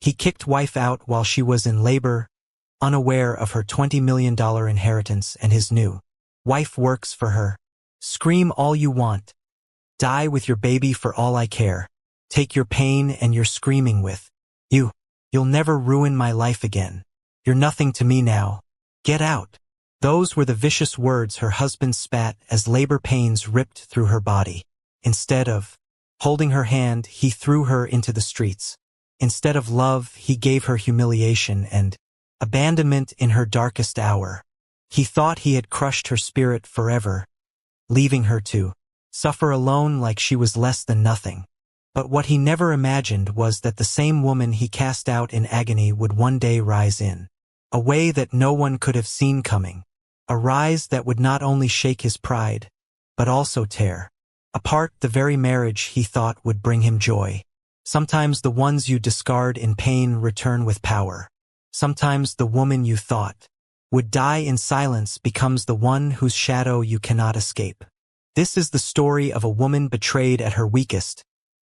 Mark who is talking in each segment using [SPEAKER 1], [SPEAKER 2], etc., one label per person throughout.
[SPEAKER 1] He kicked wife out while she was in labor, unaware of her $20 million inheritance, and his new wife works for her. Scream all you want. Die with your baby for all I care. Take your pain and your screaming with you. You'll never ruin my life again. You're nothing to me now. Get out. Those were the vicious words her husband spat as labor pains ripped through her body. Instead of holding her hand, he threw her into the streets. Instead of love, he gave her humiliation and abandonment in her darkest hour. He thought he had crushed her spirit forever, leaving her to suffer alone like she was less than nothing. But what he never imagined was that the same woman he cast out in agony would one day rise in a way that no one could have seen coming. A rise that would not only shake his pride, but also tear apart the very marriage he thought would bring him joy. Sometimes the ones you discard in pain return with power. Sometimes the woman you thought would die in silence becomes the one whose shadow you cannot escape. This is the story of a woman betrayed at her weakest,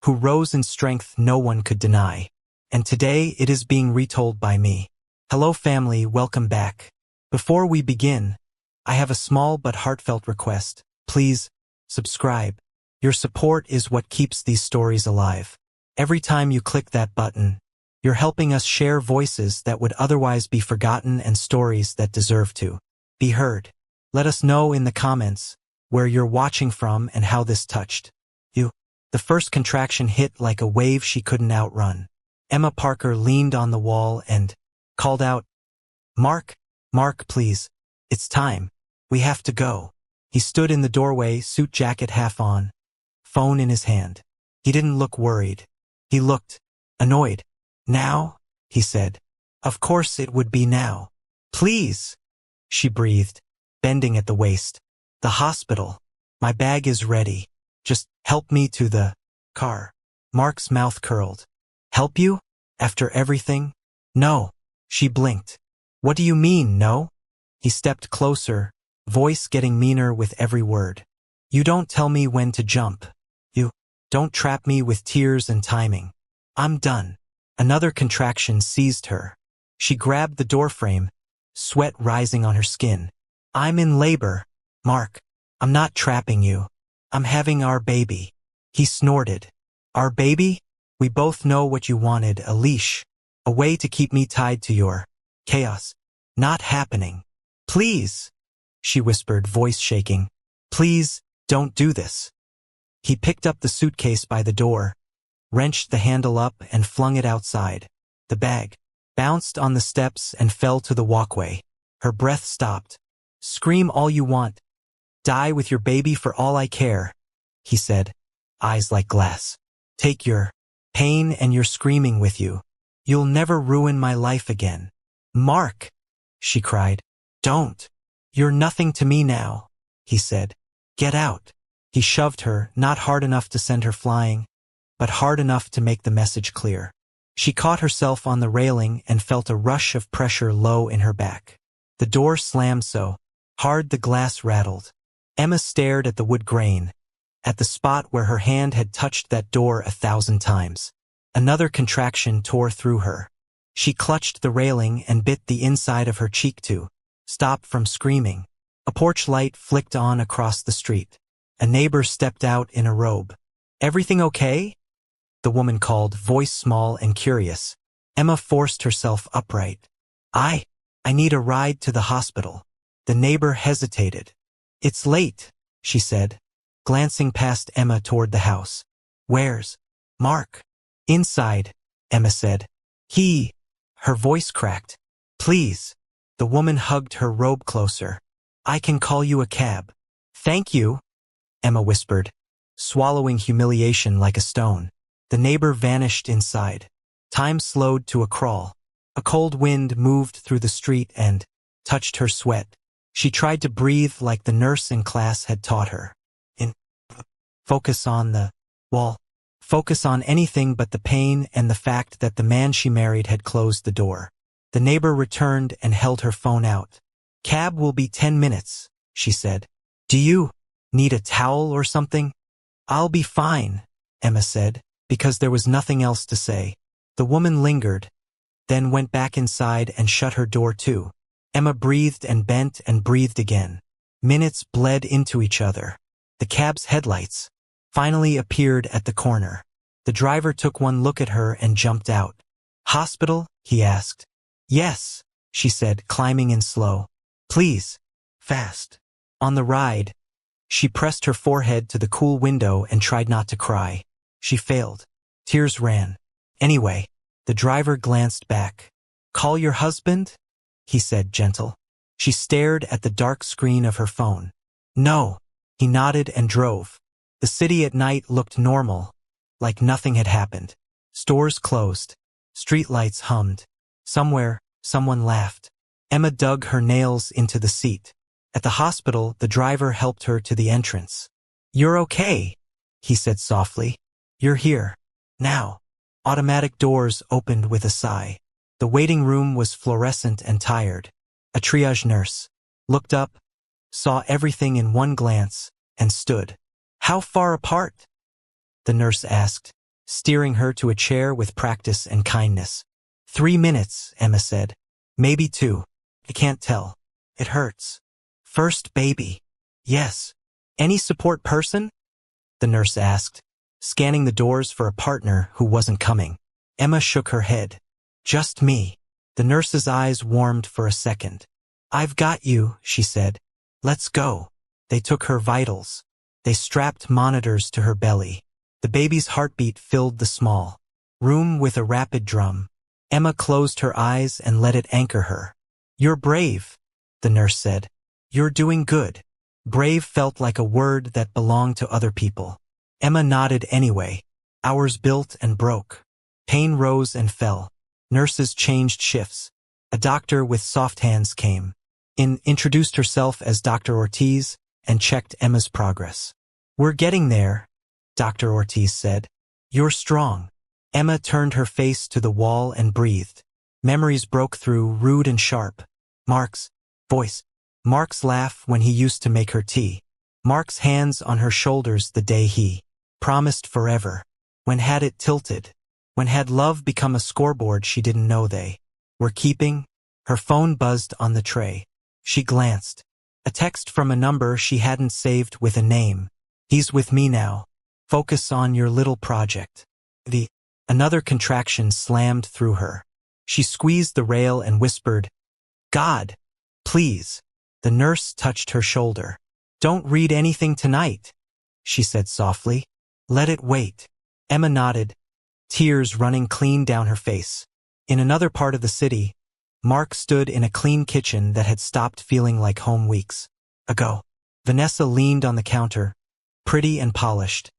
[SPEAKER 1] who rose in strength no one could deny. And today it is being retold by me. Hello family, welcome back. Before we begin, I have a small but heartfelt request. Please, subscribe. Your support is what keeps these stories alive. Every time you click that button, you're helping us share voices that would otherwise be forgotten and stories that deserve to be heard. Let us know in the comments where you're watching from and how this touched you. The first contraction hit like a wave she couldn't outrun. Emma Parker leaned on the wall and called out, Mark, please. It's time. We have to go. He stood in the doorway, suit jacket half on, phone in his hand. He didn't look worried. He looked annoyed. Now? He said. Of course it would be now. Please, she breathed, bending at the waist. The hospital. My bag is ready. Just help me to the car. Mark's mouth curled. Help you? After everything? No. She blinked. What do you mean, no? He stepped closer, voice getting meaner with every word. You don't tell me when to jump. You don't trap me with tears and timing. I'm done. Another contraction seized her. She grabbed the doorframe, sweat rising on her skin. I'm in labor, Mark. I'm not trapping you. I'm having our baby. He snorted. Our baby? We both know what you wanted, a leash. A way to keep me tied to your chaos. Not happening. Please, she whispered, voice shaking. Please, don't do this. He picked up the suitcase by the door, wrenched the handle up and flung it outside. The bag bounced on the steps and fell to the walkway. Her breath stopped. Scream all you want. Die with your baby for all I care, he said, eyes like glass. Take your pain and your screaming with you. You'll never ruin my life again. Mark, she cried. Don't. You're nothing to me now, he said. Get out. He shoved her, not hard enough to send her flying, but hard enough to make the message clear. She caught herself on the railing and felt a rush of pressure low in her back. The door slammed so hard the glass rattled. Emma stared at the wood grain, at the spot where her hand had touched that door 1,000 times. Another contraction tore through her. She clutched the railing and bit the inside of her cheek to stop from screaming. A porch light flicked on across the street. A neighbor stepped out in a robe. Everything okay? The woman called, voice small and curious. Emma forced herself upright. I need a ride to the hospital. The neighbor hesitated. It's late, she said, glancing past Emma toward the house. Where's Mark? Inside, Emma said. Her voice cracked. Please. The woman hugged her robe closer. I can call you a cab. Thank you, Emma whispered, swallowing humiliation like a stone. The neighbor vanished inside. Time slowed to a crawl. A cold wind moved through the street and touched her sweat. She tried to breathe like the nurse in class had taught her. Focus on the wall. Focus on anything but the pain and the fact that the man she married had closed the door. The neighbor returned and held her phone out. Cab will be 10 minutes, she said. Do you need a towel or something? I'll be fine, Emma said, because there was nothing else to say. The woman lingered, then went back inside and shut her door too. Emma breathed and bent and breathed again. Minutes bled into each other. The cab's headlights finally appeared at the corner. The driver took one look at her and jumped out. "Hospital?" he asked. "Yes," she said, climbing in slow. "Please. Fast." On the ride, she pressed her forehead to the cool window and tried not to cry. She failed. Tears ran. "Anyway," the driver glanced back. "Call your husband?" he said, gentle. She stared at the dark screen of her phone. "No." He nodded and drove. The city at night looked normal, like nothing had happened. Stores closed. Streetlights hummed. Somewhere, someone laughed. Emma dug her nails into the seat. At the hospital, the driver helped her to the entrance. "You're okay," he said softly. "You're here. Now." Automatic doors opened with a sigh. The waiting room was fluorescent and tired. A triage nurse looked up, saw everything in one glance, and stood. "How far apart?" the nurse asked, steering her to a chair with practice and kindness. 3 minutes, Emma said. "Maybe 2. I can't tell. It hurts." "First baby." "Yes." "Any support person?" the nurse asked, scanning the doors for a partner who wasn't coming. Emma shook her head. "Just me." The nurse's eyes warmed for a second. "I've got you," she said. "Let's go." They took her vitals. They strapped monitors to her belly. The baby's heartbeat filled the small room with a rapid drum. Emma closed her eyes and let it anchor her. "You're brave," the nurse said. "You're doing good." Brave felt like a word that belonged to other people. Emma nodded anyway. Hours built and broke. Pain rose and fell. Nurses changed shifts. A doctor with soft hands came in, introduced herself as Dr. Ortiz, and checked Emma's progress. "We're getting there," Dr. Ortiz said. "You're strong." Emma turned her face to the wall and breathed. Memories broke through, rude and sharp. Mark's voice. Mark's laugh when he used to make her tea. Mark's hands on her shoulders the day he promised forever. When had it tilted? When had love become a scoreboard she didn't know they were keeping? Her phone buzzed on the tray. She glanced. A text from a number she hadn't saved with a name. "He's with me now. Focus on your little project." Another contraction slammed through her. She squeezed the rail and whispered, "God, please." The nurse touched her shoulder. "Don't read anything tonight," she said softly. "Let it wait." Emma nodded, tears running clean down her face. In another part of the city, Mark stood in a clean kitchen that had stopped feeling like home weeks ago. Vanessa leaned on the counter, pretty and polished,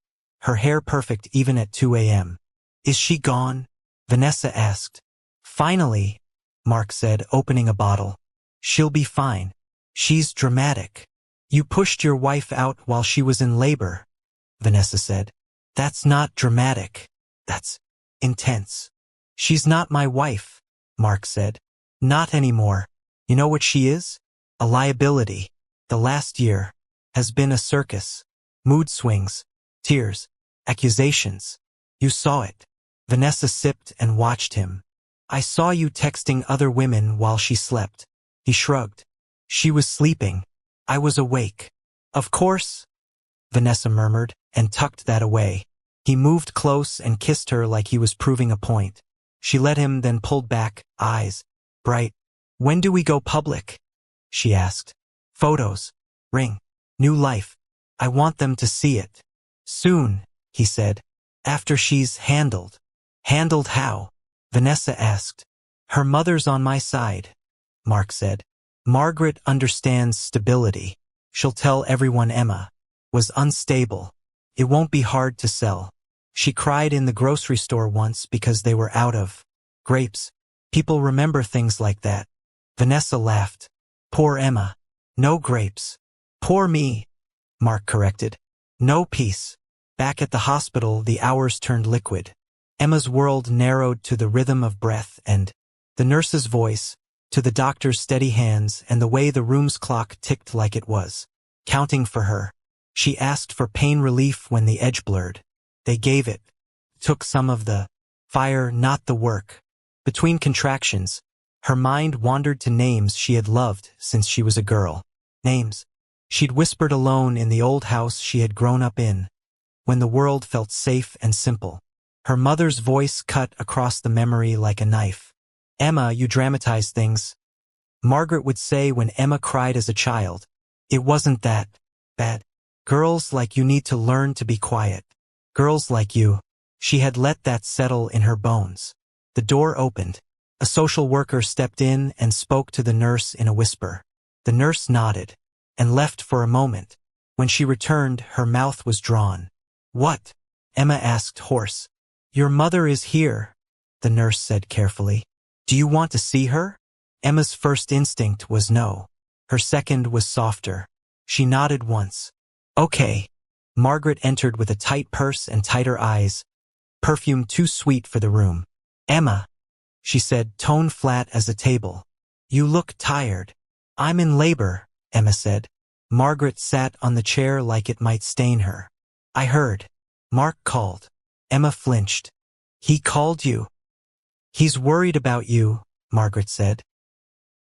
[SPEAKER 1] her hair perfect even at 2 a.m. "Is she gone?" Vanessa asked. "Finally," Mark said, opening a bottle. "She'll be fine. She's dramatic." "You pushed your wife out while she was in labor," Vanessa said. "That's not dramatic. That's intense." "She's not my wife," Mark said. "Not anymore. You know what she is? A liability. The last year has been a circus. Mood swings, tears, accusations. You saw it." Vanessa sipped and watched him. "I saw you texting other women while she slept." He shrugged. "She was sleeping. I was awake." "Of course," Vanessa murmured, and tucked that away. He moved close and kissed her like he was proving a point. She let him, then pulled back, eyes bright. "When do we go public?" she asked. "Photos. Ring. New life. I want them to see it." "Soon," he said. "After she's handled." "Handled how?" Vanessa asked. "Her mother's on my side," Mark said. "Margaret understands stability. She'll tell everyone Emma was unstable. It won't be hard to sell. She cried in the grocery store once because they were out of grapes. People remember things like that." Vanessa laughed. "Poor Emma. No grapes." "Poor me," Mark corrected. "No peace." Back at the hospital, the hours turned liquid. Emma's world narrowed to the rhythm of breath and the nurse's voice, to the doctor's steady hands and the way the room's clock ticked like it was counting for her. She asked for pain relief when the edge blurred. They gave it. Took some of the fire, not the work, Between contractions, her mind wandered to names she had loved since she was a girl. Names she'd whispered alone in the old house she had grown up in, when the world felt safe and simple. Her mother's voice cut across the memory like a knife. "Emma, you dramatize things," Margaret would say when Emma cried as a child. "It wasn't that bad. Girls like you need to learn to be quiet. Girls like you." She had let that settle in her bones. The door opened. A social worker stepped in and spoke to the nurse in a whisper. The nurse nodded and left for a moment. When she returned, her mouth was drawn. "What?" Emma asked, hoarse. "Your mother is here," the nurse said carefully. "Do you want to see her?" Emma's first instinct was no. Her second was softer. She nodded once. "Okay." Margaret entered with a tight purse and tighter eyes, perfume too sweet for the room. "Emma," she said, tone flat as a table. "You look tired." "I'm in labor," Emma said. Margaret sat on the chair like it might stain her. "I heard. Mark called." Emma flinched. "He called you?" "He's worried about you," Margaret said.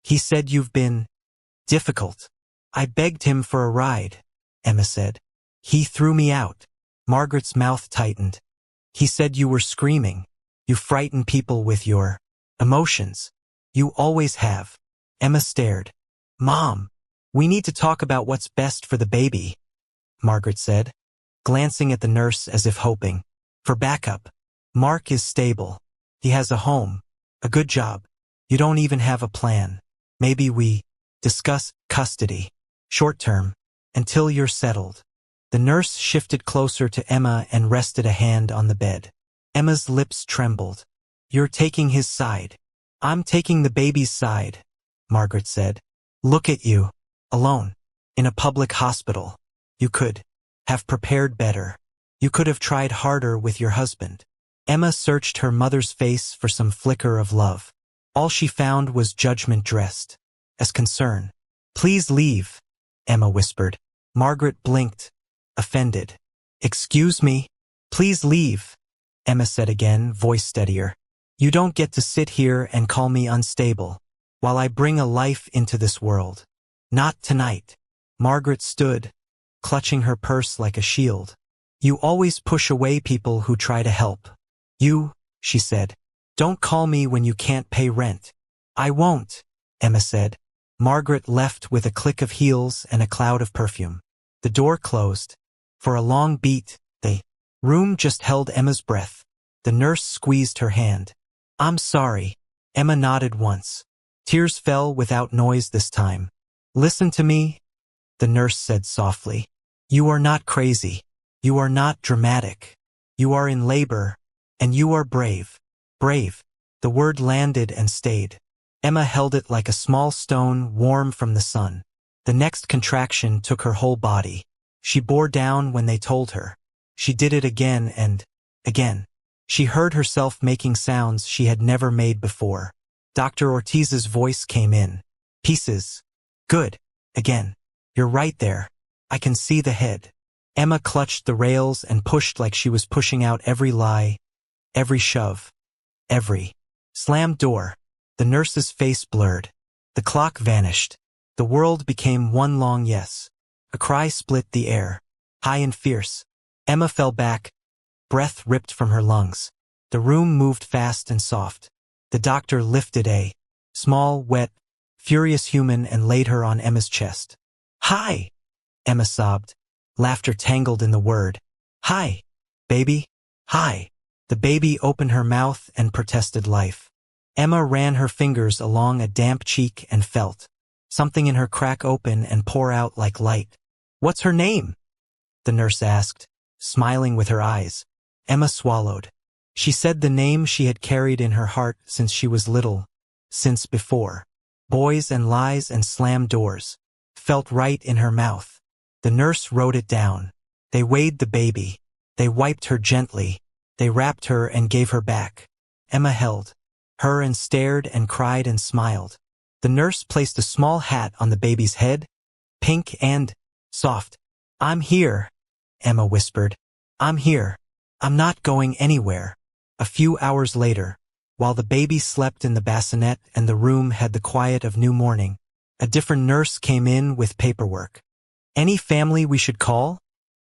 [SPEAKER 1] "He said you've been difficult." "I begged him for a ride," Emma said. "He threw me out." Margaret's mouth tightened. "He said you were screaming. You frighten people with your emotions. You always have." Emma stared. "Mom, we need to talk about what's best for the baby," Margaret said, glancing at the nurse as if hoping for backup. "Mark is stable. He has a home, a good job. You don't even have a plan. Maybe we discuss custody, short term, until you're settled." The nurse shifted closer to Emma and rested a hand on the bed. Emma's lips trembled. "You're taking his side." "I'm taking the baby's side," Margaret said. "Look at you, alone, in a public hospital. You could have prepared better. You could have tried harder with your husband." Emma searched her mother's face for some flicker of love. All she found was judgment dressed as concern. "Please leave," Emma whispered. Margaret blinked, offended. "Excuse me? Please leave," Emma said again, voice steadier. "You don't get to sit here and call me unstable while I bring a life into this world. Not tonight." Margaret stood, clutching her purse like a shield. "You always push away people who try to help." "You," she said. "Don't call me when you can't pay rent." "I won't," Emma said. Margaret left with a click of heels and a cloud of perfume. The door closed. For a long beat, the room just held Emma's breath. The nurse squeezed her hand. "I'm sorry." Emma nodded once. Tears fell without noise this time. "Listen to me," the nurse said softly. "You are not crazy. You are not dramatic. You are in labor, and you are brave." Brave. The word landed and stayed. Emma held it like a small stone warm from the sun. The next contraction took her whole body. She bore down when they told her. She did it again and again. She heard herself making sounds she had never made before. Dr. Ortiz's voice came in. "Pieces. Good. Again. You're right there. I can see the head." Emma clutched the rails and pushed like she was pushing out every lie, every shove, every slammed door. The nurse's face blurred. The clock vanished. The world became one long yes. A cry split the air, high and fierce. Emma fell back, breath ripped from her lungs. The room moved fast and soft. The doctor lifted a small, wet, furious human and laid her on Emma's chest. "Hi!" Emma sobbed, laughter tangled in the word. "Hi, baby. Hi." The baby opened her mouth and protested life. Emma ran her fingers along a damp cheek and felt something in her crack open and pour out like light. "What's her name?" the nurse asked, smiling with her eyes. Emma swallowed. She said the name she had carried in her heart since she was little, since before. Boys and lies and slammed doors. Felt right in her mouth. The nurse wrote it down. They weighed the baby. They wiped her gently. They wrapped her and gave her back. Emma held her and stared and cried and smiled. The nurse placed a small hat on the baby's head, pink and soft. "I'm here," Emma whispered. "I'm here. I'm not going anywhere." A few hours later, While the baby slept in the bassinet and the room had the quiet of new morning, a different nurse came in with paperwork. "Any family we should call?"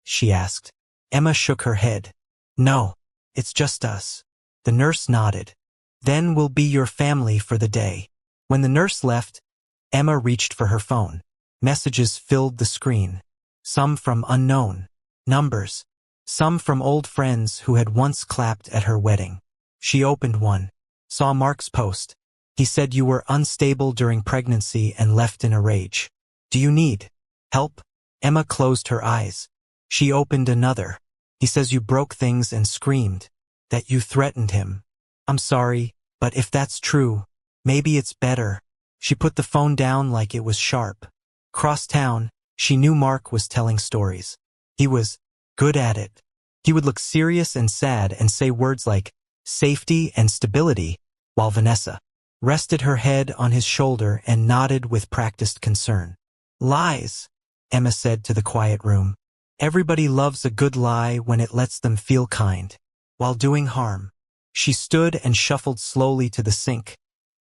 [SPEAKER 1] she asked. Emma shook her head. "No, it's just us." The nurse nodded. "Then we'll be your family for the day." When the nurse left, Emma reached for her phone. Messages filled the screen. Some from unknown numbers. Some from old friends who had once clapped at her wedding. She opened one. Saw Mark's post. He said you were unstable during pregnancy and left in a rage. "Do you need help?" Emma closed her eyes. She opened another. He says you broke things and screamed. That you threatened him. "I'm sorry, but if that's true, maybe it's better." She put the phone down like it was sharp. Cross town, she knew Mark was telling stories. He was good at it. He would look serious and sad and say words like safety and stability, while Vanessa rested her head on his shoulder and nodded with practiced concern. "Lies," Emma said to the quiet room. "Everybody loves a good lie when it lets them feel kind, while doing harm." She stood and shuffled slowly to the sink,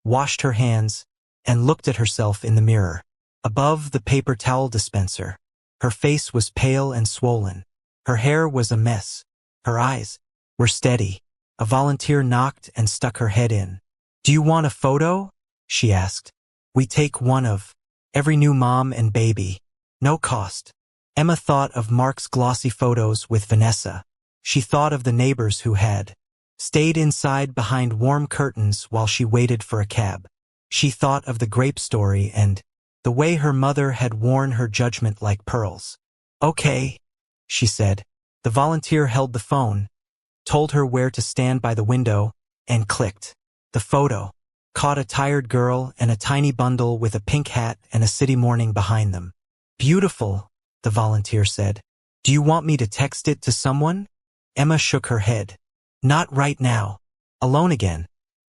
[SPEAKER 1] washed her hands, and looked at herself in the mirror. Above the paper towel dispenser, her face was pale and swollen. Her hair was a mess. Her eyes were steady. A volunteer knocked and stuck her head in. "Do you want a photo?" she asked. "We take one of every new mom and baby. No cost." Emma thought of Mark's glossy photos with Vanessa. She thought of the neighbors who had stayed inside behind warm curtains while she waited for a cab. She thought of the grape story and the way her mother had worn her judgment like pearls. "Okay," she said. The volunteer held the phone, told her where to stand by the window, and clicked. The photo caught a tired girl and a tiny bundle with a pink hat and a city morning behind them. "Beautiful," the volunteer said. "Do you want me to text it to someone?" Emma shook her head. "Not right now." Alone again,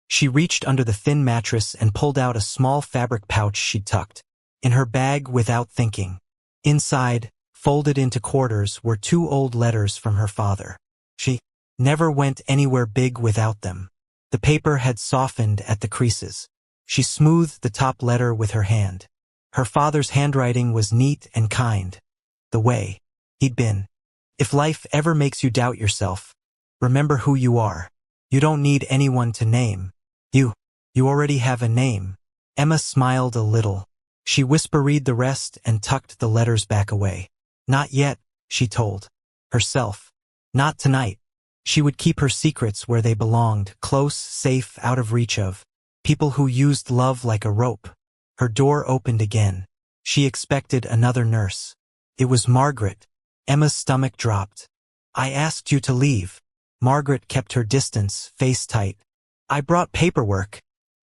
[SPEAKER 1] she reached under the thin mattress and pulled out a small fabric pouch she'd tucked in her bag without thinking. Inside, folded into quarters, were 2 old letters from her father. She never went anywhere big without them. The paper had softened at the creases. She smoothed the top letter with her hand. Her father's handwriting was neat and kind, the way he'd been. "If life ever makes you doubt yourself, remember who you are. You don't need anyone to name. You already have a name." Emma smiled a little. She whisper-read the rest and tucked the letters back away. Not yet, she told herself. Not tonight. She would keep her secrets where they belonged, close, safe, out of reach of people who used love like a rope. Her door opened again. She expected another nurse. It was Margaret. Emma's stomach dropped. "I asked you to leave." Margaret kept her distance, face tight. "I brought paperwork,"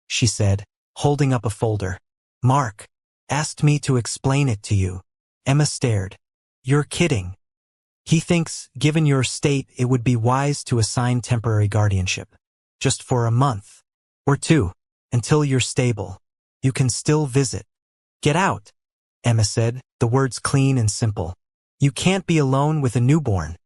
[SPEAKER 1] she said, holding up a folder. "Mark asked me to explain it to you." Emma stared. "You're kidding." "He thinks, given your state, it would be wise to assign temporary guardianship. Just for a month. Or 2. Until you're stable. You can still visit." "Get out," Emma said, the words clean and simple. "You can't be alone with a newborn,"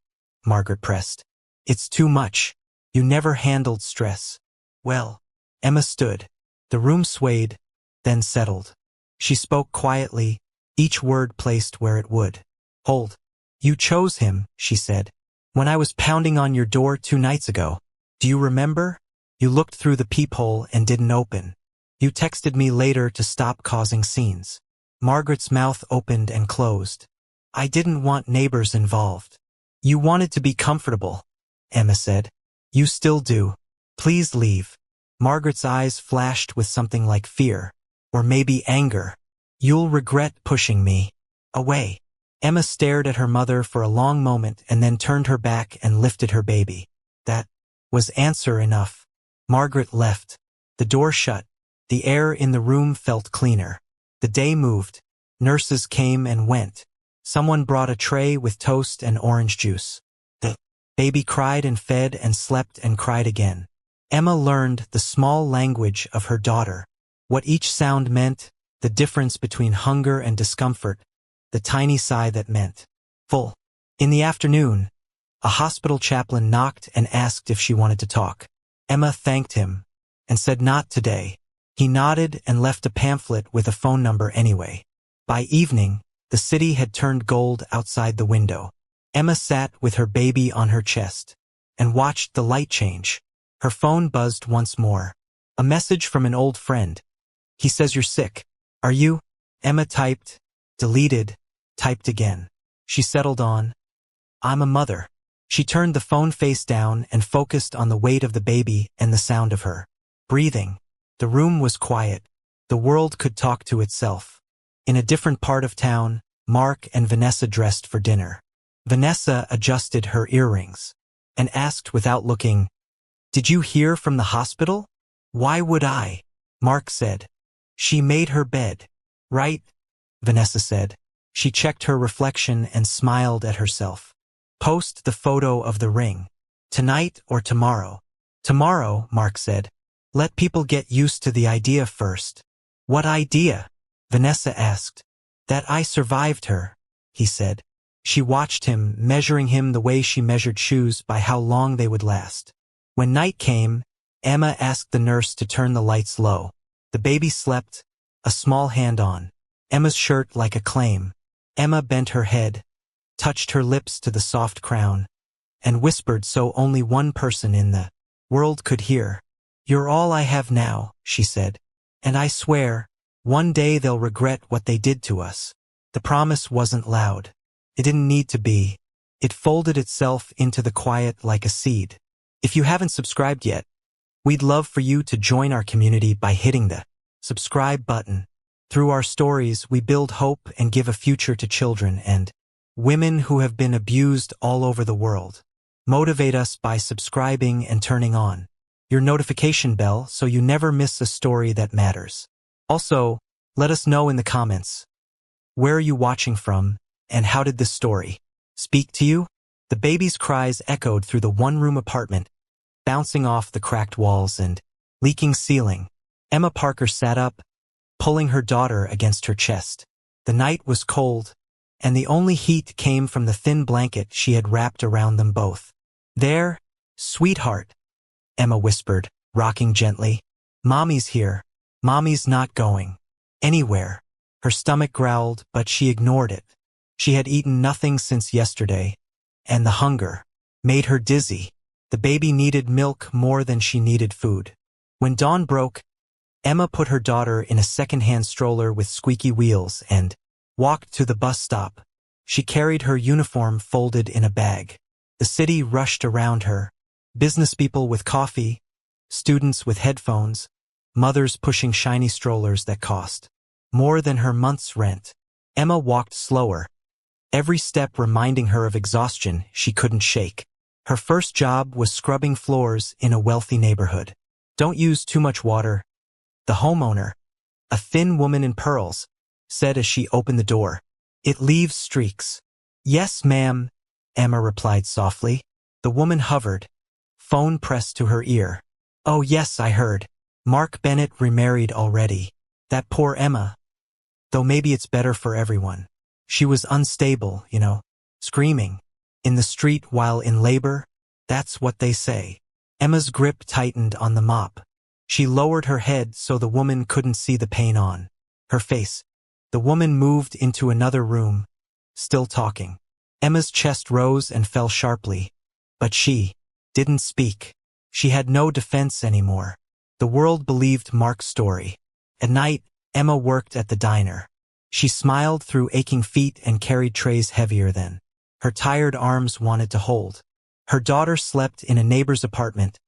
[SPEAKER 1] Margaret pressed. "It's too much. You never handled stress." "Well." Emma stood. The room swayed, then settled. She spoke quietly, each word placed where it would. "Hold. You chose him," she said. "When I was pounding on your door 2 nights ago. Do you remember? You looked through the peephole and didn't open. You texted me later to stop causing scenes." Margaret's mouth opened and closed. "I didn't want neighbors involved." "You wanted to be comfortable," Emma said. "You still do. Please leave." Margaret's eyes flashed with something like fear, or maybe anger. "You'll regret pushing me away." Emma stared at her mother for a long moment and then turned her back and lifted her baby. That was answer enough. Margaret left. The door shut. The air in the room felt cleaner. The day moved. Nurses came and went. Someone brought a tray with toast and orange juice. The baby cried and fed and slept and cried again. Emma learned the small language of her daughter. What each sound meant, the difference between hunger and discomfort, the tiny sigh that meant full. In the afternoon, a hospital chaplain knocked and asked if she wanted to talk. Emma thanked him. and said not today. He nodded and left a pamphlet with a phone number anyway. By evening, the city had turned gold outside the window. Emma sat with her baby on her chest and watched the light change. Her phone buzzed once more. A message from an old friend. He says you're sick. Are you? Emma typed, deleted, typed again. She settled on, I'm a mother. She turned the phone face down and focused on the weight of the baby and the sound of her breathing. The room was quiet. The world could talk to itself. In a different part of town, Mark and Vanessa dressed for dinner. Vanessa adjusted her earrings and asked without looking, Did you hear from the hospital? Why would I? Mark said. She made her bed. Right? Vanessa said. She checked her reflection and smiled at herself. Post the photo of the ring. Tonight or tomorrow? Tomorrow, Mark said. Let people get used to the idea first. What idea? Vanessa asked. That I survived her, he said. She watched him, measuring him the way she measured shoes by how long they would last. When night came, Emma asked the nurse to turn the lights low. The baby slept, a small hand on Emma's shirt like a claim. Emma bent her head, touched her lips to the soft crown, and whispered so only one person in the world could hear. You're all I have now, she said. And I swear, one day they'll regret what they did to us. The promise wasn't loud. It didn't need to be. It folded itself into the quiet like a seed. If you haven't subscribed yet, we'd love for you to join our community by hitting the subscribe button. Through our stories, we build hope and give a future to children and women who have been abused all over the world. Motivate us by subscribing and turning on your notification bell so you never miss a story that matters. Also, let us know in the comments, where are you watching from, and how did this story speak to you? The baby's cries echoed through the one-room apartment, bouncing off the cracked walls and leaking ceiling. Emma Parker sat up, pulling her daughter against her chest. The night was cold, and the only heat came from the thin blanket she had wrapped around them both. There, sweetheart, Emma whispered, rocking gently. Mommy's here. Mommy's not going anywhere. Her stomach growled, but she ignored it. She had eaten nothing since yesterday, and the hunger made her dizzy. The baby needed milk more than she needed food. When dawn broke, Emma put her daughter in a second-hand stroller with squeaky wheels and walked to the bus stop. She carried her uniform folded in a bag. The city rushed around her. Business people with coffee, students with headphones, mothers pushing shiny strollers that cost more than her month's rent. Emma walked slower, every step reminding her of exhaustion she couldn't shake. Her first job was scrubbing floors in a wealthy neighborhood. Don't use too much water, the homeowner, a thin woman in pearls, said as she opened the door. It leaves streaks. Yes, ma'am, Emma replied softly. The woman hovered, phone pressed to her ear. Oh yes, I heard. Mark Bennett remarried already. That poor Emma. Though maybe it's better for everyone. She was unstable, screaming in the street while in labor. That's what they say. Emma's grip tightened on the mop. She lowered her head so the woman couldn't see the pain on her face. The woman moved into another room, still talking. Emma's chest rose and fell sharply, but she didn't speak. She had no defense anymore. The world believed Mark's story. At night, Emma worked at the diner. She smiled through aching feet and carried trays heavier than her tired arms wanted to hold. Her daughter slept in a neighbor's apartment,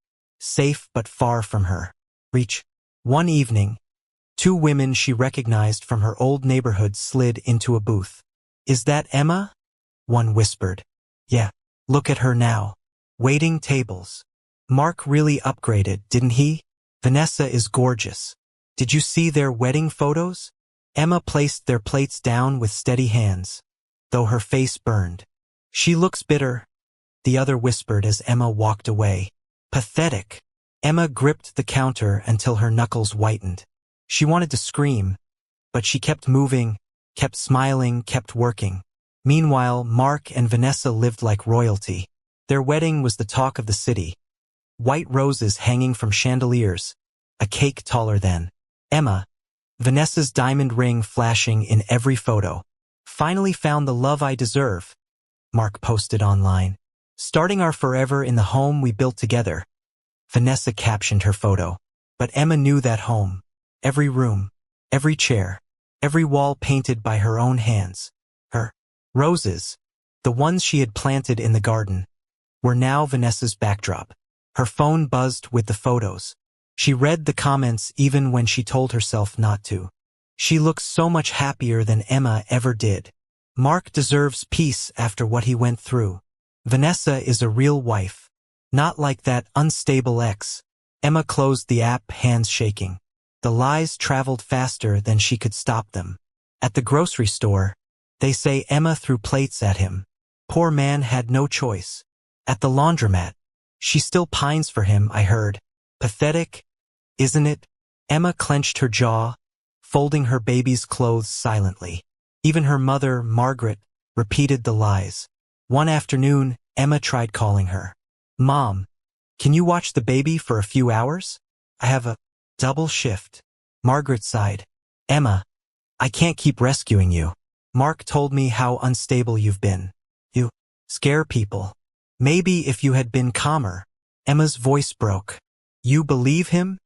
[SPEAKER 1] safe but far from her reach. One evening, two women she recognized from her old neighborhood slid into a booth. Is that Emma? One whispered. Yeah, look at her now. Waiting tables. Mark really upgraded, didn't he? Vanessa is gorgeous. Did you see their wedding photos? Emma placed their plates down with steady hands, though her face burned. She looks bitter, the other whispered as Emma walked away. Pathetic. Emma gripped the counter until her knuckles whitened. She wanted to scream, but she kept moving, kept smiling, kept working. Meanwhile, Mark and Vanessa lived like royalty. Their wedding was the talk of the city. White roses hanging from chandeliers, a cake taller than Emma. Vanessa's diamond ring flashing in every photo. Finally found the love I deserve, Mark posted online. Starting our forever in the home we built together. Vanessa captioned her photo. But Emma knew that home. Every room, every chair, every wall painted by her own hands. Her roses, the ones she had planted in the garden, were now Vanessa's backdrop. Her phone buzzed with the photos. She read the comments even when she told herself not to. She looks so much happier than Emma ever did. Mark deserves peace after what he went through. Vanessa is a real wife. Not like that unstable ex. Emma closed the app, hands shaking. The lies traveled faster than she could stop them. At the grocery store, they say Emma threw plates at him. Poor man had no choice. At the laundromat, she still pines for him, I heard. Pathetic, isn't it? Emma clenched her jaw, folding her baby's clothes silently. Even her mother, Margaret, repeated the lies. One afternoon, Emma tried calling her. Mom, can you watch the baby for a few hours? I have a double shift. Margaret sighed. Emma, I can't keep rescuing you. Mark told me how unstable you've been. You scare people. Maybe if you had been calmer. Emma's voice broke. You believe him?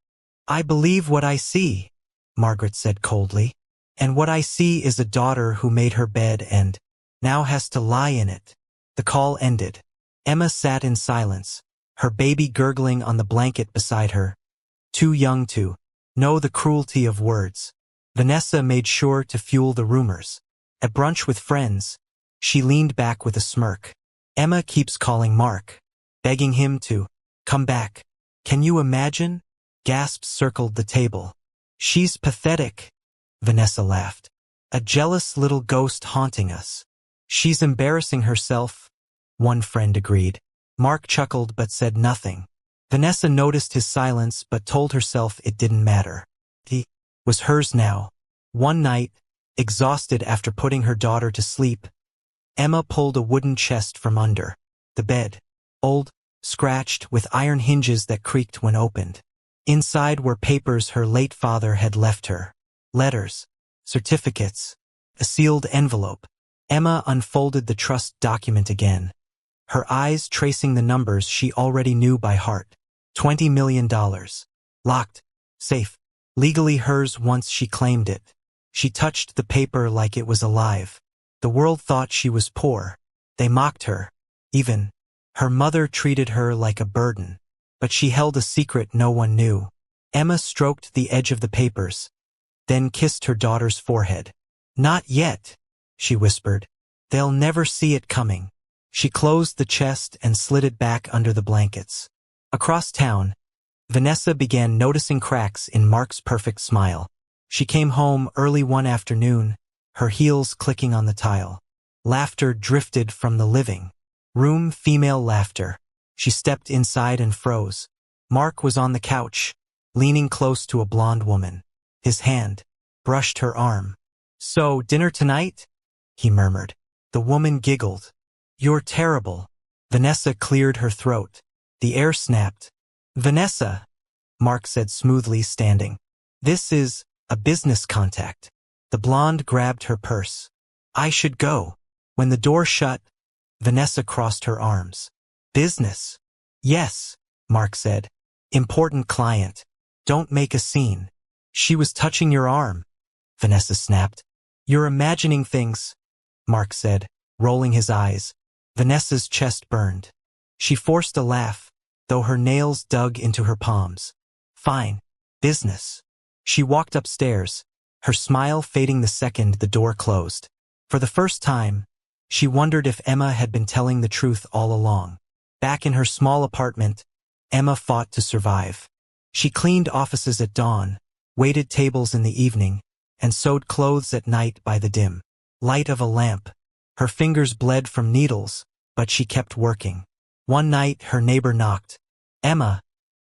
[SPEAKER 1] I believe what I see, Margaret said coldly. And what I see is a daughter who made her bed and now has to lie in it. The call ended. Emma sat in silence, her baby gurgling on the blanket beside her. Too young to know the cruelty of words. Vanessa made sure to fuel the rumors. At brunch with friends, she leaned back with a smirk. Emma keeps calling Mark, begging him to come back. Can you imagine? Gasps circled the table. She's pathetic, Vanessa laughed. A jealous little ghost haunting us. She's embarrassing herself, one friend agreed. Mark chuckled but said nothing. Vanessa noticed his silence but told herself it didn't matter. He was hers now. One night, exhausted after putting her daughter to sleep, Emma pulled a wooden chest from under the bed. Old, scratched, with iron hinges that creaked when opened. Inside were papers her late father had left her. Letters, certificates, a sealed envelope. Emma unfolded the trust document again, her eyes tracing the numbers she already knew by heart. $20 million. Locked. Safe. Legally hers once she claimed it. She touched the paper like it was alive. The world thought she was poor. They mocked her. Even her mother treated her like a burden. But she held a secret no one knew. Emma stroked the edge of the papers, then kissed her daughter's forehead. Not yet, she whispered. They'll never see it coming. She closed the chest and slid it back under the blankets. Across town, Vanessa began noticing cracks in Mark's perfect smile. She came home early one afternoon, her heels clicking on the tile. Laughter drifted from the living room, female laughter. She stepped inside and froze. Mark was on the couch, leaning close to a blonde woman. His hand brushed her arm. So, dinner tonight? He murmured. The woman giggled. You're terrible. Vanessa cleared her throat. The air snapped. Vanessa, Mark said smoothly, standing. This is a business contact. The blonde grabbed her purse. I should go. When the door shut, Vanessa crossed her arms. Business? Yes, Mark said. Important client. Don't make a scene. She was touching your arm, Vanessa snapped. You're imagining things, Mark said, rolling his eyes. Vanessa's chest burned. She forced a laugh, though her nails dug into her palms. Fine. Business. She walked upstairs, her smile fading the second the door closed. For the first time, she wondered if Emma had been telling the truth all along. Back in her small apartment, Emma fought to survive. She cleaned offices at dawn, waited tables in the evening, and sewed clothes at night by the dim light of a lamp. Her fingers bled from needles, but she kept working. One night, her neighbor knocked. Emma,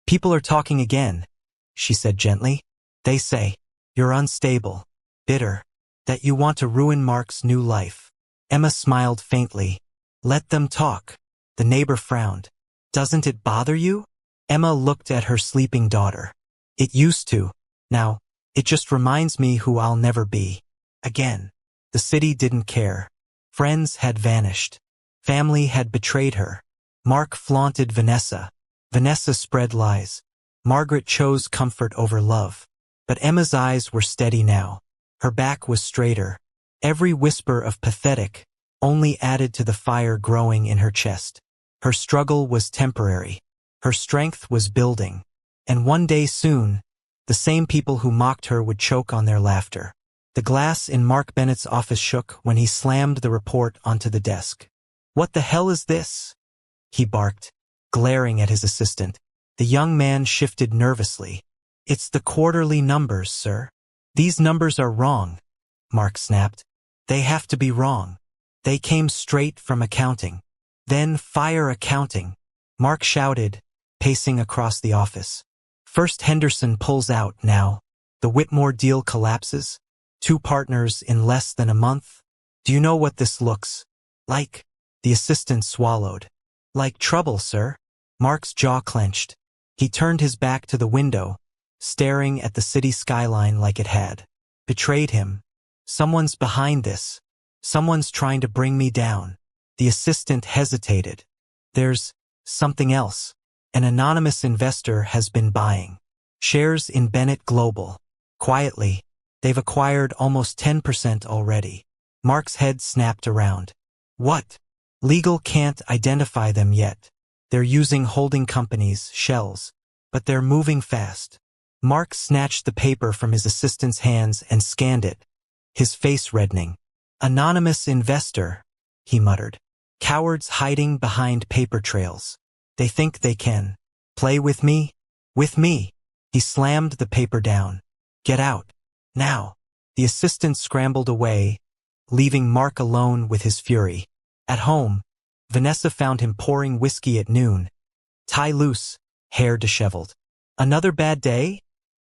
[SPEAKER 1] people are talking again, she said gently. They say, you're unstable, bitter, that you want to ruin Mark's new life. Emma smiled faintly. Let them talk. The neighbor frowned. Doesn't it bother you? Emma looked at her sleeping daughter. It used to. Now, it just reminds me who I'll never be. Again. The city didn't care. Friends had vanished. Family had betrayed her. Mark flaunted Vanessa. Vanessa spread lies. Margaret chose comfort over love. But Emma's eyes were steady now. Her back was straighter. Every whisper of pathetic only added to the fire growing in her chest. Her struggle was temporary. Her strength was building. And one day soon, the same people who mocked her would choke on their laughter. The glass in Mark Bennett's office shook when he slammed the report onto the desk. "What the hell is this?" he barked, glaring at his assistant. The young man shifted nervously. "It's the quarterly numbers, sir." "These numbers are wrong," Mark snapped. "They have to be wrong. They came straight from accounting." "Then fire accounting," Mark shouted, pacing across the office. First Henderson pulls out now. The Whitmore deal collapses. 2 partners in less than a month. "Do you know what this looks like?" The assistant swallowed. "Like trouble, sir." Mark's jaw clenched. He turned his back to the window, staring at the city skyline like it had betrayed him. "Someone's behind this. Someone's trying to bring me down." The assistant hesitated. "There's something else. An anonymous investor has been buying shares in Bennett Global. Quietly. They've acquired almost 10% already." Mark's head snapped around. "What?" "Legal can't identify them yet. They're using holding companies, shells. But they're moving fast." Mark snatched the paper from his assistant's hands and scanned it, his face reddening. "Anonymous investor," he muttered. "Cowards hiding behind paper trails. They think they can play with me? With me?" He slammed the paper down. "Get out. Now." The assistant scrambled away, leaving Mark alone with his fury. At home, Vanessa found him pouring whiskey at noon. Tie loose, hair disheveled. "Another bad day?"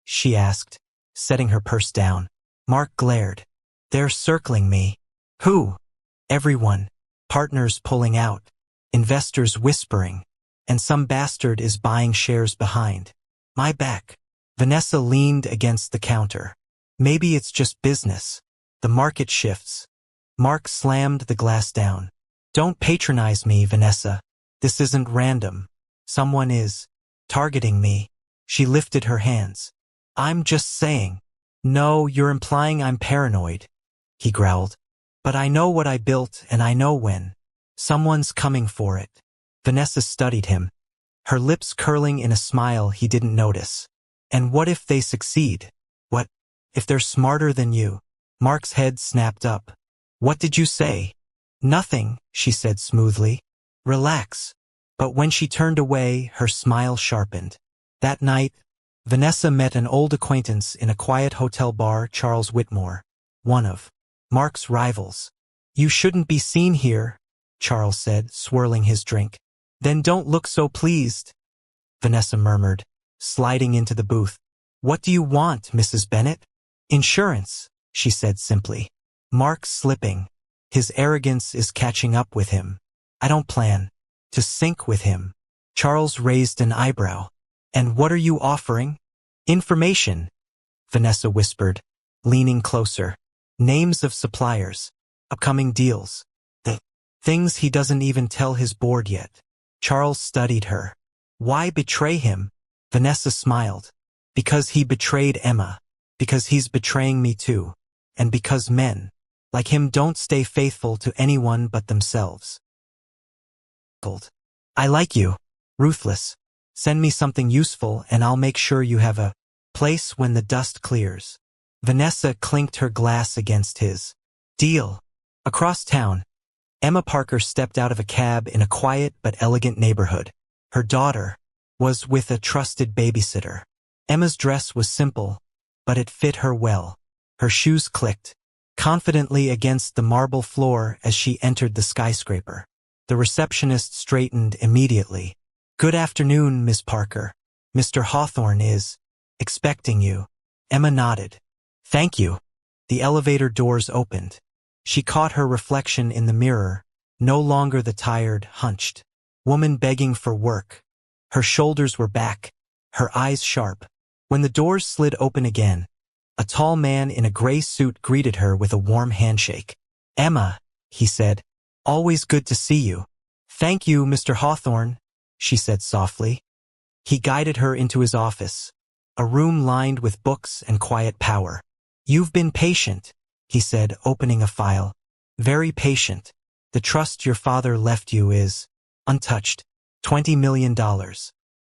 [SPEAKER 1] she asked, setting her purse down. Mark glared. "They're circling me." "Who?" "Everyone. Partners pulling out. Investors whispering. And some bastard is buying shares behind my back." Vanessa leaned against the counter. "Maybe it's just business. The market shifts." Mark slammed the glass down. "Don't patronize me, Vanessa. This isn't random. Someone is targeting me." She lifted her hands. "I'm just saying." "No, you're implying I'm paranoid," he growled. "But I know what I built and I know when. Someone's coming for it." Vanessa studied him, her lips curling in a smile he didn't notice. "And what if they succeed? What if they're smarter than you?" Mark's head snapped up. "What did you say?" "Nothing," she said smoothly. "Relax." But when she turned away, her smile sharpened. That night, Vanessa met an old acquaintance in a quiet hotel bar, Charles Whitmore, one of Mark's rivals. "You shouldn't be seen here," Charles said, swirling his drink. "Then don't look so pleased," Vanessa murmured, sliding into the booth. "What do you want, Mrs. Bennett?" "Insurance," she said simply. Mark's slipping. His arrogance is catching up with him. "I don't plan to sink with him." Charles raised an eyebrow. "And what are you offering?" "Information," Vanessa whispered, leaning closer. "Names of suppliers. Upcoming deals. The things he doesn't even tell his board yet." Charles studied her. "Why betray him?" Vanessa smiled. "Because he betrayed Emma. Because he's betraying me too. And because men like him don't stay faithful to anyone but themselves." "I like you. Ruthless. Send me something useful and I'll make sure you have a place when the dust clears." Vanessa clinked her glass against his. "Deal." Across town, Emma Parker stepped out of a cab in a quiet but elegant neighborhood. Her daughter was with a trusted babysitter. Emma's dress was simple, but it fit her well. Her shoes clicked confidently against the marble floor as she entered the skyscraper. The receptionist straightened immediately. "Good afternoon, Miss Parker. Mr. Hawthorne is expecting you." Emma nodded. "Thank you." The elevator doors opened. She caught her reflection in the mirror, no longer the tired, hunched woman begging for work. Her shoulders were back, her eyes sharp. When the doors slid open again, a tall man in a gray suit greeted her with a warm handshake. "Emma," he said, "always good to see you." "Thank you, Mr. Hawthorne," she said softly. He guided her into his office, a room lined with books and quiet power. "You've been patient," he said, opening a file. "Very patient. The trust your father left you is untouched. $20 million.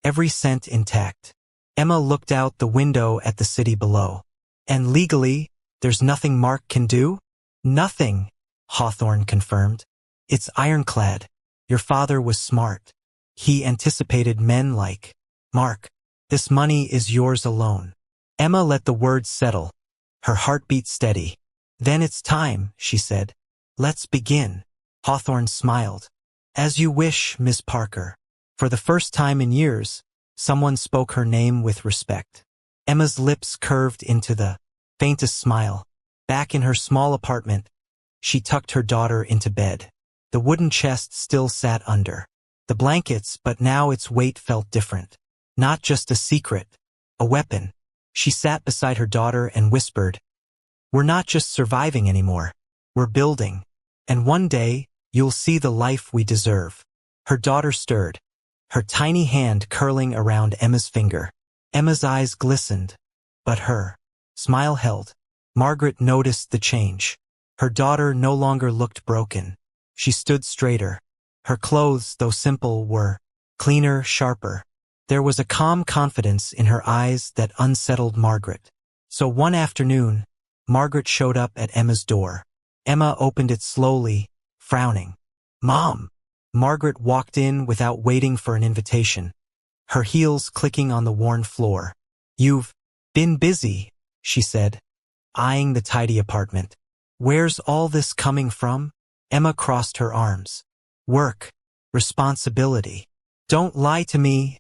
[SPEAKER 1] Every cent intact." Emma looked out the window at the city below. "And legally, there's nothing Mark can do?" "Nothing," Hawthorne confirmed. "It's ironclad. Your father was smart. He anticipated men like Mark. This money is yours alone." Emma let the words settle, her heartbeat steady. "Then it's time," she said. "Let's begin." Hawthorne smiled. "As you wish, Miss Parker." For the first time in years, someone spoke her name with respect. Emma's lips curved into the faintest smile. Back in her small apartment, she tucked her daughter into bed. The wooden chest still sat under the blankets, but now its weight felt different. Not just a secret, a weapon. She sat beside her daughter and whispered, "We're not just surviving anymore. We're building. And one day, you'll see the life we deserve." Her daughter stirred, her tiny hand curling around Emma's finger. Emma's eyes glistened, but her smile held. Margaret noticed the change. Her daughter no longer looked broken. She stood straighter. Her clothes, though simple, were cleaner, sharper. There was a calm confidence in her eyes that unsettled Margaret. So one afternoon, Margaret showed up at Emma's door. Emma opened it slowly, frowning. "Mom!" Margaret walked in without waiting for an invitation, her heels clicking on the worn floor. "You've been busy," she said, eyeing the tidy apartment. "Where's all this coming from?" Emma crossed her arms. "Work. Responsibility." "Don't lie to me,"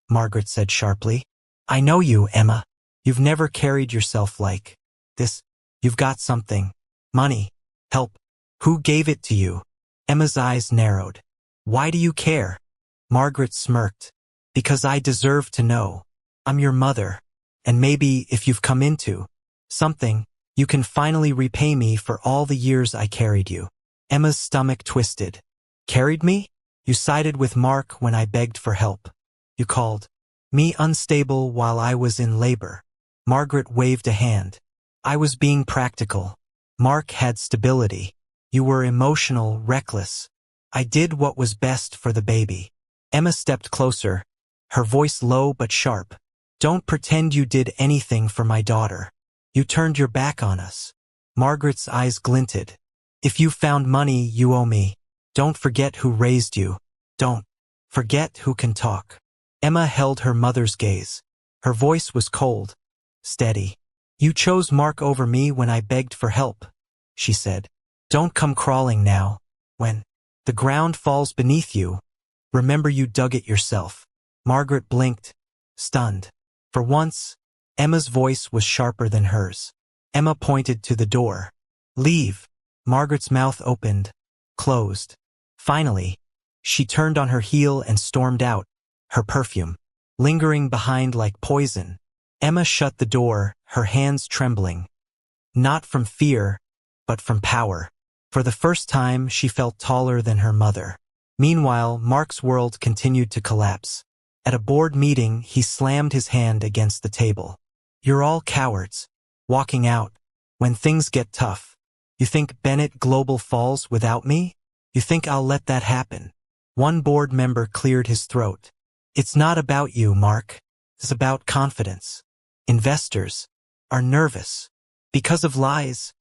[SPEAKER 1] Margaret said sharply. "I know you, Emma. You've never carried yourself like this. You've got something. Money. Help. Who gave it to you?" Emma's eyes narrowed. "Why do you care?" Margaret smirked. "Because I deserve to know. I'm your mother. And maybe if you've come into something, you can finally repay me for all the years I carried you." Emma's stomach twisted. "Carried me? You sided with Mark when I begged for help. You called me unstable while I was in labor." Margaret waved a hand. "I was being practical. Mark had stability. You were emotional, reckless. I did what was best for the baby." Emma stepped closer, her voice low but sharp. "Don't pretend you did anything for my daughter. You turned your back on us." Margaret's eyes glinted. "If you found money, you owe me. Don't forget who raised you. Don't forget who can talk." Emma held her mother's gaze. Her voice was cold, steady. "You chose Mark over me when I begged for help," she said. "Don't come crawling now. When the ground falls beneath you, remember you dug it yourself." Margaret blinked, stunned. For once, Emma's voice was sharper than hers. Emma pointed to the door. "Leave." Margaret's mouth opened, closed. Finally, she turned on her heel and stormed out, her perfume lingering behind like poison. Emma shut the door, her hands trembling. Not from fear, but from power. For the first time, she felt taller than her mother. Meanwhile, Mark's world continued to collapse. At a board meeting, he slammed his hand against the table. "You're all cowards. Walking out. When things get tough. You think Bennett Global falls without me? You think I'll let that happen?" One board member cleared his throat. "It's not about you, Mark. It's about confidence. Investors are nervous. Because of lies,"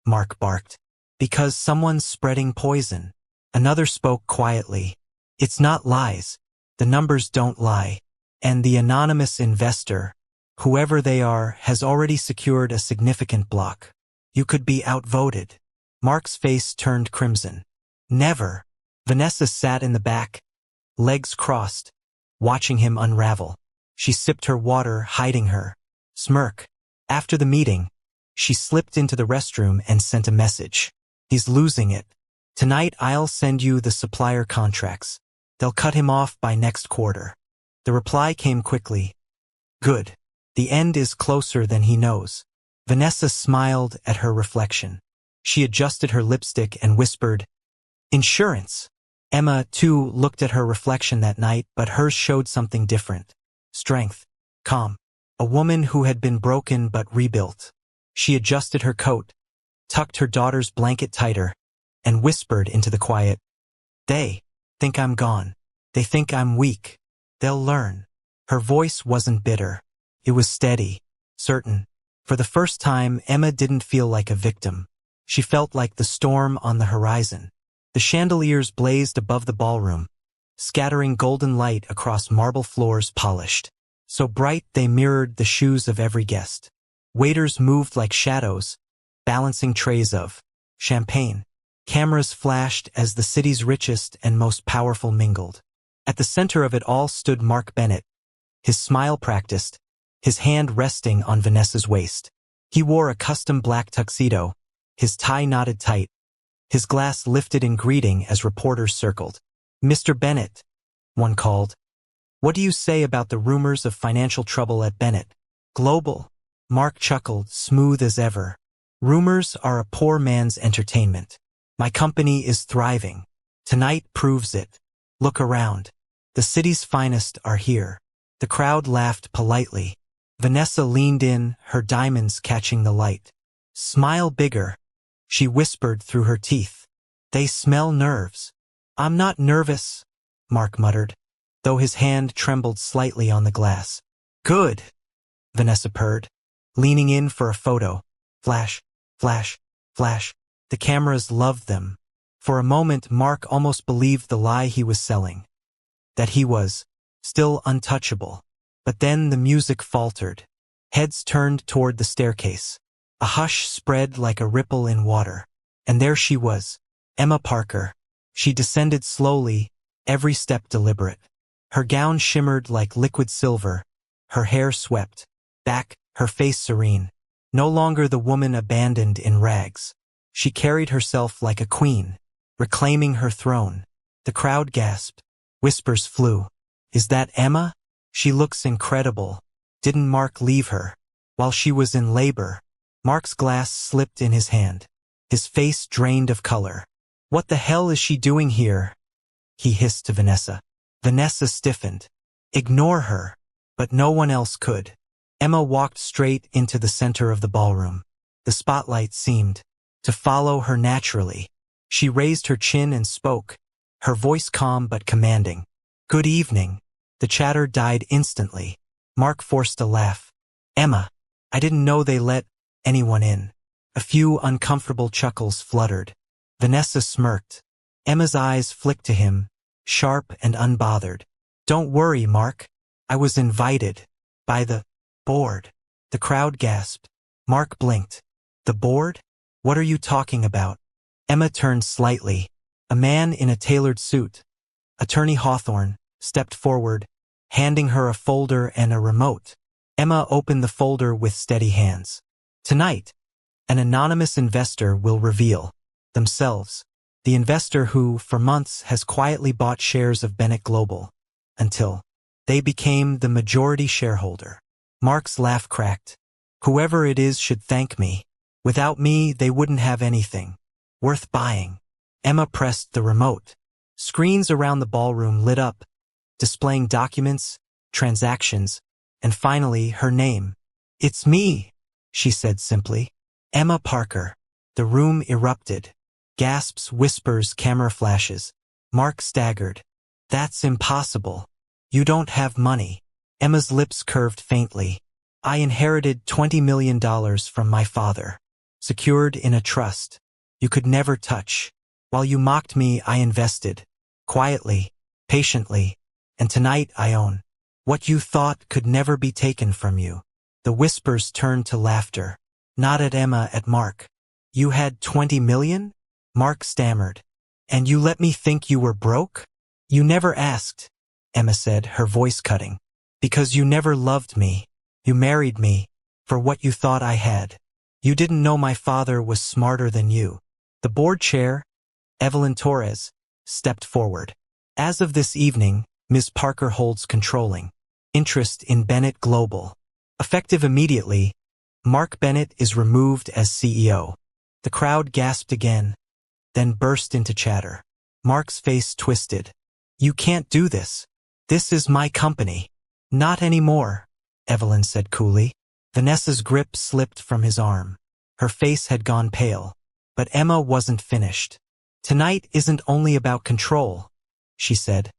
[SPEAKER 1] Mark barked. "Because someone's spreading poison." Another spoke quietly. "It's not lies. The numbers don't lie. And the anonymous investor, whoever they are, has already secured a significant block. You could be outvoted." Mark's face turned crimson. "Never." Vanessa sat in the back, legs crossed, watching him unravel. She sipped her water, hiding her smirk. After the meeting, she slipped into the restroom and sent a message. "He's losing it. Tonight I'll send you the supplier contracts. They'll cut him off by next quarter." The reply came quickly. "Good. The end is closer than he knows. Vanessa smiled at her reflection. She adjusted her lipstick and whispered, "Insurance." Emma, too, looked at her reflection that night, but hers showed something different. Strength. Calm. A woman who had been broken but rebuilt. She adjusted her coat, tucked her daughter's blanket tighter, and whispered into the quiet, "They think I'm gone. They think I'm weak. They'll learn." Her voice wasn't bitter. It was steady, certain. For the first time, Emma didn't feel like a victim. She felt like the storm on the horizon. The chandeliers blazed above the ballroom, scattering golden light across marble floors polished. So bright they mirrored the shoes of every guest. Waiters moved like shadows, balancing trays of champagne. Cameras flashed as the city's richest and most powerful mingled. At the center of it all stood Mark Bennett, his smile practiced, his hand resting on Vanessa's waist. He wore a custom black tuxedo, his tie knotted tight, his glass lifted in greeting as reporters circled. "Mr. Bennett," one called. "What do you say about the rumors of financial trouble at Bennett Global?" Mark chuckled, smooth as ever. "Rumors are a poor man's entertainment. My company is thriving. Tonight proves it. Look around. The city's finest are here." The crowd laughed politely. Vanessa leaned in, her diamonds catching the light. "Smile bigger," she whispered through her teeth. "They smell nerves." "I'm not nervous," Mark muttered, though his hand trembled slightly on the glass. "Good," Vanessa purred, leaning in for a photo. Flash, flash, flash. The cameras loved them. For a moment, Mark almost believed the lie he was selling, that he was still untouchable. But then the music faltered. Heads turned toward the staircase. A hush spread like a ripple in water. And there she was, Emma Parker. She descended slowly, every step deliberate. Her gown shimmered like liquid silver, her hair swept back, her face serene. No longer the woman abandoned in rags. She carried herself like a queen, reclaiming her throne. The crowd gasped. Whispers flew. "Is that Emma? She looks incredible. Didn't Mark leave her while she was in labor?" Mark's glass slipped in his hand. His face drained of color. "What the hell is she doing here?" he hissed to Vanessa. Vanessa stiffened. Ignore her. But no one else could. Emma walked straight into the center of the ballroom. The spotlight seemed to follow her naturally. She raised her chin and spoke, her voice calm but commanding. "Good evening." The chatter died instantly. Mark forced a laugh. "Emma, I didn't know they let anyone in." A few uncomfortable chuckles fluttered. Vanessa smirked. Emma's eyes flicked to him, sharp and unbothered. "Don't worry, Mark. I was invited by the board." The crowd gasped. Mark blinked. "The board? What are you talking about?" Emma turned slightly. A man in a tailored suit, Attorney Hawthorne, stepped forward, handing her a folder and a remote. Emma opened the folder with steady hands. "Tonight, an anonymous investor will reveal themselves. The investor who, for months, has quietly bought shares of Bennett Global, until they became the majority shareholder." Mark's laugh cracked. "Whoever it is should thank me. Without me, they wouldn't have anything worth buying." Emma pressed the remote. Screens around the ballroom lit up, displaying documents, transactions, and finally her name. "It's me," she said simply. "Emma Parker." The room erupted. Gasps, whispers, camera flashes. Mark staggered. "That's impossible. You don't have money." Emma's lips curved faintly. "I inherited $20 million from my father, secured in a trust you could never touch. While you mocked me, I invested, quietly, patiently, and tonight I own what you thought could never be taken from you." The whispers turned to laughter. Not at Emma, at Mark. "You had 20 million? Mark stammered. "And you let me think you were broke?" "You never asked," Emma said, her voice cutting. "Because you never loved me. You married me for what you thought I had. You didn't know my father was smarter than you." The board chair, Evelyn Torres, stepped forward. "As of this evening, Ms. Parker holds controlling interest in Bennett Global. Effective immediately, Mark Bennett is removed as CEO. The crowd gasped again, then burst into chatter. Mark's face twisted. You can't do this. This is my company. Not anymore, Evelyn said coolly. Vanessa's grip slipped from his arm. Her face had gone pale. But Emma wasn't finished. Tonight isn't only about control, she said,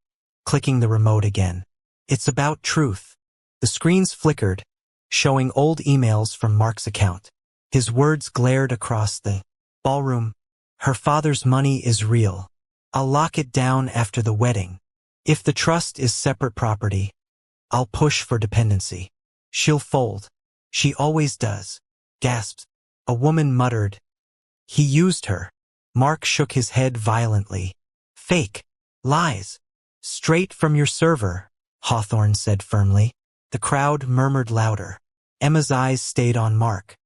[SPEAKER 1] clicking the remote again. It's about truth. The screens flickered, showing old emails from Mark's account. His words glared across the ballroom. Her father's money is real. I'll lock it down after the wedding. If the trust is separate property, I'll push for dependency. She'll fold. She always does. Gasped. A woman muttered. He used her. Mark shook his head violently. Fake. Lies. Straight from your server, Hawthorne said firmly. The crowd murmured louder. Emma's eyes stayed on Mark.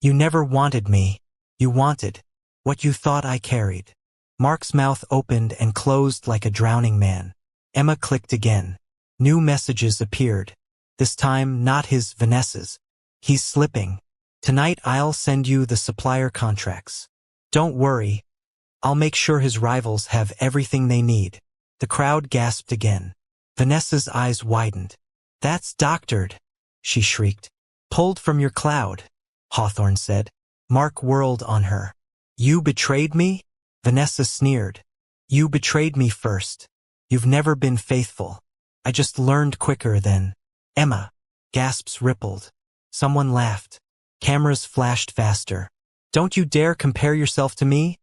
[SPEAKER 1] You never wanted me. You wanted what you thought I carried. Mark's mouth opened and closed like a drowning man. Emma clicked again. New messages appeared. This time not his, Vanessa's. He's slipping. Tonight I'll send you the supplier contracts. Don't worry. I'll make sure his rivals have everything they need. The crowd gasped again. Vanessa's eyes widened. That's doctored, she shrieked. Pulled from your cloud, Hawthorne said. Mark whirled on her. You betrayed me? Vanessa sneered. You betrayed me first. You've never been faithful. I just learned quicker than Emma. Gasps rippled. Someone laughed. Cameras flashed faster. Don't you dare compare yourself to me,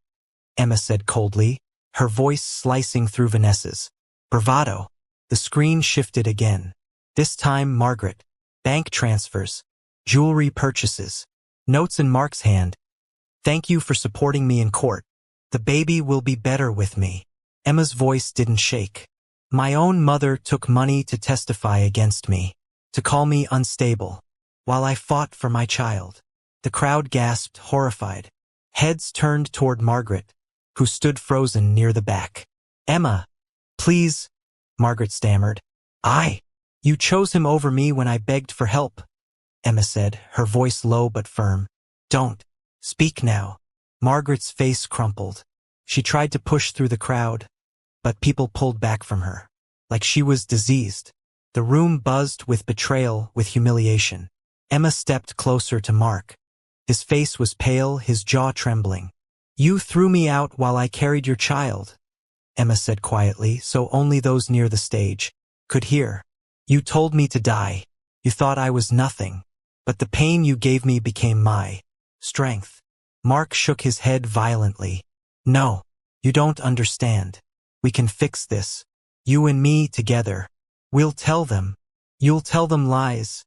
[SPEAKER 1] Emma said coldly, her voice slicing through Vanessa's. Bravado. The screen shifted again. This time Margaret. Bank transfers. Jewelry purchases. Notes in Mark's hand. Thank you for supporting me in court. The baby will be better with me. Emma's voice didn't shake. My own mother took money to testify against me, to call me unstable, while I fought for my child. The crowd gasped, horrified. Heads turned toward Margaret, who stood frozen near the back. Emma, please, Margaret stammered. You chose him over me when I begged for help, Emma said, her voice low but firm. Don't. Speak now. Margaret's face crumpled. She tried to push through the crowd, but people pulled back from her, like she was diseased. The room buzzed with betrayal, with humiliation. Emma stepped closer to Mark. His face was pale, his jaw trembling. You threw me out while I carried your child, Emma said quietly, so only those near the stage could hear. You told me to die. You thought I was nothing. But the pain you gave me became my strength. Mark shook his head violently. No, you don't understand. We can fix this. You and me together. We'll tell them. You'll tell them lies.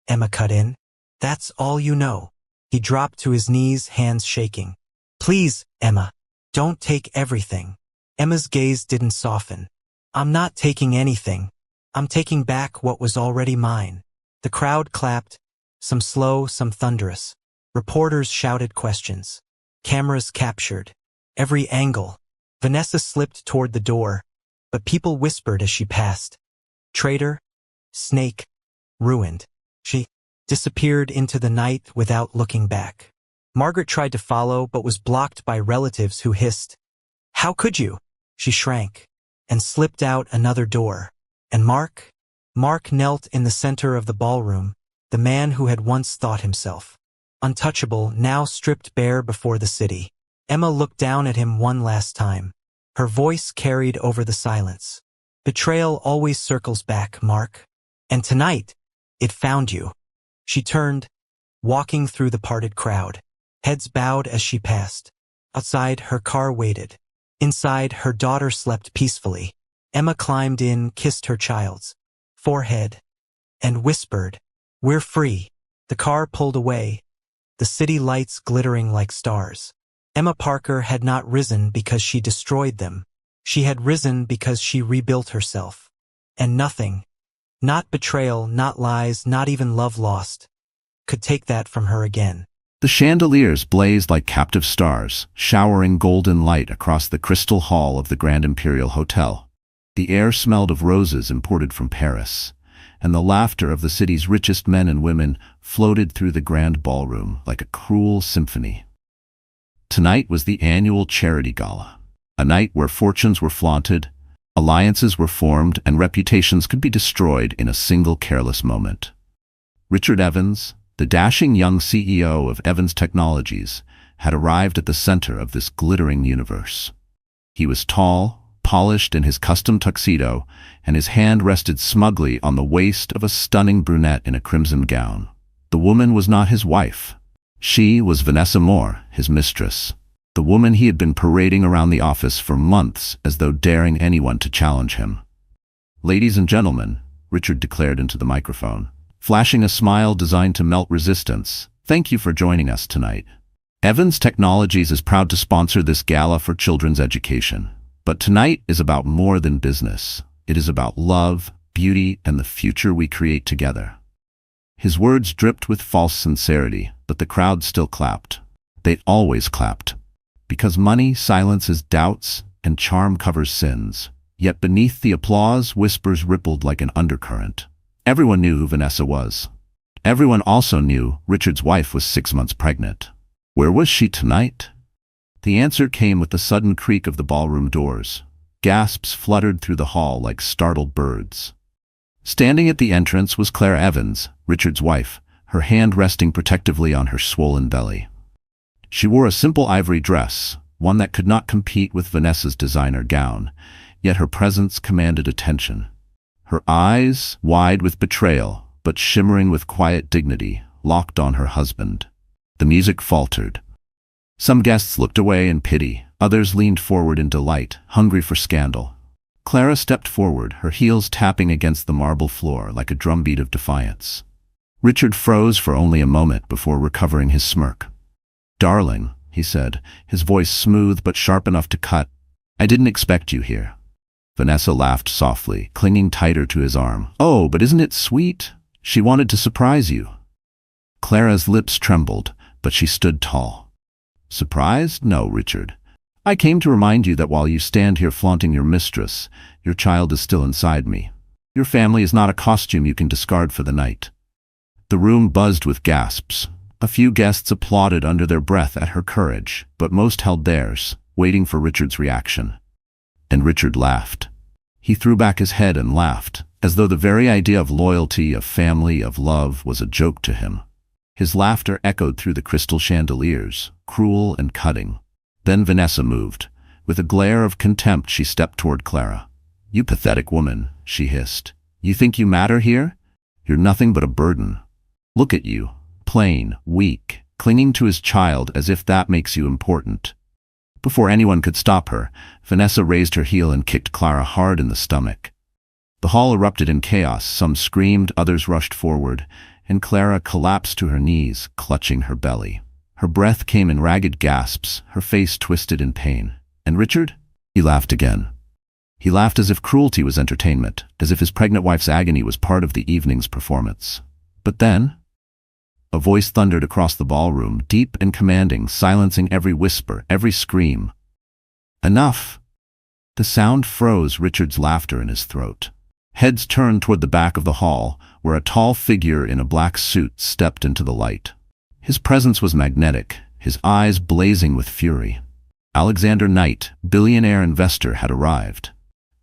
[SPEAKER 1] Emma cut in. That's all you know. He dropped to his knees, hands shaking. Please, Emma, don't take everything. Emma's gaze didn't soften. I'm not taking anything. I'm taking back what was already mine. The crowd clapped, some slow, some thunderous. Reporters shouted questions. Cameras captured every angle. Vanessa slipped toward the door, but people whispered as she passed. Traitor, snake, ruined. She disappeared into the night without looking back. Margaret tried to follow but was blocked by relatives who hissed. How could you? She shrank and slipped out another door. And Mark? Mark knelt in the center of the ballroom, the man who had once thought himself untouchable, now stripped bare before the city. Emma looked down at him one last time. Her voice carried over the silence. Betrayal always circles back, Mark. And tonight, it found you. She turned, walking through the parted crowd. Heads bowed as she passed. Outside, her car waited. Inside, her daughter slept peacefully. Emma climbed in, kissed her child's forehead, and whispered, We're free. The car pulled away, the city lights glittering like stars. Emma Parker had not risen because she destroyed them. She had risen because she rebuilt herself. And nothing, not betrayal, not lies, not even love lost, could take that from her again.
[SPEAKER 2] The chandeliers blazed like captive stars, showering golden light across the crystal hall of the Grand Imperial Hotel. The air smelled of roses imported from Paris, and the laughter of the city's richest men and women floated through the grand ballroom like a cruel symphony. Tonight was the annual charity gala, a night where fortunes were flaunted, alliances were formed, and reputations could be destroyed in a single careless moment. Richard Evans, the dashing young CEO of Evans Technologies, had arrived at the center of this glittering universe. He was tall, polished in his custom tuxedo, and his hand rested smugly on the waist of a stunning brunette in a crimson gown. The woman was not his wife. She was Vanessa Moore, his mistress, the woman he had been parading around the office for months as though daring anyone to challenge him. "Ladies and gentlemen," Richard declared into the microphone, flashing a smile designed to melt resistance, "thank you for joining us tonight. Evans Technologies is proud to sponsor this gala for children's education. But tonight is about more than business. It is about love, beauty, and the future we create together." His words dripped with false sincerity, but the crowd still clapped. They always clapped. Because money silences doubts and charm covers sins. Yet beneath the applause, whispers rippled like an undercurrent. Everyone knew who Vanessa was. Everyone also knew Richard's wife was 6 months pregnant. Where was she tonight? The answer came with the sudden creak of the ballroom doors. Gasps fluttered through the hall like startled birds. Standing at the entrance was Claire Evans, Richard's wife, her hand resting protectively on her swollen belly. She wore a simple ivory dress, one that could not compete with Vanessa's designer gown, yet her presence commanded attention. Her eyes, wide with betrayal, but shimmering with quiet dignity, locked on her husband. The music faltered. Some guests looked away in pity, others leaned forward in delight, hungry for scandal. Clara stepped forward, her heels tapping against the marble floor like a drumbeat of defiance. Richard froze for only a moment before recovering his smirk. "Darling," he said, his voice smooth but sharp enough to cut, "I didn't expect you here." Vanessa laughed softly, clinging tighter to his arm. "Oh, but isn't it sweet? She wanted to surprise you." Clara's lips trembled, but she stood tall. "Surprised? No, Richard. I came to remind you that while you stand here flaunting your mistress, your child is still inside me. Your family is not a costume you can discard for the night." The room buzzed with gasps. A few guests applauded under their breath at her courage, but most held theirs, waiting for Richard's reaction. And Richard laughed. He threw back his head and laughed, as though the very idea of loyalty, of family, of love was a joke to him. His laughter echoed through the crystal chandeliers, cruel and cutting. Then Vanessa moved. With a glare of contempt, she stepped toward Clara. "You pathetic woman," she hissed. "You think you matter here? You're nothing but a burden. Look at you, plain, weak, clinging to his child as if that makes you important." Before anyone could stop her, Vanessa raised her heel and kicked Clara hard in the stomach. The hall erupted in chaos. Some screamed, others rushed forward, and Clara collapsed to her knees, clutching her belly. Her breath came in ragged gasps, her face twisted in pain. "And Richard?" He laughed again. He laughed as if cruelty was entertainment, as if his pregnant wife's agony was part of the evening's performance. But then, a voice thundered across the ballroom, deep and commanding, silencing every whisper, every scream. "Enough!" The sound froze Richard's laughter in his throat. Heads turned toward the back of the hall, where a tall figure in a black suit stepped into the light. His presence was magnetic, his eyes blazing with fury. Alexander Knight, billionaire investor, had arrived.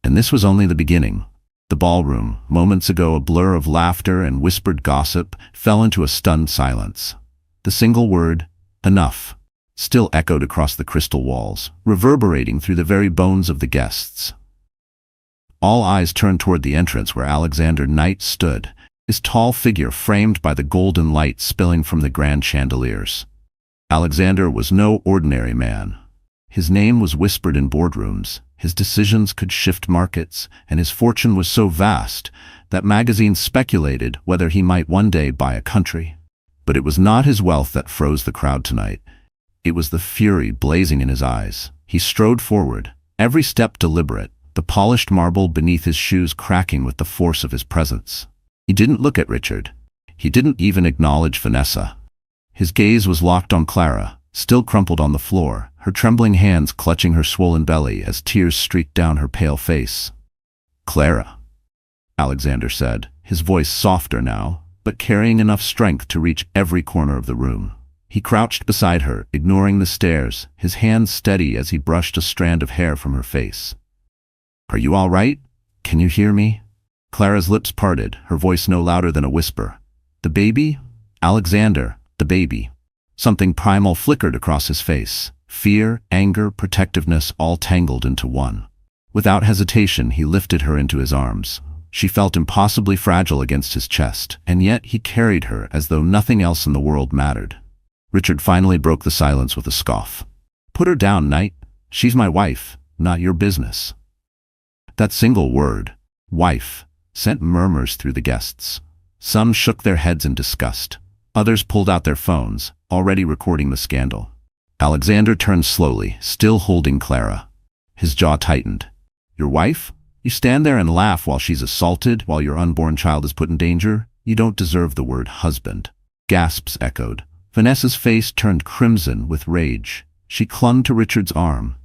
[SPEAKER 2] And this was only the beginning. The ballroom, moments ago a blur of laughter and whispered gossip, fell into a stunned silence. The single word, "enough," still echoed across the crystal walls, reverberating through the very bones of the guests. All eyes turned toward the entrance where Alexander Knight stood, his tall figure framed by the golden light spilling from the grand chandeliers. Alexander was no ordinary man. His name was whispered in boardrooms, his decisions could shift markets, and his fortune was so vast that magazines speculated whether he might one day buy a country. But it was not his wealth that froze the crowd tonight. It was the fury blazing in his eyes. He strode forward, every step deliberate, the polished marble beneath his shoes cracking with the force of his presence. He didn't look at Richard. He didn't even acknowledge Vanessa. His gaze was locked on Clara, still crumpled on the floor, her trembling hands clutching her swollen belly as tears streaked down her pale face. "Clara," Alexander said, his voice softer now, but carrying enough strength to reach every corner of the room. He crouched beside her, ignoring the stares, his hands steady as he brushed a strand of hair from her face. "Are you all right? Can you hear me?" Clara's lips parted, her voice no louder than a whisper. "The baby? Alexander, the baby." Something primal flickered across his face. Fear, anger, protectiveness all tangled into one. Without hesitation, he lifted her into his arms. She felt impossibly fragile against his chest, and yet he carried her as though nothing else in the world mattered. Richard finally broke the silence with a scoff. "Put her down, Knight. She's my wife, not your business." That single word, wife, sent murmurs through the guests. Some shook their heads in disgust. Others pulled out their phones, already recording the scandal. Alexander turned slowly, still holding Clara. His jaw tightened. "Your wife? You stand there and laugh while she's assaulted, while your unborn child is put in danger? You don't deserve the word husband." Gasps echoed. Vanessa's face turned crimson with rage. She clung to Richard's arm,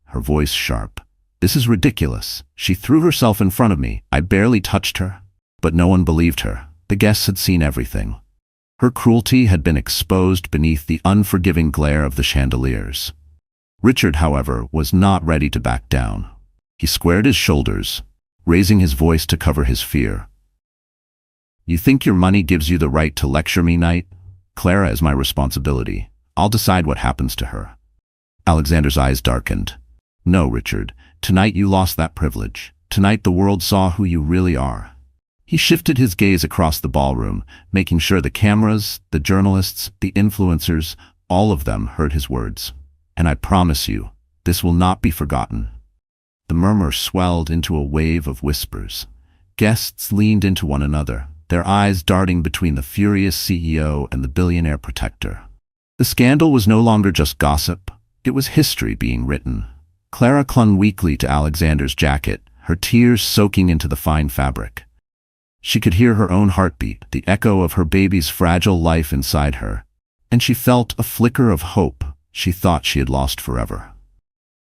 [SPEAKER 2] her voice sharp. "This is ridiculous. She threw herself in front of me. I barely touched her." But no one believed her. The guests had seen everything. Her cruelty had been exposed beneath the unforgiving glare of the chandeliers. Richard, however, was not ready to back down. He squared his shoulders, raising his voice to cover his fear. "You think your money gives you the right to lecture me, Knight? Clara is my responsibility. I'll decide what happens to her." Alexander's eyes darkened. "No, Richard. Tonight you lost that privilege. Tonight the world saw who you really are." He shifted his gaze across the ballroom, making sure the cameras, the journalists, the influencers, all of them heard his words. "And I promise you, this will not be forgotten." The murmur swelled into a wave of whispers. Guests leaned into one another, their eyes darting between the furious CEO and the billionaire protector. The scandal was no longer just gossip, it was history being written. Clara clung weakly to Alexander's jacket, her tears soaking into the fine fabric. She could hear her own heartbeat, the echo of her baby's fragile life inside her, and she felt a flicker of hope she thought she had lost forever.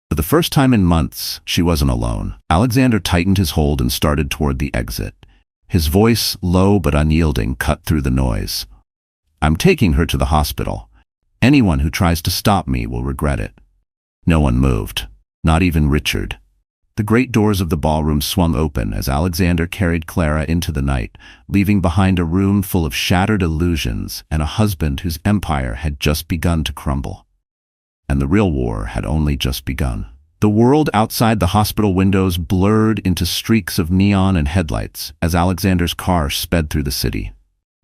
[SPEAKER 2] For the first time in months, she wasn't alone. Alexander tightened his hold and started toward the exit. His voice, low but unyielding, cut through the noise. "I'm taking her to the hospital. Anyone who tries to stop me will regret it." No one moved, not even Richard. The great doors of the ballroom swung open as Alexander carried Clara into the night, leaving behind a room full of shattered illusions and a husband whose empire had just begun to crumble. And the real war had only just begun. The world outside the hospital windows blurred into streaks of neon and headlights as Alexander's car sped through the city.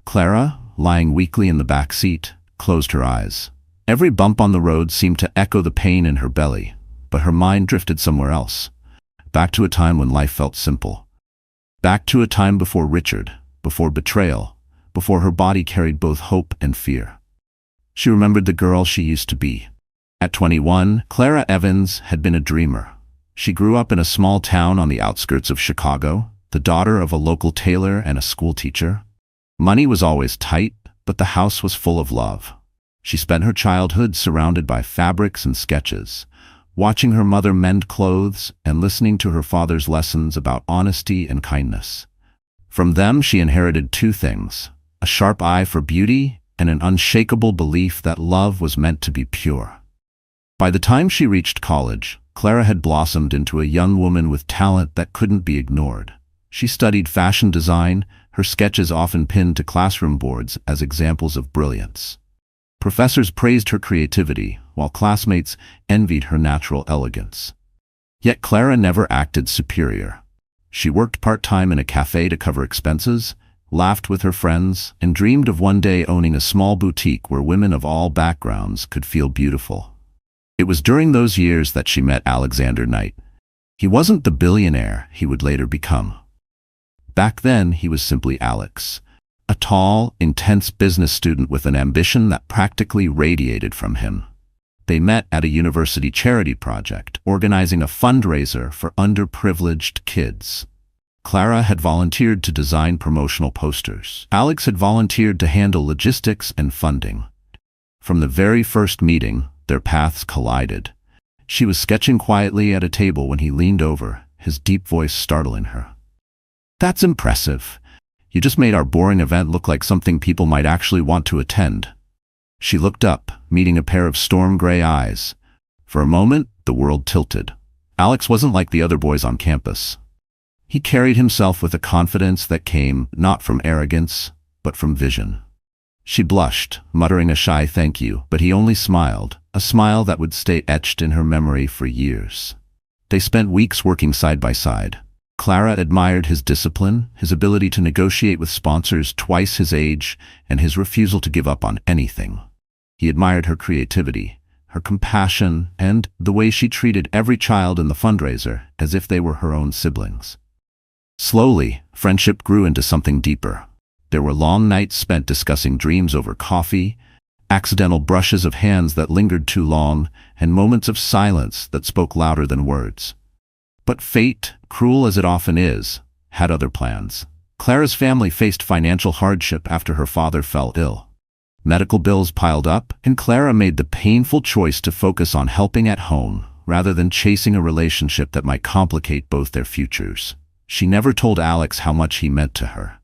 [SPEAKER 2] Clara, lying weakly in the back seat, closed her eyes. Every bump on the road seemed to echo the pain in her belly, but her mind drifted somewhere else. Back to a time when life felt simple. Back to a time before Richard, before betrayal, before her body carried both hope and fear. She remembered the girl she used to be. At 21, Clara Evans had been a dreamer. She grew up in a small town on the outskirts of Chicago, the daughter of a local tailor and a school teacher. Money was always tight, but the house was full of love. She spent her childhood surrounded by fabrics and sketches, watching her mother mend clothes and listening to her father's lessons about honesty and kindness. From them she inherited two things: a sharp eye for beauty and an unshakable belief that love was meant to be pure. By the time she reached college, Clara had blossomed into a young woman with talent that couldn't be ignored. She studied fashion design, her sketches often pinned to classroom boards as examples of brilliance. Professors praised her creativity, while classmates envied her natural elegance. Yet Clara never acted superior. She worked part-time in a cafe to cover expenses, laughed with her friends, and dreamed of one day owning a small boutique where women of all backgrounds could feel beautiful. It was during those years that she met Alexander Knight. He wasn't the billionaire he would later become. Back then, he was simply Alex, a tall, intense business student with an ambition that practically radiated from him. They met at a university charity project, organizing a fundraiser for underprivileged kids. Clara had volunteered to design promotional posters. Alex had volunteered to handle logistics and funding. From the very first meeting, their paths collided. She was sketching quietly at a table when he leaned over, his deep voice startling her. "That's impressive. You just made our boring event look like something people might actually want to attend." She looked up, meeting a pair of storm-gray eyes. For a moment, the world tilted. Alex wasn't like the other boys on campus. He carried himself with a confidence that came not from arrogance, but from vision. She blushed, muttering a shy thank you, but he only smiled, a smile that would stay etched in her memory for years. They spent weeks working side by side. Clara admired his discipline, his ability to negotiate with sponsors twice his age, and his refusal to give up on anything. He admired her creativity, her compassion, and the way she treated every child in the fundraiser as if they were her own siblings. Slowly, friendship grew into something deeper. There were long nights spent discussing dreams over coffee, accidental brushes of hands that lingered too long, and moments of silence that spoke louder than words. But fate, cruel as it often is, had other plans. Clara's family faced financial hardship after her father fell ill. Medical bills piled up, and Clara made the painful choice to focus on helping at home rather than chasing a relationship that might complicate both their futures. She never told Alex how much he meant to her.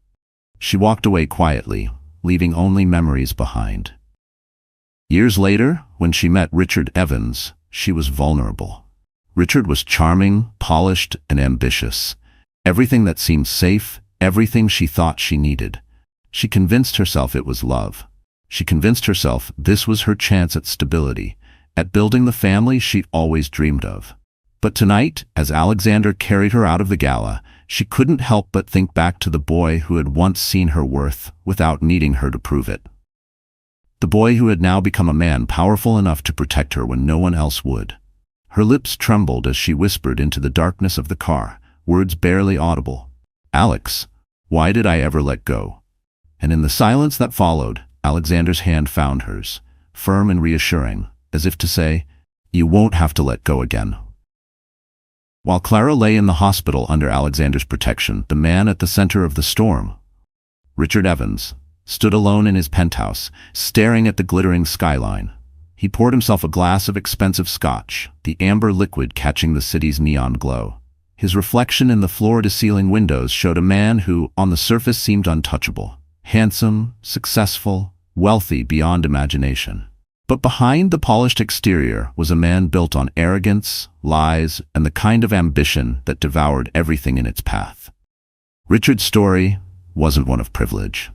[SPEAKER 2] She walked away quietly, leaving only memories behind. Years later, when she met Richard Evans, she was vulnerable. Richard was charming, polished, and ambitious. Everything that seemed safe, everything she thought she needed. She convinced herself it was love. She convinced herself this was her chance at stability, at building the family she'd always dreamed of. But tonight, as Alexander carried her out of the gala, she couldn't help but think back to the boy who had once seen her worth without needing her to prove it. The boy who had now become a man powerful enough to protect her when no one else would. Her lips trembled as she whispered into the darkness of the car, words barely audible. "Alex, why did I ever let go?" And in the silence that followed, Alexander's hand found hers, firm and reassuring, as if to say, "You won't have to let go again." While Clara lay in the hospital under Alexander's protection, the man at the center of the storm, Richard Evans, stood alone in his penthouse, staring at the glittering skyline. He poured himself a glass of expensive scotch, the amber liquid catching the city's neon glow. His reflection in the floor-to-ceiling windows showed a man who, on the surface, seemed untouchable. Handsome, successful, wealthy beyond imagination. But behind the polished exterior was a man built on arrogance, lies, and the kind of ambition that devoured everything in its path. Richard's story wasn't one of privilege.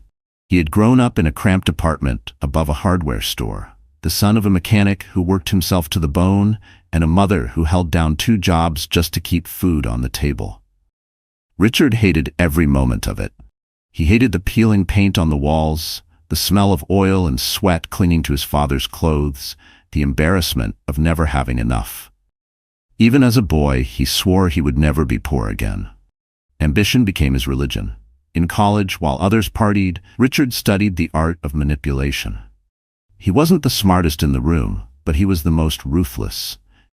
[SPEAKER 2] He had grown up in a cramped apartment above a hardware store, the son of a mechanic who worked himself to the bone and a mother who held down 2 jobs just to keep food on the table. Richard hated every moment of it. He hated the peeling paint on the walls, the smell of oil and sweat clinging to his father's clothes, the embarrassment of never having enough. Even as a boy, he swore he would never be poor again. Ambition became his religion. In college, while others partied, Richard studied the art of manipulation. He wasn't the smartest in the room, but he was the most ruthless.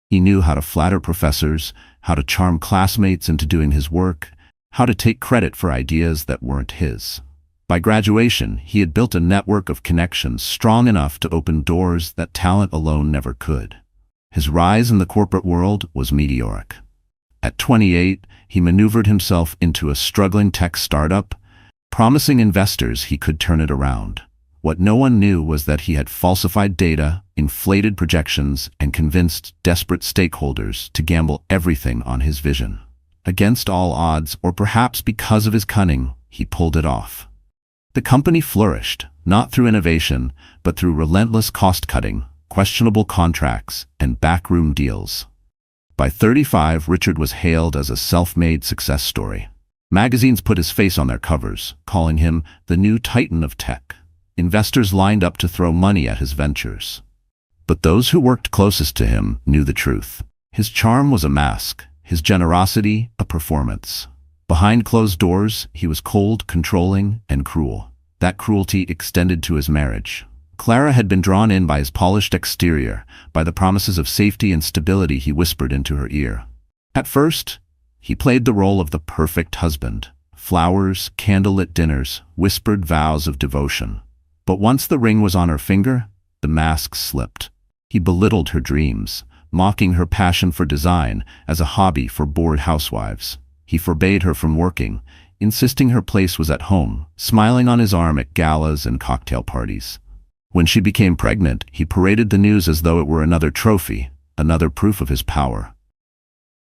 [SPEAKER 2] He knew how to flatter professors, how to charm classmates into doing his work, how to take credit for ideas that weren't his. By graduation, he had built a network of connections strong enough to open doors that talent alone never could. His rise in the corporate world was meteoric. At 28, he maneuvered himself into a struggling tech startup, promising investors he could turn it around. What no one knew was that he had falsified data, inflated projections, and convinced desperate stakeholders to gamble everything on his vision. Against all odds, or perhaps because of his cunning, he pulled it off. The company flourished, not through innovation, but through relentless cost-cutting, questionable contracts, and backroom deals. By 35, Richard was hailed as a self-made success story. Magazines put his face on their covers, calling him the new titan of tech. Investors lined up to throw money at his ventures. But those who worked closest to him knew the truth. His charm was a mask, his generosity a performance. Behind closed doors, he was cold, controlling, and cruel. That cruelty extended to his marriage. Clara had been drawn in by his polished exterior, by the promises of safety and stability he whispered into her ear. At first, he played the role of the perfect husband. Flowers, candlelit dinners, whispered vows of devotion. But once the ring was on her finger, the mask slipped. He belittled her dreams, mocking her passion for design as a hobby for bored housewives. He forbade her from working, insisting her place was at home, smiling on his arm at galas and cocktail parties. When she became pregnant, he paraded the news as though it were another trophy, another proof of his power.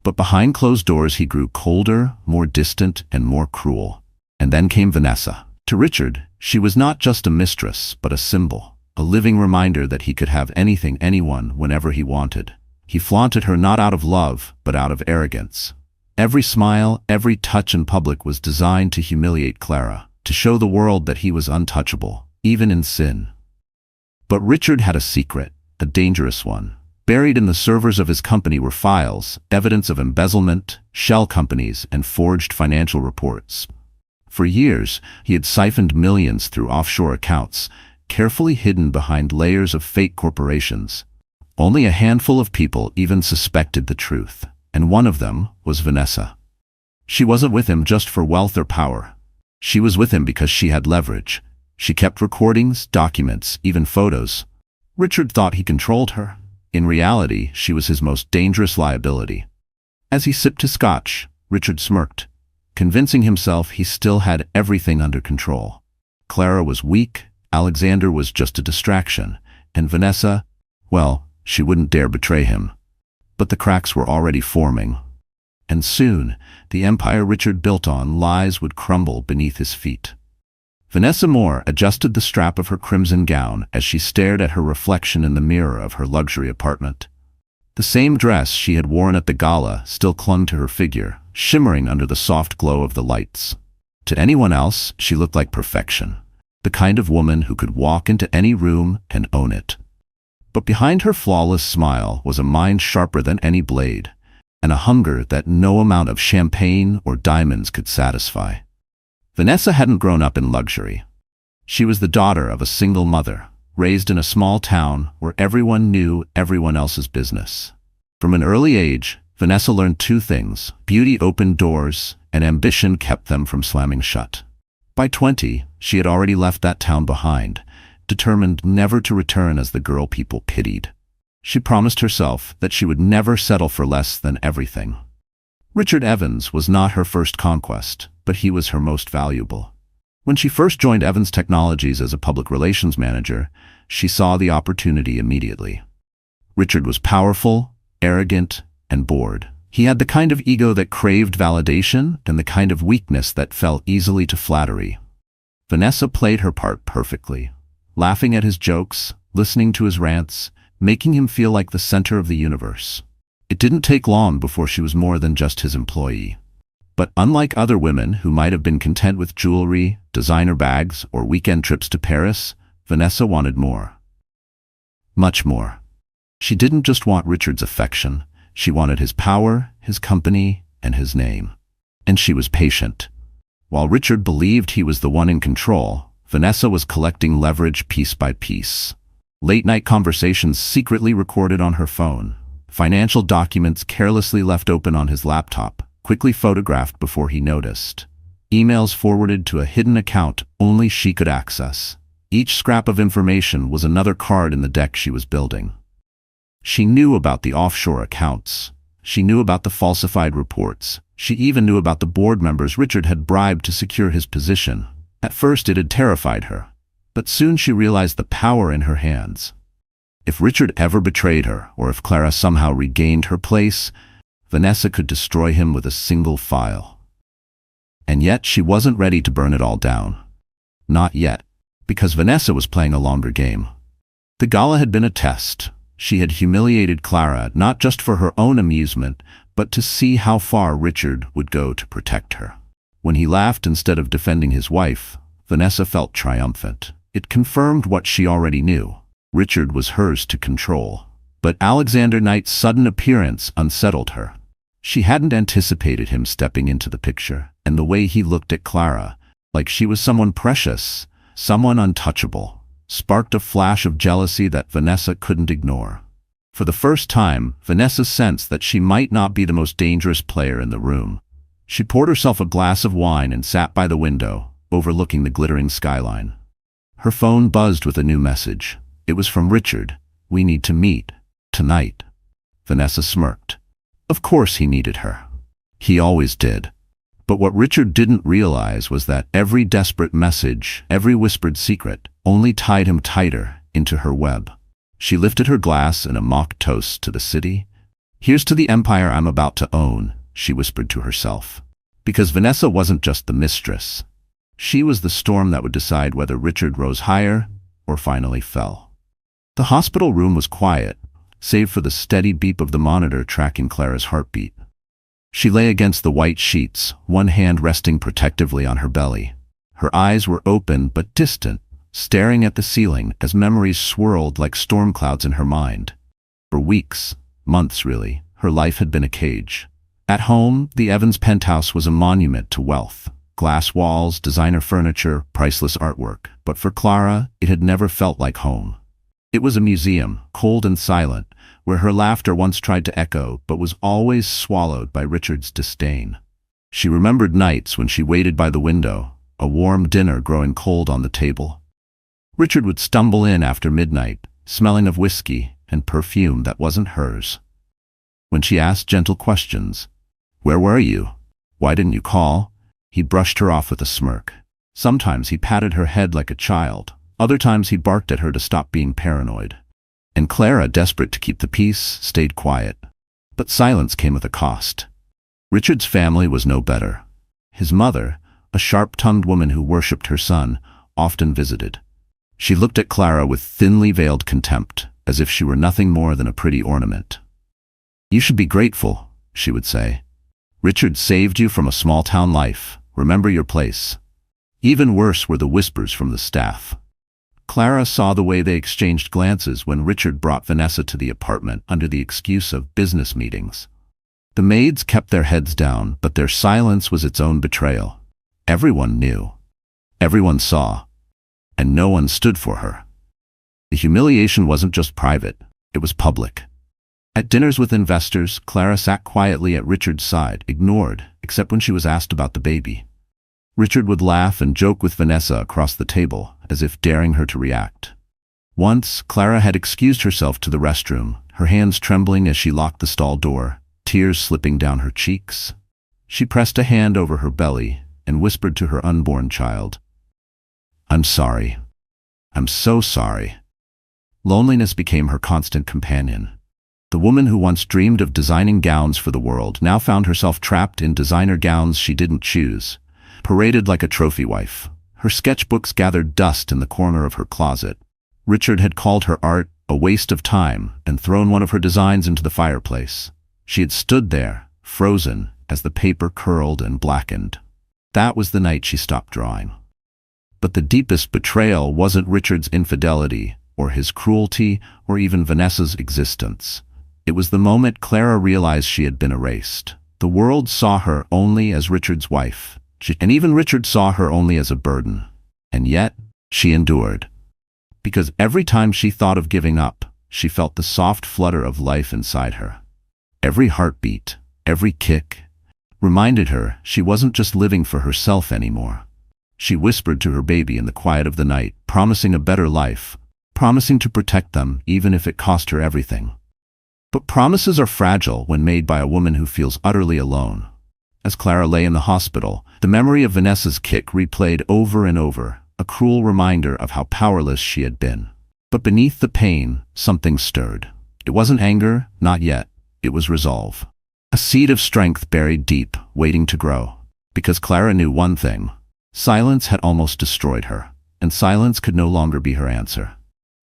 [SPEAKER 2] But behind closed doors he grew colder, more distant, and more cruel. And then came Vanessa. To Richard, she was not just a mistress, but a symbol, a living reminder that he could have anything, anyone, whenever he wanted. He flaunted her not out of love, but out of arrogance. Every smile, every touch in public was designed to humiliate Clara, to show the world that he was untouchable, even in sin. But Richard had a secret, a dangerous one. Buried in the servers of his company were files, evidence of embezzlement, shell companies, and forged financial reports. For years, he had siphoned millions through offshore accounts, carefully hidden behind layers of fake corporations. Only a handful of people even suspected the truth, and one of them was Vanessa. She wasn't with him just for wealth or power. She was with him because she had leverage. She kept recordings, documents, even photos. Richard thought he controlled her. In reality, she was his most dangerous liability. As he sipped his scotch, Richard smirked, convincing himself he still had everything under control. Clara was weak, Alexander was just a distraction, and Vanessa, well, she wouldn't dare betray him. But the cracks were already forming. And soon, the empire Richard built on lies would crumble beneath his feet. Vanessa Moore adjusted the strap of her crimson gown as she stared at her reflection in the mirror of her luxury apartment. The same dress she had worn at the gala still clung to her figure, shimmering under the soft glow of the lights. To anyone else, she looked like perfection, the kind of woman who could walk into any room and own it. But behind her flawless smile was a mind sharper than any blade, and a hunger that no amount of champagne or diamonds could satisfy. Vanessa hadn't grown up in luxury. She was the daughter of a single mother, raised in a small town where everyone knew everyone else's business. From an early age, Vanessa learned two things: beauty opened doors, and ambition kept them from slamming shut. By 20, she had already left that town behind, determined never to return as the girl people pitied. She promised herself that she would never settle for less than everything. Richard Evans was not her first conquest, but he was her most valuable. When she first joined Evans Technologies as a public relations manager, she saw the opportunity immediately. Richard was powerful, arrogant, and bored. He had the kind of ego that craved validation and the kind of weakness that fell easily to flattery. Vanessa played her part perfectly, laughing at his jokes, listening to his rants, making him feel like the center of the universe. It didn't take long before she was more than just his employee. But unlike other women who might have been content with jewelry, designer bags, or weekend trips to Paris, Vanessa wanted more. Much more. She didn't just want Richard's affection. She wanted his power, his company, and his name. And she was patient. While Richard believed he was the one in control, Vanessa was collecting leverage piece by piece. Late-night conversations secretly recorded on her phone. Financial documents carelessly left open on his laptop, quickly photographed before he noticed. Emails forwarded to a hidden account only she could access. Each scrap of information was another card in the deck she was building. She knew about the offshore accounts. She knew about the falsified reports. She even knew about the board members Richard had bribed to secure his position. At first it had terrified her, but soon she realized the power in her hands. If Richard ever betrayed her, or if Clara somehow regained her place, Vanessa could destroy him with a single file. And yet she wasn't ready to burn it all down. Not yet, because Vanessa was playing a longer game. The gala had been a test. She had humiliated Clara not just for her own amusement, but to see how far Richard would go to protect her. When he laughed instead of defending his wife, Vanessa felt triumphant. It confirmed what she already knew. Richard was hers to control. But Alexander Knight's sudden appearance unsettled her. She hadn't anticipated him stepping into the picture, and the way he looked at Clara, like she was someone precious, someone untouchable, sparked a flash of jealousy that Vanessa couldn't ignore. For the first time, Vanessa sensed that she might not be the most dangerous player in the room. She poured herself a glass of wine and sat by the window, overlooking the glittering skyline. Her phone buzzed with a new message. It was from Richard. "We need to meet. Tonight." Vanessa smirked. Of course he needed her. He always did. But what Richard didn't realize was that every desperate message, every whispered secret, only tied him tighter into her web. She lifted her glass in a mock toast to the city. "Here's to the empire I'm about to own," she whispered to herself. Because Vanessa wasn't just the mistress. She was the storm that would decide whether Richard rose higher or finally fell. The hospital room was quiet, save for the steady beep of the monitor tracking Clara's heartbeat. She lay against the white sheets, one hand resting protectively on her belly. Her eyes were open but distant, staring at the ceiling as memories swirled like storm clouds in her mind. For weeks, months really, her life had been a cage. At home, the Evans penthouse was a monument to wealth. Glass walls, designer furniture, priceless artwork. But for Clara, it had never felt like home. It was a museum, cold and silent, where her laughter once tried to echo but was always swallowed by Richard's disdain. She remembered nights when she waited by the window, a warm dinner growing cold on the table. Richard would stumble in after midnight, smelling of whiskey and perfume that wasn't hers. When she asked gentle questions, "Where were you? Why didn't you call?" he brushed her off with a smirk. Sometimes he patted her head like a child. Other times he barked at her to stop being paranoid. And Clara, desperate to keep the peace, stayed quiet. But silence came with a cost. Richard's family was no better. His mother, a sharp-tongued woman who worshipped her son, often visited. She looked at Clara with thinly veiled contempt, as if she were nothing more than a pretty ornament. "You should be grateful," she would say. "Richard saved you from a small-town life. Remember your place." Even worse were the whispers from the staff. Clara saw the way they exchanged glances when Richard brought Vanessa to the apartment under the excuse of business meetings. The maids kept their heads down, but their silence was its own betrayal. Everyone knew. Everyone saw. And no one stood for her. The humiliation wasn't just private, it was public. At dinners with investors, Clara sat quietly at Richard's side, ignored, except when she was asked about the baby. Richard would laugh and joke with Vanessa across the table, as if daring her to react. Once, Clara had excused herself to the restroom, her hands trembling as she locked the stall door, tears slipping down her cheeks. She pressed a hand over her belly and whispered to her unborn child, "I'm sorry. I'm so sorry." Loneliness became her constant companion. The woman who once dreamed of designing gowns for the world now found herself trapped in designer gowns she didn't choose, paraded like a trophy wife. Her sketchbooks gathered dust in the corner of her closet. Richard had called her art a waste of time and thrown one of her designs into the fireplace. She had stood there, frozen, as the paper curled and blackened. That was the night she stopped drawing. But the deepest betrayal wasn't Richard's infidelity, or his cruelty, or even Vanessa's existence. It was the moment Clara realized she had been erased. The world saw her only as Richard's wife. And even Richard saw her only as a burden. And yet, she endured. Because every time she thought of giving up, she felt the soft flutter of life inside her. Every heartbeat, every kick, reminded her she wasn't just living for herself anymore. She whispered to her baby in the quiet of the night, promising a better life, promising to protect them even if it cost her everything. But promises are fragile when made by a woman who feels utterly alone. As Clara lay in the hospital, the memory of Vanessa's kick replayed over and over, a cruel reminder of how powerless she had been. But beneath the pain, something stirred. It wasn't anger, not yet. It was resolve. A seed of strength buried deep, waiting to grow. Because Clara knew one thing. Silence had almost destroyed her, and silence could no longer be her answer.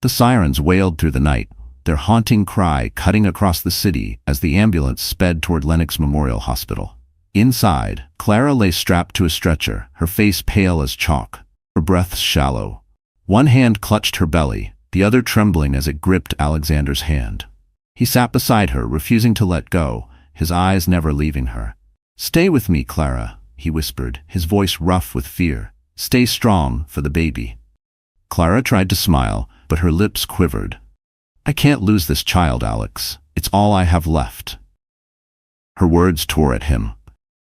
[SPEAKER 2] The sirens wailed through the night, their haunting cry cutting across the city as the ambulance sped toward Lenox Memorial Hospital. Inside, Clara lay strapped to a stretcher, her face pale as chalk, her breath shallow. One hand clutched her belly, the other trembling as it gripped Alexander's hand. He sat beside her, refusing to let go, his eyes never leaving her. "Stay with me, Clara," he whispered, his voice rough with fear. "Stay strong for the baby." Clara tried to smile, but her lips quivered. "I can't lose this child, Alex. It's all I have left." Her words tore at him.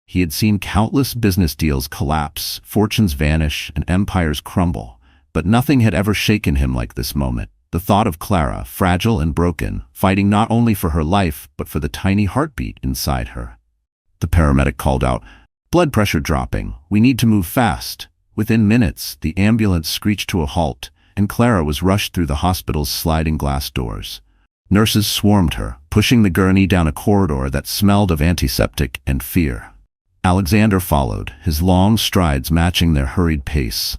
[SPEAKER 2] He had seen countless business deals collapse, fortunes vanish, and empires crumble, but nothing had ever shaken him like this moment. The thought of Clara, fragile and broken, fighting not only for her life, but for the tiny heartbeat inside her. The paramedic called out, Blood pressure dropping. We need to move fast. Within minutes, the ambulance screeched to a halt, and Clara was rushed through the hospital's sliding glass doors. Nurses swarmed her, pushing the gurney down a corridor that smelled of antiseptic and fear. Alexander followed, his long strides matching their hurried pace.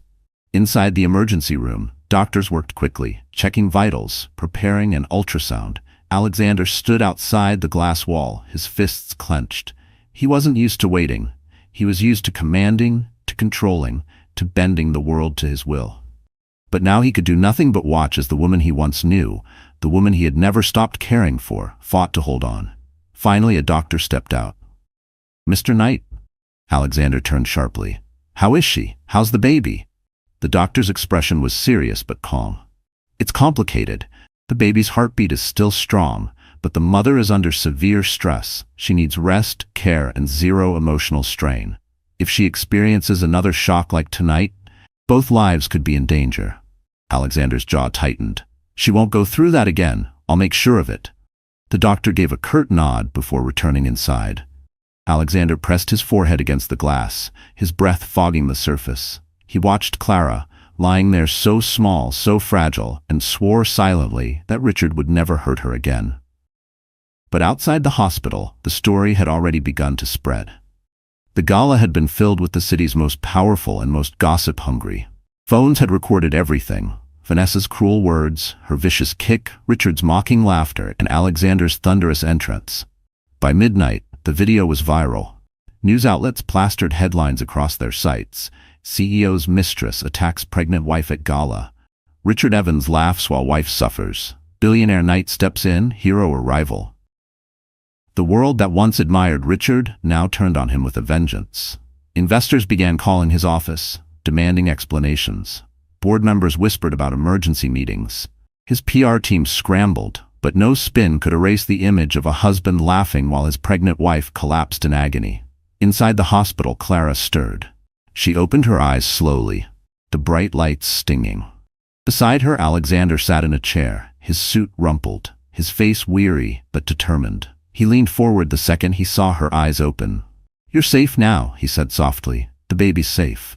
[SPEAKER 2] Inside the emergency room, doctors worked quickly, checking vitals, preparing an ultrasound. Alexander stood outside the glass wall, his fists clenched. He wasn't used to waiting. He was used to commanding, to controlling, to bending the world to his will. But now he could do nothing but watch as the woman he once knew, the woman he had never stopped caring for, fought to hold on. Finally, a doctor stepped out. "Mr. Knight?" Alexander turned sharply. "How is she? How's the baby?" The doctor's expression was serious but calm. "It's complicated. The baby's heartbeat is still strong, but the mother is under severe stress. She needs rest, care, and zero emotional strain. If she experiences another shock like tonight, both lives could be in danger." Alexander's jaw tightened. "She won't go through that again. I'll make sure of it." The doctor gave a curt nod before returning inside. Alexander pressed his forehead against the glass, his breath fogging the surface. He watched Clara, lying there so small, so fragile, and swore silently that Richard would never hurt her again. But outside the hospital, the story had already begun to spread. The gala had been filled with the city's most powerful and most gossip-hungry. Phones had recorded everything: Vanessa's cruel words, her vicious kick, Richard's mocking laughter, and Alexander's thunderous entrance. By midnight, the video was viral. News outlets plastered headlines across their sites. CEO's Mistress attacks pregnant wife at gala. Richard Evans laughs while wife suffers. Billionaire Knight steps in, hero or rival. The world that once admired Richard now turned on him with a vengeance. Investors began calling his office, demanding explanations. Board members whispered about emergency meetings. His PR team scrambled, but no spin could erase the image of a husband laughing while his pregnant wife collapsed in agony. Inside the hospital, Clara stirred. She opened her eyes slowly, the bright lights stinging. Beside her, Alexander sat in a chair, his suit rumpled, his face weary but determined. He leaned forward the second he saw her eyes open. "You're safe now," he said softly. "The baby's safe."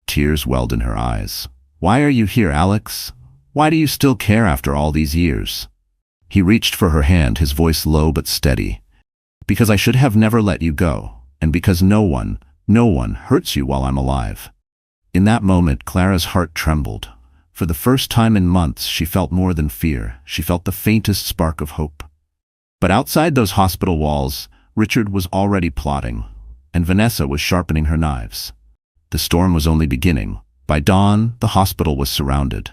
[SPEAKER 2] Tears welled in her eyes. "Why are you here, Alex? Why do you still care after all these years?" He reached for her hand, his voice low but steady. "Because I should have never let you go, and because no one hurts you while I'm alive." In that moment, Clara's heart trembled. For the first time in months, she felt more than fear. She felt the faintest spark of hope. But outside those hospital walls, Richard was already plotting, and Vanessa was sharpening her knives. The storm was only beginning. By dawn, the hospital was surrounded.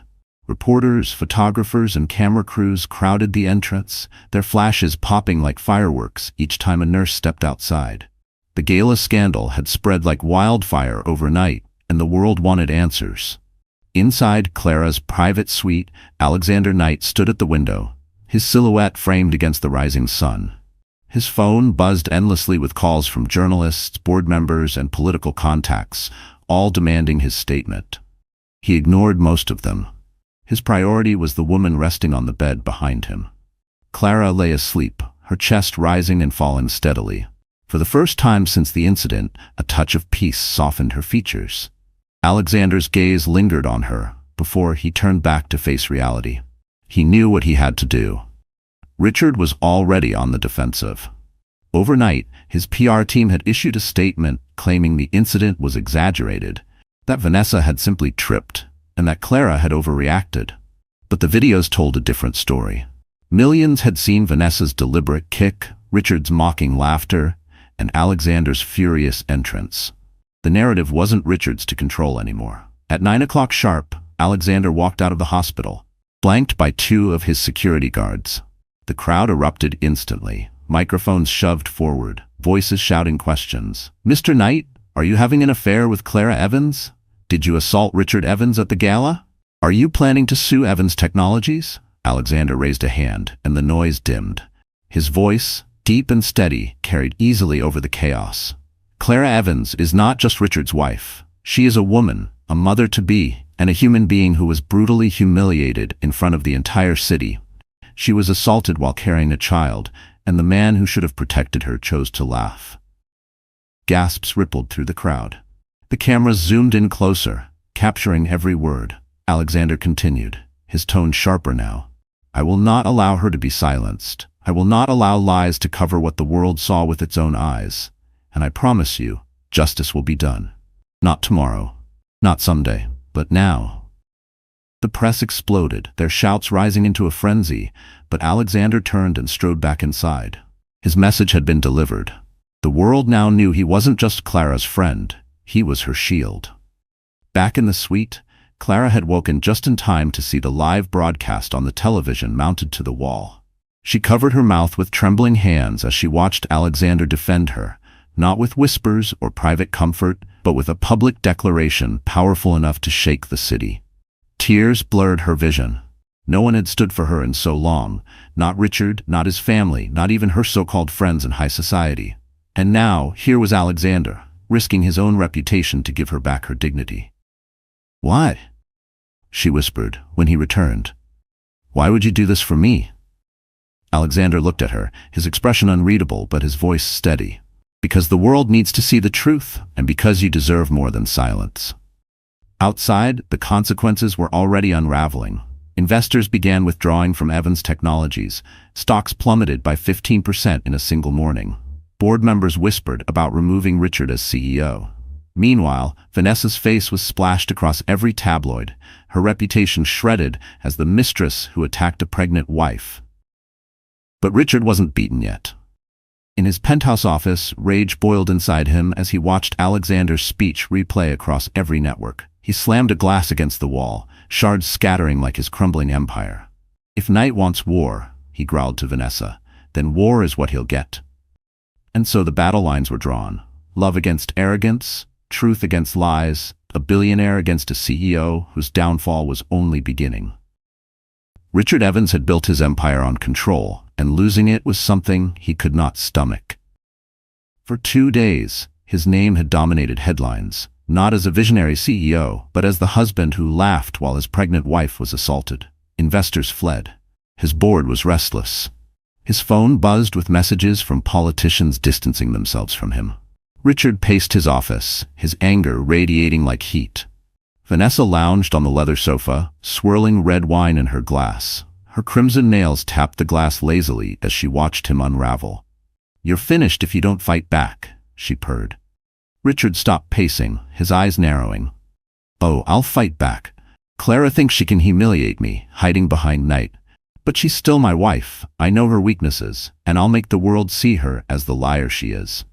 [SPEAKER 2] Reporters, photographers, and camera crews crowded the entrance, their flashes popping like fireworks each time a nurse stepped outside. The gala scandal had spread like wildfire overnight, and the world wanted answers. Inside Clara's private suite, Alexander Knight stood at the window, his silhouette framed against the rising sun. His phone buzzed endlessly with calls from journalists, board members, and political contacts, all demanding his statement. He ignored most of them. His priority was the woman resting on the bed behind him. Clara lay asleep, her chest rising and falling steadily. For the first time since the incident, a touch of peace softened her features. Alexander's gaze lingered on her before he turned back to face reality. He knew what he had to do. Richard was already on the defensive. Overnight, his PR team had issued a statement claiming the incident was exaggerated, that Vanessa had simply tripped, and that Clara had overreacted. But the videos told a different story. Millions had seen Vanessa's deliberate kick, Richard's mocking laughter, and Alexander's furious entrance. The narrative wasn't Richard's to control anymore. At 9 o'clock sharp, Alexander walked out of the hospital, flanked by 2 of his security guards. The crowd erupted instantly, microphones shoved forward, voices shouting questions. "Mr. Knight, are you having an affair with Clara Evans? Did you assault Richard Evans at the gala? Are you planning to sue Evans Technologies?" Alexander raised a hand, and the noise dimmed. His voice, deep and steady, carried easily over the chaos. "Clara Evans is not just Richard's wife. She is a woman, a mother-to-be, and a human being who was brutally humiliated in front of the entire city. She was assaulted while carrying a child, and the man who should have protected her chose to laugh." gasps rippled through the crowd. The cameras zoomed in closer, capturing every word. Alexander continued, his tone sharper now. I will not allow her to be silenced. I will not allow lies to cover what the world saw with its own eyes. And I promise you, justice will be done. Not tomorrow, not someday, but now. The press exploded, their shouts rising into a frenzy, but Alexander turned and strode back inside. His message had been delivered. The world now knew he wasn't just Clara's friend, he was her shield. Back in the suite, Clara had woken just in time to see the live broadcast on the television mounted to the wall. She covered her mouth with trembling hands as she watched Alexander defend her, not with whispers or private comfort, but with a public declaration powerful enough to shake the city. Tears blurred her vision. No one had stood for her in so long, not Richard, not his family, not even her so-called friends in high society. And now, here was Alexander, risking his own reputation to give her back her dignity. Why? She whispered when he returned. Why would you do this for me? Alexander looked at her, his expression unreadable but his voice steady. Because the world needs to see the truth, and because you deserve more than silence. Outside, the consequences were already unraveling. Investors began withdrawing from Evans Technologies. Stocks plummeted by 15% in a single morning. Board members whispered about removing Richard as CEO. Meanwhile, Vanessa's face was splashed across every tabloid, her reputation shredded as the mistress who attacked a pregnant wife. But Richard wasn't beaten yet. In his penthouse office, rage boiled inside him as he watched Alexander's speech replay across every network. He slammed a glass against the wall, shards scattering like his crumbling empire. If Knight wants war, he growled to Vanessa, then war is what he'll get. And so the battle lines were drawn. Love against arrogance, truth against lies, a billionaire against a CEO whose downfall was only beginning. Richard Evans had built his empire on control, and losing it was something he could not stomach. For 2 days, his name had dominated headlines, not as a visionary CEO, but as the husband who laughed while his pregnant wife was assaulted. Investors fled. His board was restless. His phone buzzed with messages from politicians distancing themselves from him. Richard paced his office, his anger radiating like heat. Vanessa lounged on the leather sofa, swirling red wine in her glass. Her crimson nails tapped the glass lazily as she watched him unravel. "You're finished if you don't fight back," she purred. Richard stopped pacing, his eyes narrowing. "Oh, I'll fight back. Clara thinks she can humiliate me, hiding behind Knight. But she's still my wife. I know her weaknesses, and I'll make the world see her as the liar she is."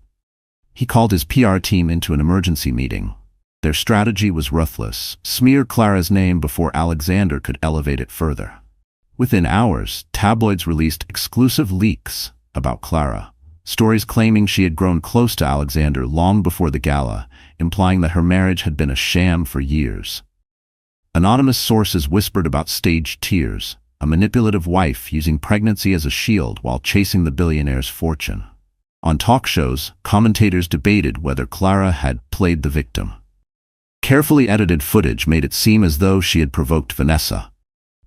[SPEAKER 2] He called his PR team into an emergency meeting. Their strategy was ruthless: smear Clara's name before Alexander could elevate it further. Within hours, tabloids released exclusive leaks about Clara. Stories claiming she had grown close to Alexander long before the gala, implying that her marriage had been a sham for years. Anonymous sources whispered about staged tears, a manipulative wife using pregnancy as a shield while chasing the billionaire's fortune. On talk shows, commentators debated whether Clara had played the victim. Carefully edited footage made it seem as though she had provoked Vanessa.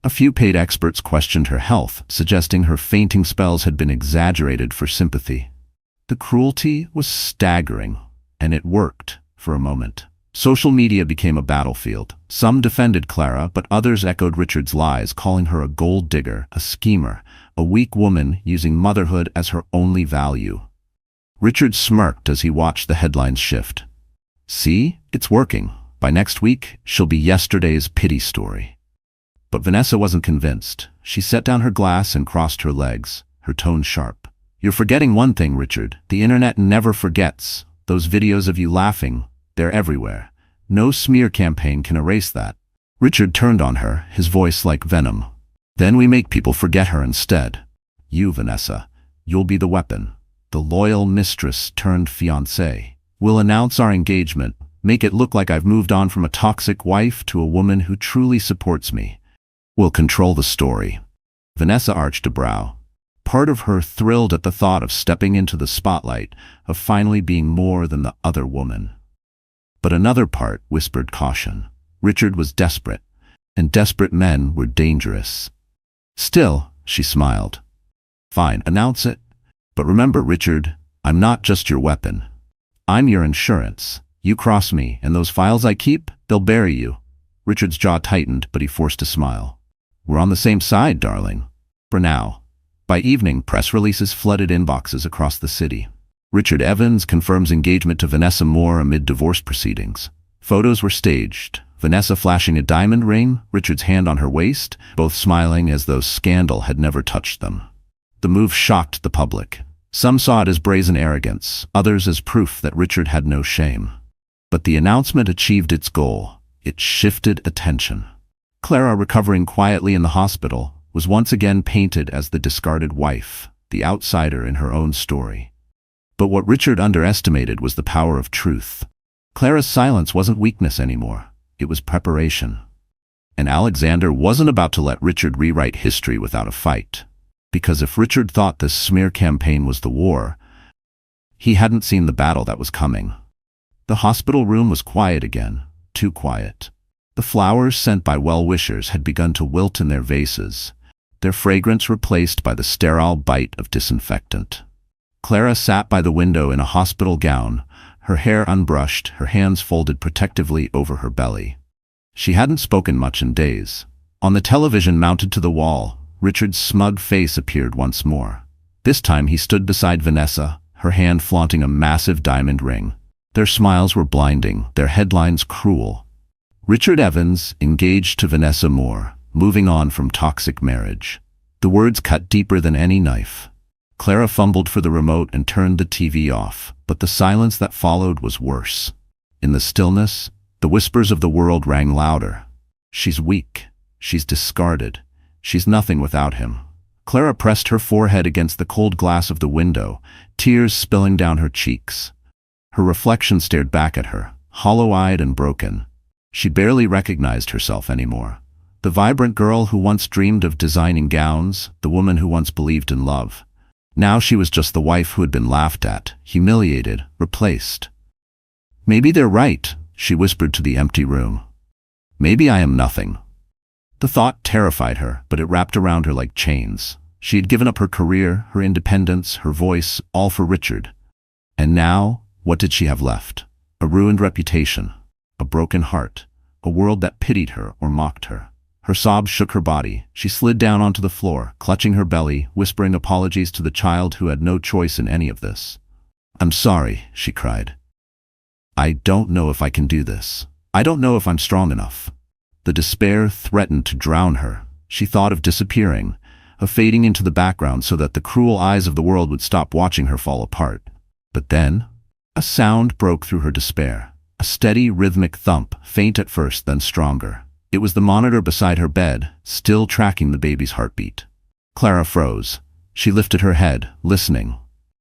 [SPEAKER 2] A few paid experts questioned her health, suggesting her fainting spells had been exaggerated for sympathy. The cruelty was staggering, and it worked for a moment. Social media became a battlefield. Some defended Clara, but others echoed Richard's lies, calling her a gold digger, a schemer, a weak woman using motherhood as her only value. Richard smirked as he watched the headlines shift. "See, it's working. By next week, she'll be yesterday's pity story." But Vanessa wasn't convinced. She set down her glass and crossed her legs, her tone sharp. "You're forgetting one thing, Richard. The internet never forgets. Those videos of you laughing, they're everywhere. No smear campaign can erase that." Richard turned on her, his voice like venom. "Then we make people forget her instead. You, Vanessa, you'll be the weapon. The loyal mistress turned fiancée. We'll announce our engagement, make it look like I've moved on from a toxic wife to a woman who truly supports me. We'll control the story." Vanessa arched a brow. Part of her thrilled at the thought of stepping into the spotlight, of finally being more than the other woman. But another part whispered caution. Richard was desperate, and desperate men were dangerous. Still, she smiled. "Fine, announce it. But remember, Richard, I'm not just your weapon. I'm your insurance. You cross me, and those files I keep, they'll bury you. Richard's jaw tightened, but he forced a smile. We're on the same side, darling. For now. By evening, press releases flooded inboxes across the city. Richard Evans confirms engagement to Vanessa Moore amid divorce proceedings. Photos were staged. Vanessa flashing a diamond ring, Richard's hand on her waist, both smiling as though scandal had never touched them. The move shocked the public. Some saw it as brazen arrogance, others as proof that Richard had no shame. But the announcement achieved its goal. It shifted attention. Clara, recovering quietly in the hospital, was once again painted as the discarded wife, the outsider in her own story. But what Richard underestimated was the power of truth. Clara's silence wasn't weakness anymore. It was preparation. And Alexander wasn't about to let Richard rewrite history without a fight. Because if Richard thought this smear campaign was the war, he hadn't seen the battle that was coming. The hospital room was quiet again, too quiet. The flowers sent by well-wishers had begun to wilt in their vases, their fragrance replaced by the sterile bite of disinfectant. Clara sat by the window in a hospital gown, her hair unbrushed, her hands folded protectively over her belly. She hadn't spoken much in days. On the television mounted to the wall, Richard's smug face appeared once more. This time he stood beside Vanessa, her hand flaunting a massive diamond ring. Their smiles were blinding, their headlines cruel. Richard Evans, engaged to Vanessa Moore, moving on from toxic marriage. The words cut deeper than any knife. Clara fumbled for the remote and turned the TV off, but the silence that followed was worse. In the stillness, the whispers of the world rang louder. She's weak. She's discarded. She's nothing without him. Clara pressed her forehead against the cold glass of the window, tears spilling down her cheeks. Her reflection stared back at her, hollow-eyed and broken. She barely recognized herself anymore. The vibrant girl who once dreamed of designing gowns, the woman who once believed in love. Now she was just the wife who had been laughed at, humiliated, replaced. Maybe they're right, she whispered to the empty room. Maybe I am nothing. The thought terrified her, but it wrapped around her like chains. She had given up her career, her independence, her voice, all for Richard. And now, what did she have left? A ruined reputation, a broken heart, a world that pitied her or mocked her. Her sobs shook her body. She slid down onto the floor, clutching her belly, whispering apologies to the child who had no choice in any of this. I'm sorry, she cried. I don't know if I can do this. I don't know if I'm strong enough. The despair threatened to drown her. She thought of disappearing, of fading into the background so that the cruel eyes of the world would stop watching her fall apart. But then, a sound broke through her despair. A steady, rhythmic thump, faint at first, then stronger. It was the monitor beside her bed, still tracking the baby's heartbeat. Clara froze. She lifted her head, listening.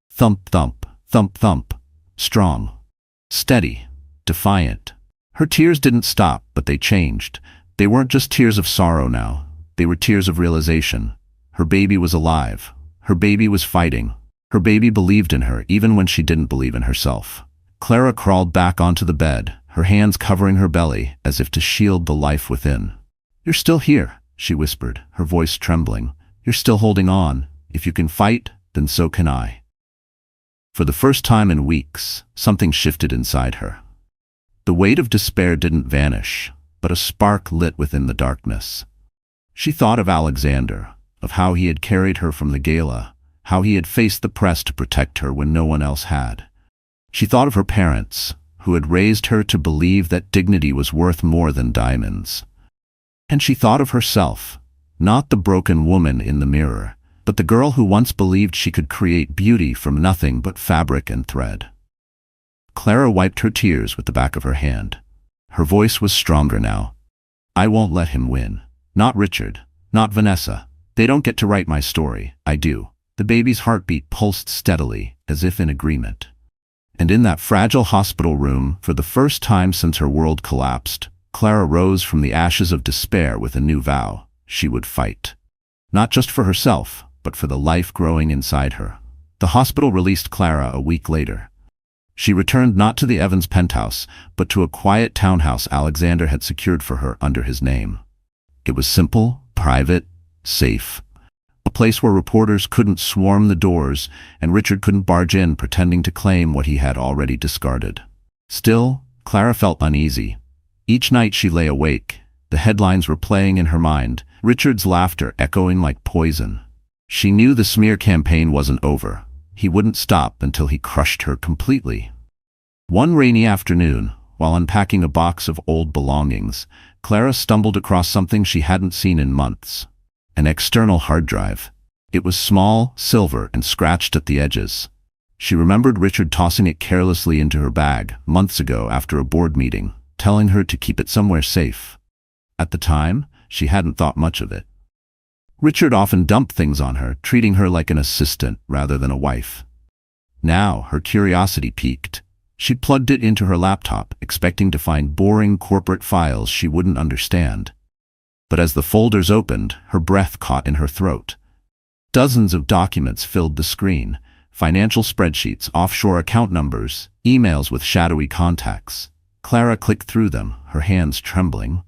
[SPEAKER 2] Thump, thump, thump, thump. Strong. Steady. Defiant. Her tears didn't stop, but they changed. They weren't just tears of sorrow now. They were tears of realization. Her baby was alive. Her baby was fighting. Her baby believed in her, even when she didn't believe in herself. Clara crawled back onto the bed, her hands covering her belly, as if to shield the life within. You're still here, she whispered, her voice trembling. You're still holding on. If you can fight, then so can I. For the first time in weeks, something shifted inside her. The weight of despair didn't vanish, but a spark lit within the darkness. She thought of Alexander, of how he had carried her from the gala, how he had faced the press to protect her when no one else had. She thought of her parents, who had raised her to believe that dignity was worth more than diamonds. And she thought of herself, not the broken woman in the mirror, but the girl who once believed she could create beauty from nothing but fabric and thread. Clara wiped her tears with the back of her hand. Her voice was stronger now. I won't let him win. Not Richard. Not Vanessa. They don't get to write my story. I do. The baby's heartbeat pulsed steadily, as if in agreement. And in that fragile hospital room, for the first time since her world collapsed, Clara rose from the ashes of despair with a new vow. She would fight. Not just for herself, but for the life growing inside her. The hospital released Clara a week later. She returned not to the Evans penthouse, but to a quiet townhouse Alexander had secured for her under his name. It was simple, private, safe. A place where reporters couldn't swarm the doors and Richard couldn't barge in pretending to claim what he had already discarded. Still, Clara felt uneasy. Each night she lay awake. The headlines were playing in her mind, Richard's laughter echoing like poison. She knew the smear campaign wasn't over. He wouldn't stop until he crushed her completely. One rainy afternoon, while unpacking a box of old belongings, Clara stumbled across something she hadn't seen in months. An external hard drive. It was small, silver, and scratched at the edges. She remembered Richard tossing it carelessly into her bag months ago after a board meeting, telling her to keep it somewhere safe. At the time, she hadn't thought much of it. Richard often dumped things on her, treating her like an assistant rather than a wife. Now, her curiosity piqued. She plugged it into her laptop, expecting to find boring corporate files she wouldn't understand. But as the folders opened, her breath caught in her throat. Dozens of documents filled the screen. Financial spreadsheets, offshore account numbers, emails with shadowy contacts. Clara clicked through them, her hands trembling.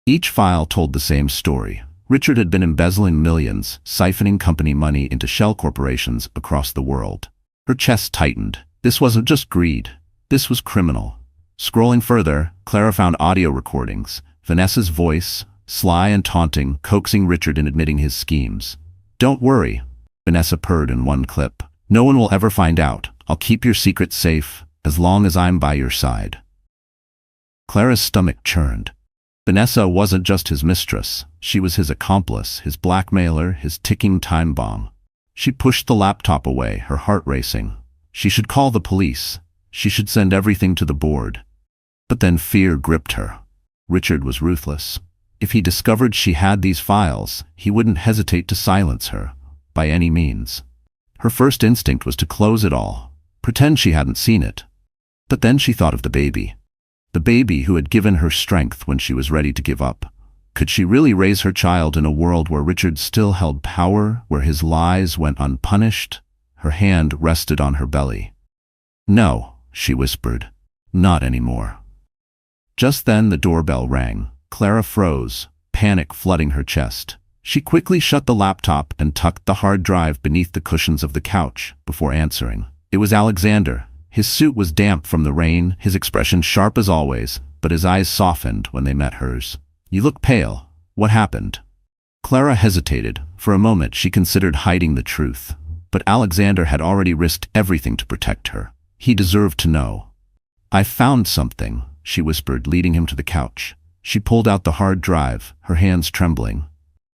[SPEAKER 2] Each file told the same story. Richard had been embezzling millions, siphoning company money into shell corporations across the world. Her chest tightened. This wasn't just greed. This was criminal. Scrolling further, Clara found audio recordings. Vanessa's voice, sly and taunting, coaxing Richard in admitting his schemes. "Don't worry," Vanessa purred in one clip. "No one will ever find out. I'll keep your secret safe, as long as I'm by your side." Clara's stomach churned. Vanessa wasn't just his mistress. She was his accomplice, his blackmailer, his ticking time bomb. She pushed the laptop away, her heart racing. She should call the police. She should send everything to the board. But then fear gripped her. Richard was ruthless. If he discovered she had these files, he wouldn't hesitate to silence her, by any means. Her first instinct was to close it all, pretend she hadn't seen it. But then she thought of the baby. The baby who had given her strength when she was ready to give up. Could she really raise her child in a world where Richard still held power, where his lies went unpunished? Her hand rested on her belly. "No," she whispered. "Not anymore." Just then the doorbell rang. Clara froze, panic flooding her chest. She quickly shut the laptop and tucked the hard drive beneath the cushions of the couch before answering. It was Alexander. His suit was damp from the rain, his expression sharp as always, but his eyes softened when they met hers. "You look pale. What happened?" Clara hesitated. For a moment she considered hiding the truth. But Alexander had already risked everything to protect her. He deserved to know. "I found something," she whispered, leading him to the couch. She pulled out the hard drive, her hands trembling.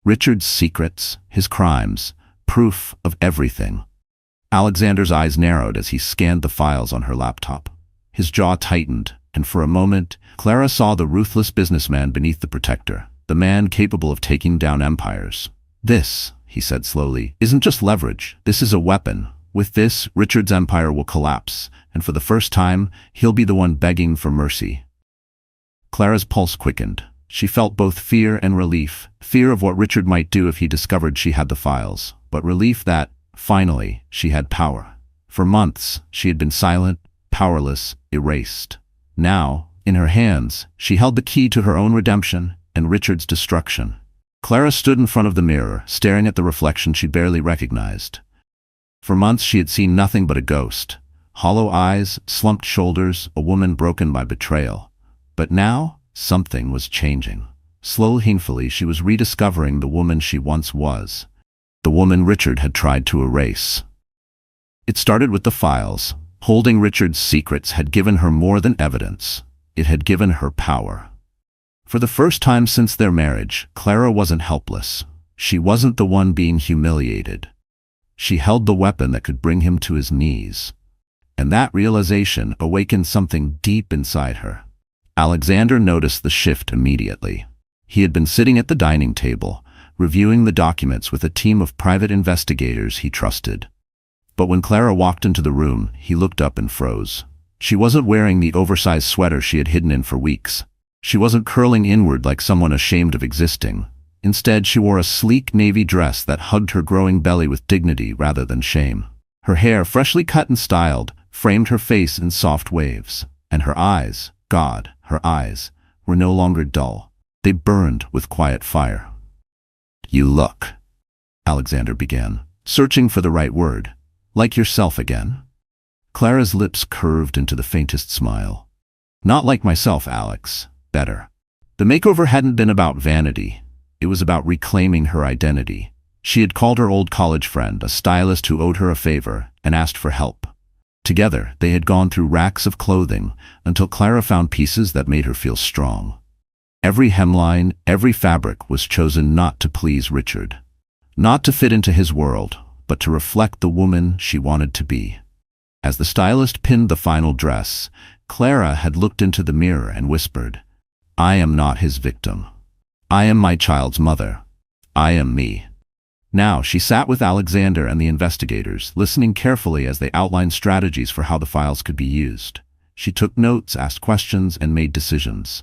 [SPEAKER 2] Richard's secrets, his crimes, proof of everything. Alexander's eyes narrowed as he scanned the files on her laptop. His jaw tightened, and for a moment, Clara saw the ruthless businessman beneath the protector, the man capable of taking down empires. "This," he said slowly, "isn't just leverage. This is a weapon. With this, Richard's empire will collapse, and for the first time, he'll be the one begging for mercy." Clara's pulse quickened. She felt both fear and relief, fear of what Richard might do if he discovered she had the files, but relief that, finally, she had power. For months, she had been silent, powerless, erased. Now, in her hands, she held the key to her own redemption and Richard's destruction. Clara stood in front of the mirror, staring at the reflection she barely recognized. For months she had seen nothing but a ghost. Hollow eyes, slumped shoulders, a woman broken by betrayal. But now, something was changing. Slowly, painfully, she was rediscovering the woman she once was. The woman Richard had tried to erase. It started with the files. Holding Richard's secrets had given her more than evidence. It had given her power. For the first time since their marriage, Clara wasn't helpless. She wasn't the one being humiliated. She held the weapon that could bring him to his knees. And that realization awakened something deep inside her. Alexander noticed the shift immediately. He had been sitting at the dining table, reviewing the documents with a team of private investigators he trusted. But when Clara walked into the room, he looked up and froze. She wasn't wearing the oversized sweater she had hidden in for weeks. She wasn't curling inward like someone ashamed of existing. Instead, she wore a sleek navy dress that hugged her growing belly with dignity rather than shame. Her hair, freshly cut and styled, framed her face in soft waves. And her eyes, God, her eyes, were no longer dull. They burned with quiet fire. "You look Alexander began, searching for the right word. Like yourself again? Clara's lips curved into the faintest smile. Not like myself, Alex. Better. The makeover hadn't been about vanity. It was about reclaiming her identity. She had called her old college friend, a stylist who owed her a favor, and asked for help. Together, they had gone through racks of clothing until Clara found pieces that made her feel strong. Every hemline, every fabric was chosen not to please Richard. Not to fit into his world, but to reflect the woman she wanted to be. As the stylist pinned the final dress, Clara had looked into the mirror and whispered, "I am not his victim. I am my child's mother. I am me." Now she sat with Alexander and the investigators, listening carefully as they outlined strategies for how the files could be used. She took notes, asked questions, and made decisions.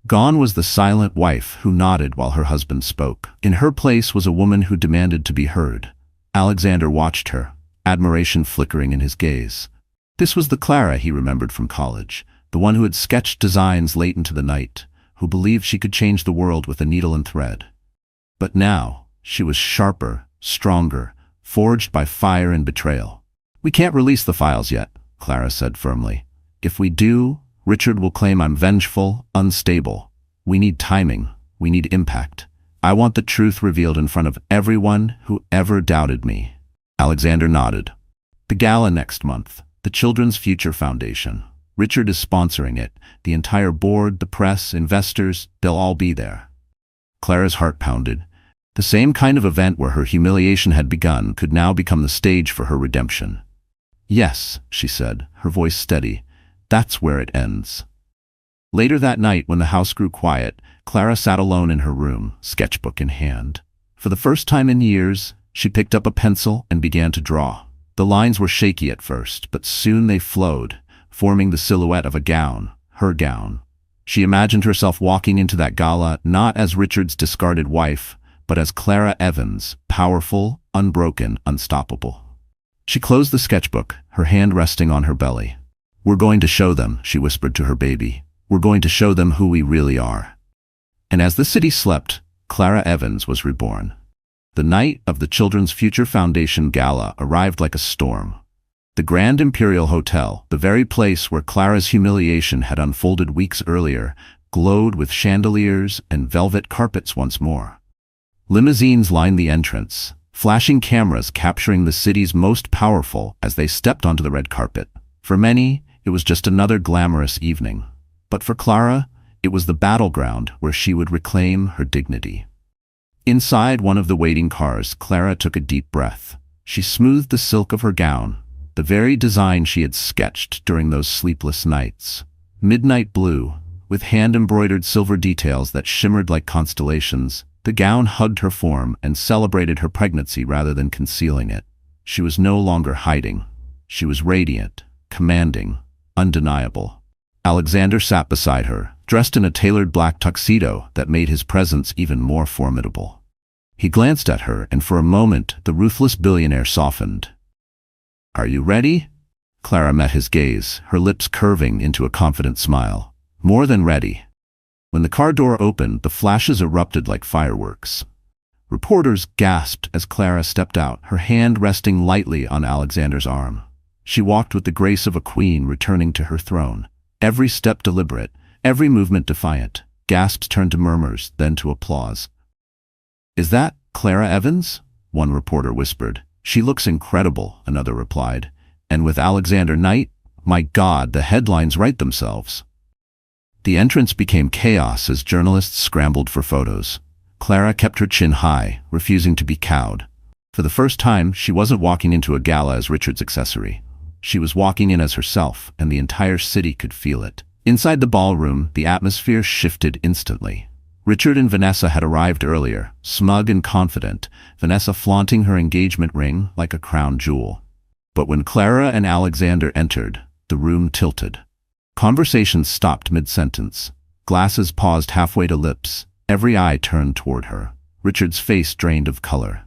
[SPEAKER 2] Gone was the silent wife who nodded while her husband spoke. In her place was a woman who demanded to be heard. Alexander watched her, admiration flickering in his gaze. This was the Clara he remembered from college, the one who had sketched designs late into the night, who believed she could change the world with a needle and thread. But now, she was sharper, stronger, forged by fire and betrayal. "We can't release the files yet," Clara said firmly. "If we do, Richard will claim I'm vengeful, unstable. We need timing. We need impact. I want the truth revealed in front of everyone who ever doubted me." Alexander nodded. "The gala next month. The Children's Future Foundation. Richard is sponsoring it. The entire board, the press, investors, they'll all be there." Clara's heart pounded. The same kind of event where her humiliation had begun could now become the stage for her redemption. "Yes," she said, her voice steady. "That's where it ends." Later that night, when the house grew quiet, Clara sat alone in her room, sketchbook in hand. For the first time in years, she picked up a pencil and began to draw. The lines were shaky at first, but soon they flowed, forming the silhouette of a gown, her gown. She imagined herself walking into that gala not as Richard's discarded wife, but as Clara Evans, powerful, unbroken, unstoppable. She closed the sketchbook, her hand resting on her belly. "We're going to show them," she whispered to her baby. "We're going to show them who we really are." And as the city slept, Clara Evans was reborn. The night of the Children's Future Foundation Gala arrived like a storm. The Grand Imperial Hotel, the very place where Clara's humiliation had unfolded weeks earlier, glowed with chandeliers and velvet carpets once more. Limousines lined the entrance, flashing cameras capturing the city's most powerful as they stepped onto the red carpet. For many, it was just another glamorous evening. But for Clara, it was the battleground where she would reclaim her dignity. Inside one of the waiting cars, Clara took a deep breath. She smoothed the silk of her gown, the very design she had sketched during those sleepless nights. Midnight blue, with hand-embroidered silver details that shimmered like constellations, the gown hugged her form and celebrated her pregnancy rather than concealing it. She was no longer hiding. She was radiant, commanding, undeniable. Alexander sat beside her, dressed in a tailored black tuxedo that made his presence even more formidable. He glanced at her, and for a moment the ruthless billionaire softened. "Are you ready?" Clara met his gaze, her lips curving into a confident smile. "More than ready." When the car door opened, the flashes erupted like fireworks. Reporters gasped as Clara stepped out, her hand resting lightly on Alexander's arm. She walked with the grace of a queen returning to her throne, every step deliberate, every movement defiant. Gasps turned to murmurs, then to applause. "Is that Clara Evans?" one reporter whispered. "She looks incredible," another replied. "And with Alexander Knight, my God, the headlines write themselves." The entrance became chaos as journalists scrambled for photos. Clara kept her chin high, refusing to be cowed. For the first time, she wasn't walking into a gala as Richard's accessory. She was walking in as herself, and the entire city could feel it. Inside the ballroom, the atmosphere shifted instantly. Richard and Vanessa had arrived earlier, smug and confident, Vanessa flaunting her engagement ring like a crown jewel. But when Clara and Alexander entered, the room tilted. Conversations stopped mid-sentence. Glasses paused halfway to lips. Every eye turned toward her. Richard's face drained of color.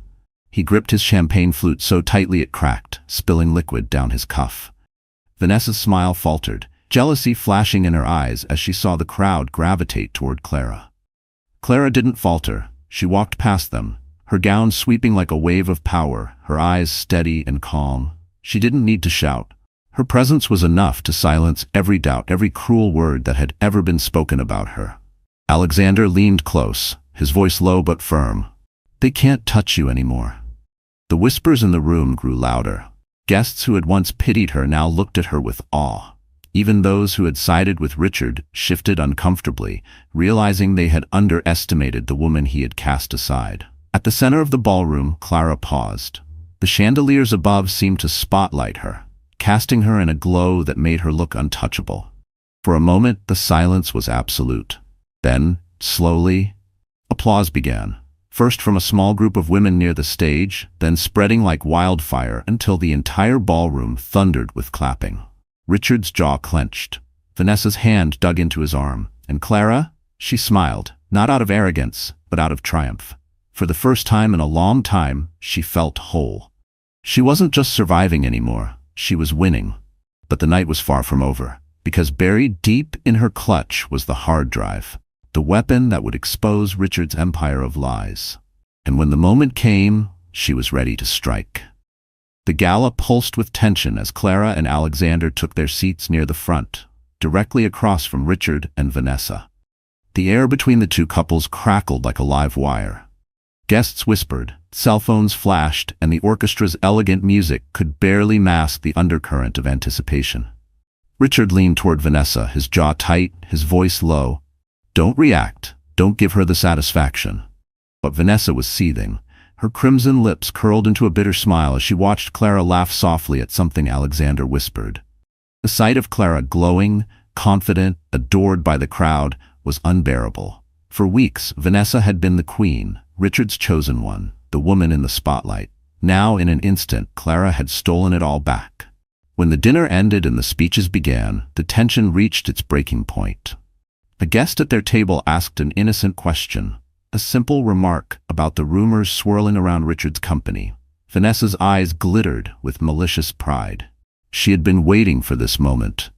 [SPEAKER 2] He gripped his champagne flute so tightly it cracked, spilling liquid down his cuff. Vanessa's smile faltered, jealousy flashing in her eyes as she saw the crowd gravitate toward Clara. Clara didn't falter. She walked past them, her gown sweeping like a wave of power, her eyes steady and calm. She didn't need to shout. Her presence was enough to silence every doubt, every cruel word that had ever been spoken about her. Alexander leaned close, his voice low but firm. "They can't touch you anymore." The whispers in the room grew louder. Guests who had once pitied her now looked at her with awe. Even those who had sided with Richard shifted uncomfortably, realizing they had underestimated the woman he had cast aside. At the center of the ballroom, Clara paused. The chandeliers above seemed to spotlight her, casting her in a glow that made her look untouchable. For a moment, the silence was absolute. Then, slowly, applause began. First from a small group of women near the stage, then spreading like wildfire until the entire ballroom thundered with clapping. Richard's jaw clenched. Vanessa's hand dug into his arm. And Clara? She smiled, not out of arrogance, but out of triumph. For the first time in a long time, she felt whole. She wasn't just surviving anymore, she was winning. But the night was far from over, because buried deep in her clutch was the hard drive, the weapon that would expose Richard's empire of lies. And when the moment came, she was ready to strike. The gala pulsed with tension as Clara and Alexander took their seats near the front, directly across from Richard and Vanessa. The air between the two couples crackled like a live wire. Guests whispered, cell phones flashed, and the orchestra's elegant music could barely mask the undercurrent of anticipation. Richard leaned toward Vanessa, his jaw tight, his voice low. "Don't react. Don't give her the satisfaction." But Vanessa was seething. Her crimson lips curled into a bitter smile as she watched Clara laugh softly at something Alexander whispered. The sight of Clara glowing, confident, adored by the crowd, was unbearable. For weeks, Vanessa had been the queen, Richard's chosen one, the woman in the spotlight. Now, in an instant, Clara had stolen it all back. When the dinner ended and the speeches began, the tension reached its breaking point. A guest at their table asked an innocent question, a simple remark about the rumors swirling around Richard's company. Vanessa's eyes glittered with malicious pride. She had been waiting for this moment.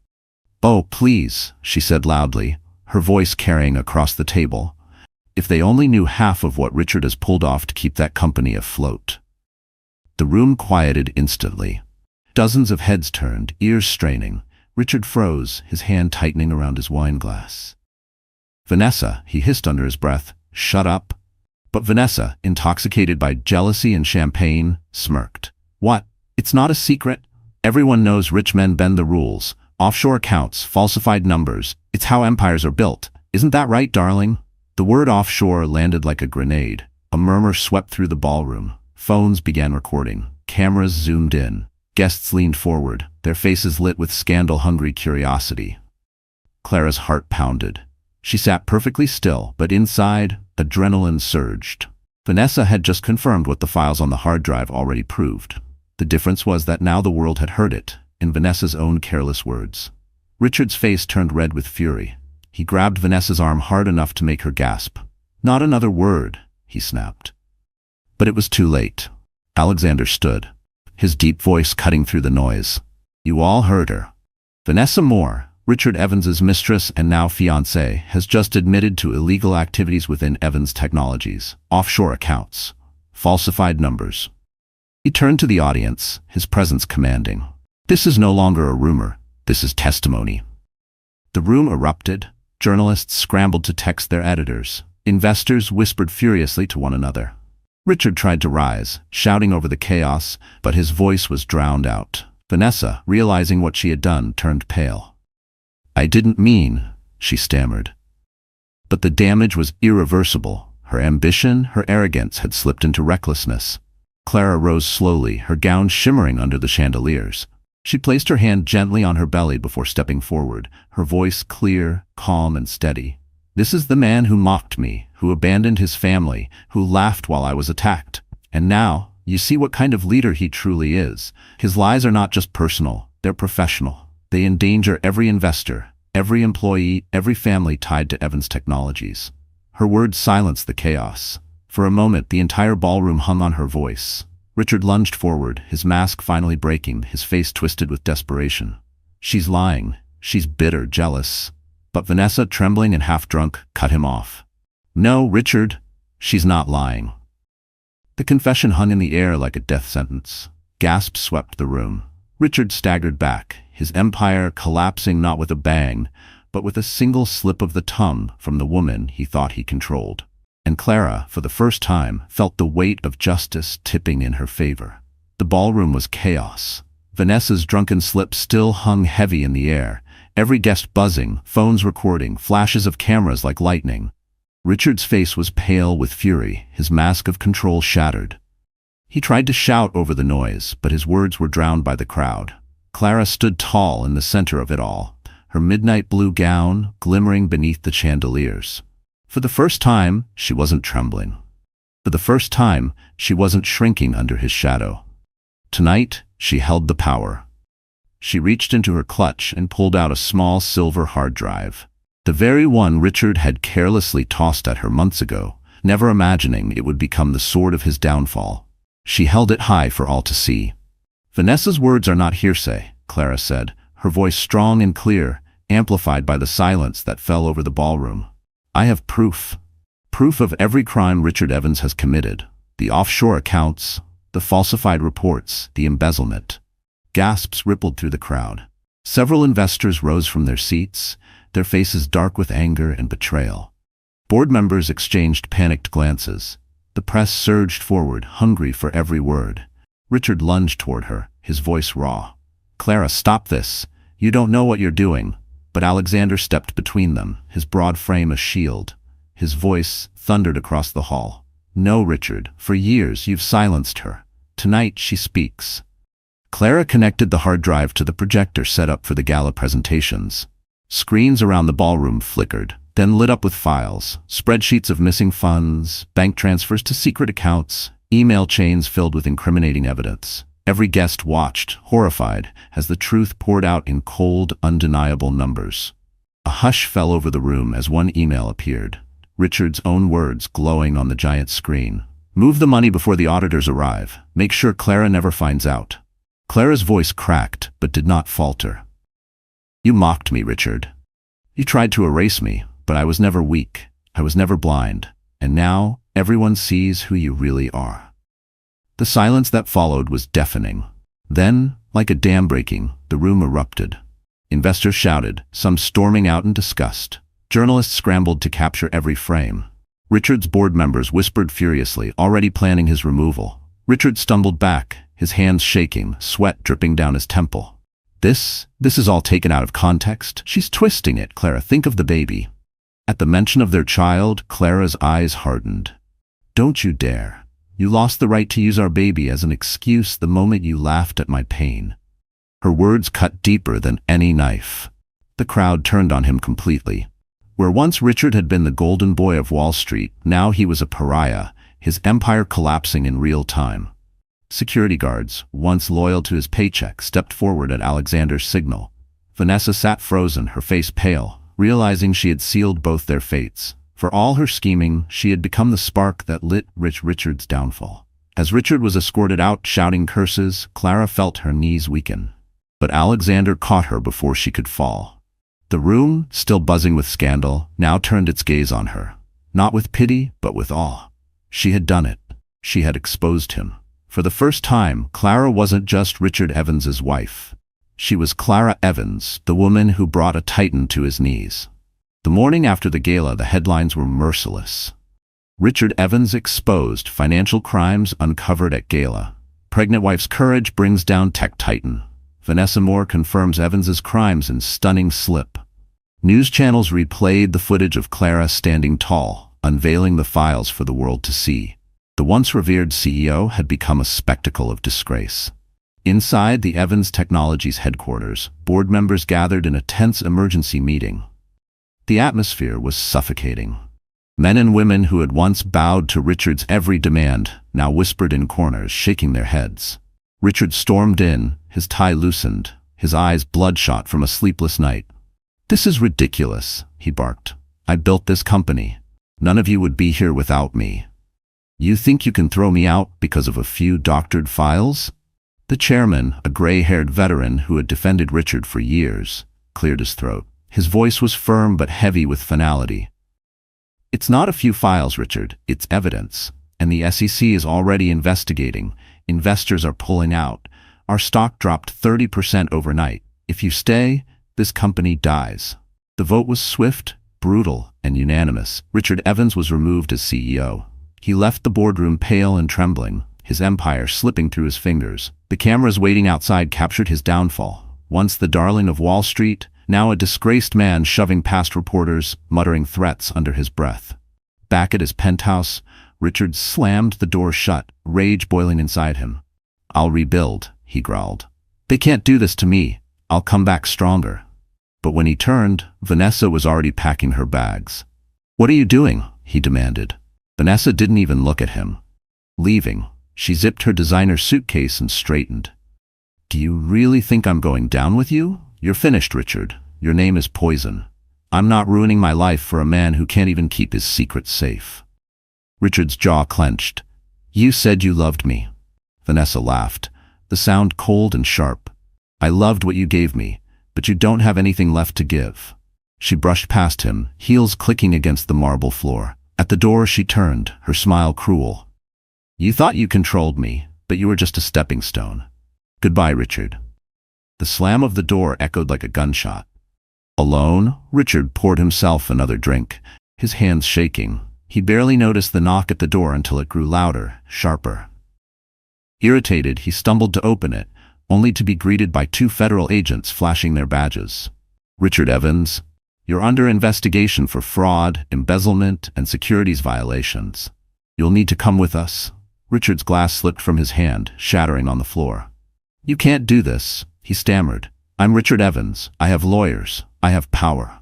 [SPEAKER 2] "Oh, please," she said loudly, her voice carrying across the table. "If they only knew half of what Richard has pulled off to keep that company afloat." The room quieted instantly. Dozens of heads turned, ears straining. Richard froze, his hand tightening around his wine glass. "Vanessa," he hissed under his breath, "shut up." But Vanessa, intoxicated by jealousy and champagne, smirked. "What? It's not a secret. Everyone knows rich men bend the rules. Offshore accounts, falsified numbers. It's how empires are built. Isn't that right, darling?" The word offshore landed like a grenade. A murmur swept through the ballroom. Phones began recording. Cameras zoomed in. Guests leaned forward, their faces lit with scandal-hungry curiosity. Clara's heart pounded. She sat perfectly still, but inside, adrenaline surged. Vanessa had just confirmed what the files on the hard drive already proved. The difference was that now the world had heard it, in Vanessa's own careless words. Richard's face turned red with fury. He grabbed Vanessa's arm hard enough to make her gasp. "Not another word," he snapped. But it was too late. Alexander stood, his deep voice cutting through the noise. "You all heard her. Vanessa Moore, Richard Evans's mistress and now fiancée, has just admitted to illegal activities within Evans Technologies, offshore accounts, falsified numbers." He turned to the audience, his presence commanding. "This is no longer a rumor. This is testimony." The room erupted. Journalists scrambled to text their editors. Investors whispered furiously to one another. Richard tried to rise, shouting over the chaos, but his voice was drowned out. Vanessa, realizing what she had done, turned pale. "I didn't mean," she stammered. But the damage was irreversible. Her ambition, her arrogance had slipped into recklessness. Clara rose slowly, her gown shimmering under the chandeliers. She placed her hand gently on her belly before stepping forward, her voice clear, calm, and steady. "This is the man who mocked me, who abandoned his family, who laughed while I was attacked. And now, you see what kind of leader he truly is. His lies are not just personal, they're professional. They endanger every investor, every employee, every family tied to Evans Technologies." Her words silenced the chaos. For a moment, the entire ballroom hung on her voice. Richard lunged forward, his mask finally breaking, his face twisted with desperation. "She's lying. She's bitter, jealous." But Vanessa, trembling and half-drunk, cut him off. "No, Richard, she's not lying." The confession hung in the air like a death sentence. Gasps swept the room. Richard staggered back, his empire collapsing not with a bang, but with a single slip of the tongue from the woman he thought he controlled. And Clara, for the first time, felt the weight of justice tipping in her favor. The ballroom was chaos. Vanessa's drunken slip still hung heavy in the air, every guest buzzing, phones recording, flashes of cameras like lightning. Richard's face was pale with fury, his mask of control shattered. He tried to shout over the noise, but his words were drowned by the crowd. Clara stood tall in the center of it all, her midnight blue gown glimmering beneath the chandeliers. For the first time, she wasn't trembling. For the first time, she wasn't shrinking under his shadow. Tonight, she held the power. She reached into her clutch and pulled out a small silver hard drive. The very one Richard had carelessly tossed at her months ago, never imagining it would become the sword of his downfall. She held it high for all to see. "Vanessa's words are not hearsay," Clara said, her voice strong and clear, amplified by the silence that fell over the ballroom. "I have proof. Proof of every crime Richard Evans has committed. The offshore accounts, the falsified reports, the embezzlement." Gasps rippled through the crowd. Several investors rose from their seats, their faces dark with anger and betrayal. Board members exchanged panicked glances. The press surged forward, hungry for every word. Richard lunged toward her, his voice raw. "Clara, stop this. You don't know what you're doing." But Alexander stepped between them, his broad frame a shield. His voice thundered across the hall. "No, Richard, for years you've silenced her. Tonight she speaks." Clara connected the hard drive to the projector set up for the gala presentations. Screens around the ballroom flickered, then lit up with files, spreadsheets of missing funds, bank transfers to secret accounts, email chains filled with incriminating evidence. Every guest watched, horrified, as the truth poured out in cold, undeniable numbers. A hush fell over the room as one email appeared, Richard's own words glowing on the giant screen. "Move the money before the auditors arrive. Make sure Clara never finds out." Clara's voice cracked, but did not falter. "You mocked me, Richard. You tried to erase me, but I was never weak. I was never blind. And now, everyone sees who you really are." The silence that followed was deafening. Then, like a dam breaking, the room erupted. Investors shouted, some storming out in disgust. Journalists scrambled to capture every frame. Richard's board members whispered furiously, already planning his removal. Richard stumbled back, his hands shaking, sweat dripping down his temple. This is all taken out of context. She's twisting it, Clara. Think of the baby." At the mention of their child, Clara's eyes hardened. "Don't you dare. You lost the right to use our baby as an excuse the moment you laughed at my pain." Her words cut deeper than any knife. The crowd turned on him completely. Where once Richard had been the golden boy of Wall Street, now he was a pariah, his empire collapsing in real time. Security guards, once loyal to his paycheck, stepped forward at Alexander's signal. Vanessa sat frozen, her face pale, realizing she had sealed both their fates. For all her scheming, she had become the spark that lit Richard's downfall. As Richard was escorted out, shouting curses, Clara felt her knees weaken. But Alexander caught her before she could fall. The room, still buzzing with scandal, now turned its gaze on her. Not with pity, but with awe. She had done it. She had exposed him. For the first time, Clara wasn't just Richard Evans's wife. She was Clara Evans, the woman who brought a titan to his knees. The morning after the gala, the headlines were merciless. Richard Evans exposed, financial crimes uncovered at gala. Pregnant wife's courage brings down tech titan. Vanessa Moore confirms Evans's crimes in stunning slip. News channels replayed the footage of Clara standing tall, unveiling the files for the world to see. The once revered CEO had become a spectacle of disgrace. Inside the Evans Technologies headquarters, board members gathered in a tense emergency meeting. The atmosphere was suffocating. Men and women who had once bowed to Richard's every demand now whispered in corners, shaking their heads. Richard stormed in, his tie loosened, his eyes bloodshot from a sleepless night. "This is ridiculous," he barked. "I built this company. None of you would be here without me. You think you can throw me out because of a few doctored files?" The chairman, a gray-haired veteran who had defended Richard for years, cleared his throat. His voice was firm but heavy with finality. "It's not a few files, Richard. It's evidence. and the SEC is already investigating. Investors are pulling out. Our stock dropped 30% overnight. If you stay, this company dies." The vote was swift, brutal, and unanimous. Richard Evans was removed as CEO. He left the boardroom pale and trembling, his empire slipping through his fingers. The cameras waiting outside captured his downfall. Once the darling of Wall Street, now a disgraced man shoving past reporters, muttering threats under his breath. Back at his penthouse, Richard slammed the door shut, rage boiling inside him. "I'll rebuild," he growled. "They can't do this to me. I'll come back stronger." But when he turned, Vanessa was already packing her bags. "What are you doing?" he demanded. Vanessa didn't even look at him. "Leaving." She zipped her designer suitcase and straightened. "Do you really think I'm going down with you? You're finished, Richard. Your name is poison. I'm not ruining my life for a man who can't even keep his secrets safe." Richard's jaw clenched. "You said you loved me." Vanessa laughed, the sound cold and sharp. "I loved what you gave me, but you don't have anything left to give." She brushed past him, heels clicking against the marble floor. At the door she turned, her smile cruel. "You thought you controlled me, but you were just a stepping stone. Goodbye, Richard." The slam of the door echoed like a gunshot. Alone, Richard poured himself another drink, his hands shaking. He barely noticed the knock at the door until it grew louder, sharper. Irritated, he stumbled to open it, only to be greeted by two federal agents flashing their badges. "Richard Evans, you're under investigation for fraud, embezzlement, and securities violations. You'll need to come with us." Richard's glass slipped from his hand, shattering on the floor. "You can't do this," he stammered. "I'm Richard Evans. I have lawyers. I have power."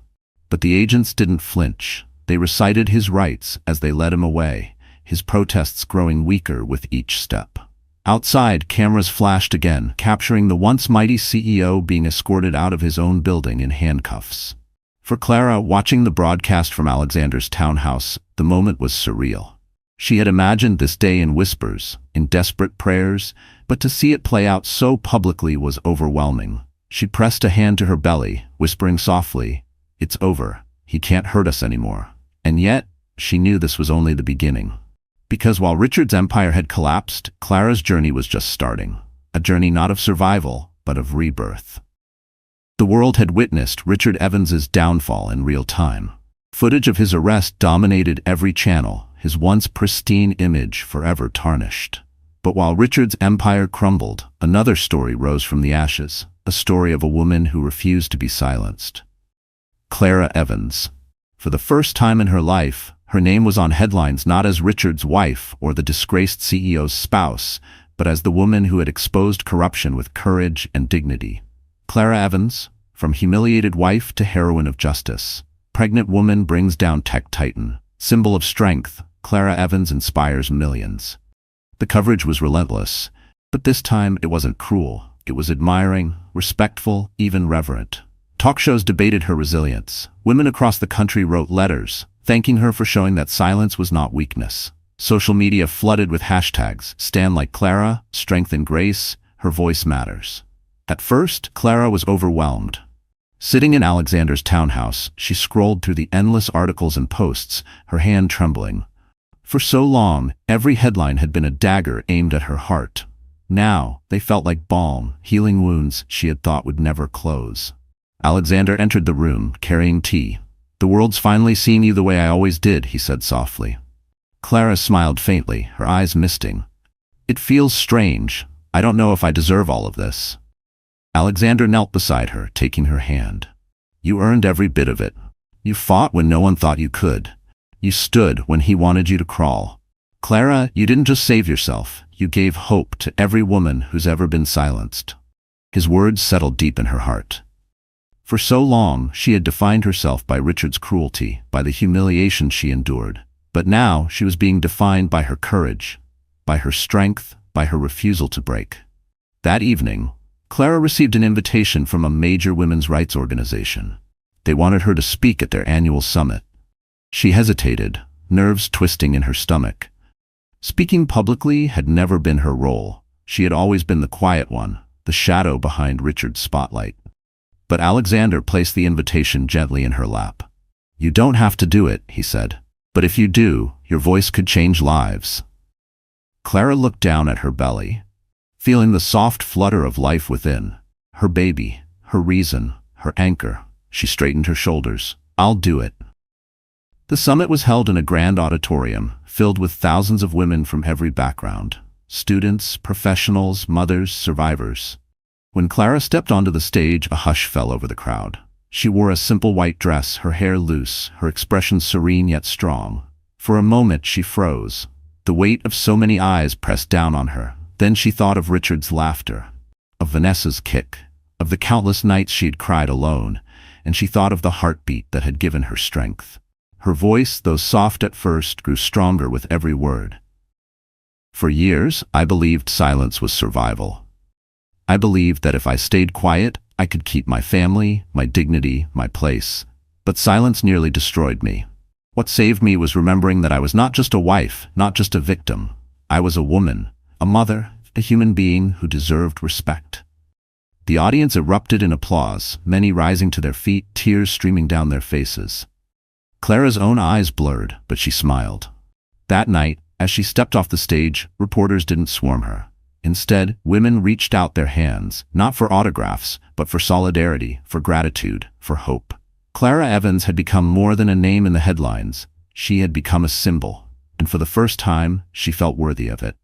[SPEAKER 2] But the agents didn't flinch. They recited his rights as they led him away, his protests growing weaker with each step. Outside, cameras flashed again, capturing the once mighty CEO being escorted out of his own building in handcuffs. For Clara, watching the broadcast from Alexander's townhouse, the moment was surreal. She had imagined this day in whispers, in desperate prayers, but to see it play out so publicly was overwhelming. She pressed a hand to her belly, whispering softly, "It's over. He can't hurt us anymore." And yet, she knew this was only the beginning. Because while Richard's empire had collapsed, Clara's journey was just starting. A journey not of survival, but of rebirth. The world had witnessed Richard Evans's downfall in real time. Footage of his arrest dominated every channel, his once pristine image forever tarnished. But while Richard's empire crumbled, another story rose from the ashes, a story of a woman who refused to be silenced. Clara Evans. For the first time in her life, her name was on headlines not as Richard's wife or the disgraced CEO's spouse, but as the woman who had exposed corruption with courage and dignity. Clara Evans, from humiliated wife to heroine of justice. Pregnant woman brings down tech titan. Symbol of strength, Clara Evans inspires millions. The coverage was relentless, but this time it wasn't cruel. It was admiring, respectful, even reverent. Talk shows debated her resilience. Women across the country wrote letters, thanking her for showing that silence was not weakness. Social media flooded with hashtags, "Stand like Clara," "Strength and Grace," "Her voice matters." At first, Clara was overwhelmed. Sitting in Alexander's townhouse, she scrolled through the endless articles and posts, her hand trembling. For so long, every headline had been a dagger aimed at her heart. Now, they felt like balm, healing wounds she had thought would never close. Alexander entered the room, carrying tea. "The world's finally seeing you the way I always did," he said softly. Clara smiled faintly, her eyes misting. "It feels strange. I don't know if I deserve all of this." Alexander knelt beside her, taking her hand. "You earned every bit of it. You fought when no one thought you could. You stood when he wanted you to crawl. Clara, you didn't just save yourself. You gave hope to every woman who's ever been silenced." His words settled deep in her heart. For so long, she had defined herself by Richard's cruelty, by the humiliation she endured. But now, she was being defined by her courage, by her strength, by her refusal to break. That evening, Clara received an invitation from a major women's rights organization. They wanted her to speak at their annual summit. She hesitated, nerves twisting in her stomach. Speaking publicly had never been her role. She had always been the quiet one, the shadow behind Richard's spotlight. But Alexander placed the invitation gently in her lap. "You don't have to do it," he said. "But if you do, your voice could change lives." Clara looked down at her belly, feeling the soft flutter of life within. Her baby, her reason, her anchor. She straightened her shoulders. I'll do it. The summit was held in a grand auditorium, filled with thousands of women from every background. Students, professionals, mothers, survivors. When Clara stepped onto the stage, a hush fell over the crowd. She wore a simple white dress, her hair loose, her expression serene yet strong. For a moment she froze. The weight of so many eyes pressed down on her. Then she thought of Richard's laughter, of Vanessa's kick, of the countless nights she had cried alone, and she thought of the heartbeat that had given her strength. Her voice, though soft at first, grew stronger with every word. For years, I believed silence was survival. I believed that if I stayed quiet, I could keep my family, my dignity, my place. But silence nearly destroyed me. What saved me was remembering that I was not just a wife, not just a victim. I was a woman, a mother, a human being who deserved respect. The audience erupted in applause, many rising to their feet, tears streaming down their faces. Clara's own eyes blurred, but she smiled. That night, as she stepped off the stage, reporters didn't swarm her. Instead, women reached out their hands, not for autographs, but for solidarity, for gratitude, for hope. Clara Evans had become more than a name in the headlines. She had become a symbol, and for the first time, she felt worthy of it.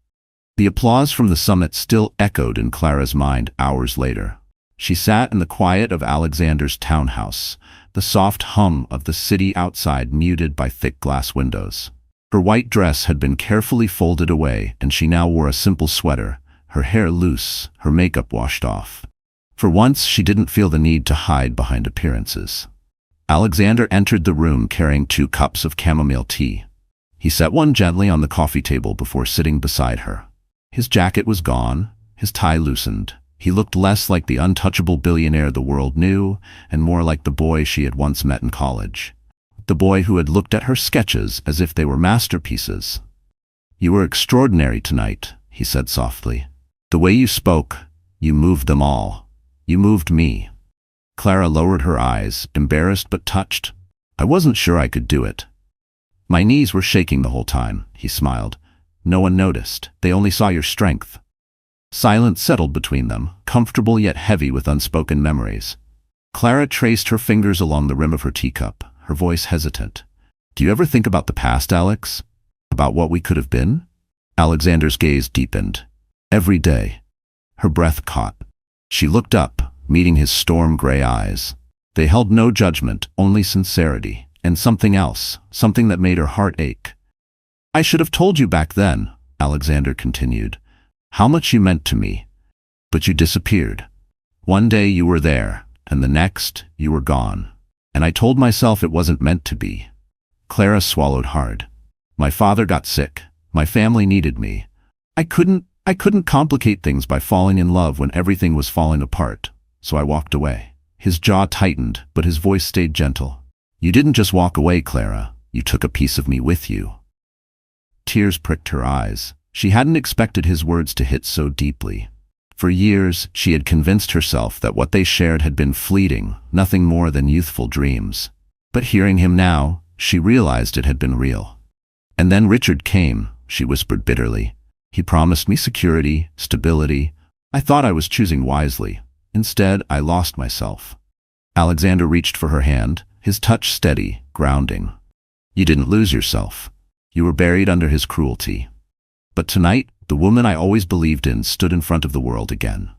[SPEAKER 2] The applause from the summit still echoed in Clara's mind hours later. She sat in the quiet of Alexander's townhouse, the soft hum of the city outside muted by thick glass windows. Her white dress had been carefully folded away, and she now wore a simple sweater, her hair loose, her makeup washed off. For once, she didn't feel the need to hide behind appearances. Alexander entered the room carrying 2 cups of chamomile tea. He set one gently on the coffee table before sitting beside her. His jacket was gone, his tie loosened. He looked less like the untouchable billionaire the world knew, and more like the boy she had once met in college. The boy who had looked at her sketches as if they were masterpieces. "You were extraordinary tonight," he said softly. "The way you spoke, you moved them all. You moved me." Clara lowered her eyes, embarrassed but touched. "I wasn't sure I could do it." "My knees were shaking the whole time," he smiled. "No one noticed. They only saw your strength." Silence settled between them, comfortable yet heavy with unspoken memories. Clara traced her fingers along the rim of her teacup, her voice hesitant. "Do you ever think about the past, Alex? About what we could have been?" Alexander's gaze deepened. "Every day." Her breath caught. She looked up, meeting his storm-gray eyes. They held no judgment, only sincerity, and something else, something that made her heart ache. "I should have told you back then," Alexander continued, "how much you meant to me. But you disappeared. One day you were there, and the next you were gone. And I told myself it wasn't meant to be." Clara swallowed hard. "My father got sick. My family needed me. I couldn't complicate things by falling in love when everything was falling apart, so I walked away." His jaw tightened, but his voice stayed gentle. "You didn't just walk away, Clara. You took a piece of me with you." Tears pricked her eyes. She hadn't expected his words to hit so deeply. For years, she had convinced herself that what they shared had been fleeting, nothing more than youthful dreams. But hearing him now, she realized it had been real. "And then Richard came," she whispered bitterly. "He promised me security, stability. I thought I was choosing wisely. Instead, I lost myself." Alexander reached for her hand, his touch steady, grounding. "You didn't lose yourself. You were buried under his cruelty. But tonight, the woman I always believed in stood in front of the world again."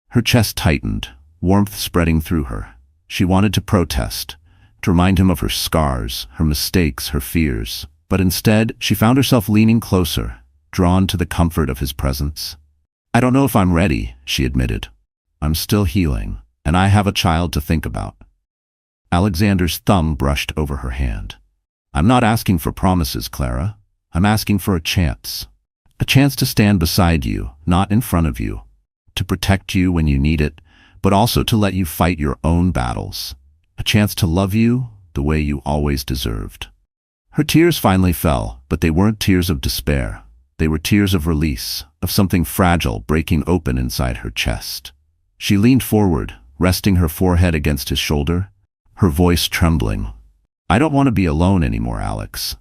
[SPEAKER 2] Her chest tightened, warmth spreading through her. She wanted to protest, to remind him of her scars, her mistakes, her fears. But instead, she found herself leaning closer, drawn to the comfort of his presence. "I don't know if I'm ready," she admitted. "I'm still healing, and I have a child to think about." Alexander's thumb brushed over her hand. "I'm not asking for promises, Clara. I'm asking for a chance. A chance to stand beside you, not in front of you. To protect you when you need it, but also to let you fight your own battles. A chance to love you the way you always deserved." Her tears finally fell, but they weren't tears of despair. They were tears of release, of something fragile breaking open inside her chest. She leaned forward, resting her forehead against his shoulder, her voice trembling. "I don't want to be alone anymore, Alex."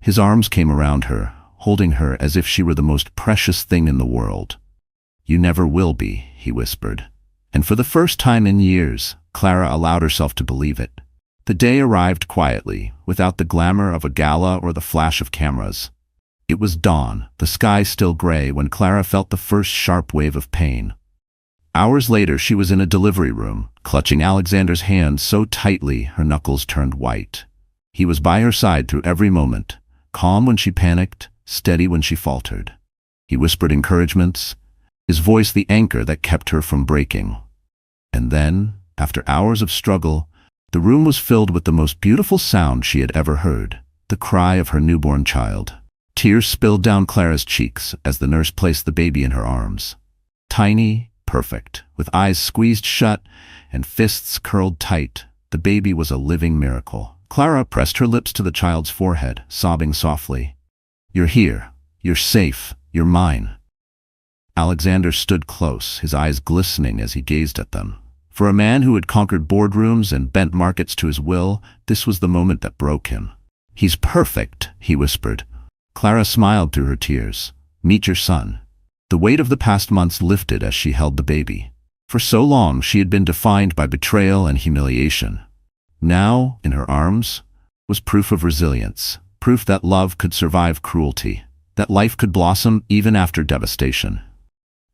[SPEAKER 2] His arms came around her, holding her as if she were the most precious thing in the world. "You never will be," he whispered. And for the first time in years, Clara allowed herself to believe it. The day arrived quietly, without the glamour of a gala or the flash of cameras. It was dawn, the sky still gray, when Clara felt the first sharp wave of pain. Hours later, she was in a delivery room, clutching Alexander's hand so tightly her knuckles turned white. He was by her side through every moment, calm when she panicked, steady when she faltered. He whispered encouragements, his voice the anchor that kept her from breaking. And then, after hours of struggle, the room was filled with the most beautiful sound she had ever heard, the cry of her newborn child. Tears spilled down Clara's cheeks as the nurse placed the baby in her arms. Tiny, perfect, with eyes squeezed shut and fists curled tight, the baby was a living miracle. Clara pressed her lips to the child's forehead, sobbing softly. "You're here. You're safe. You're mine." Alexander stood close, his eyes glistening as he gazed at them. For a man who had conquered boardrooms and bent markets to his will, this was the moment that broke him. "He's perfect," he whispered. Clara smiled through her tears. "Meet your son." The weight of the past months lifted as she held the baby. For so long, she had been defined by betrayal and humiliation. Now, in her arms, was proof of resilience, proof that love could survive cruelty, that life could blossom even after devastation.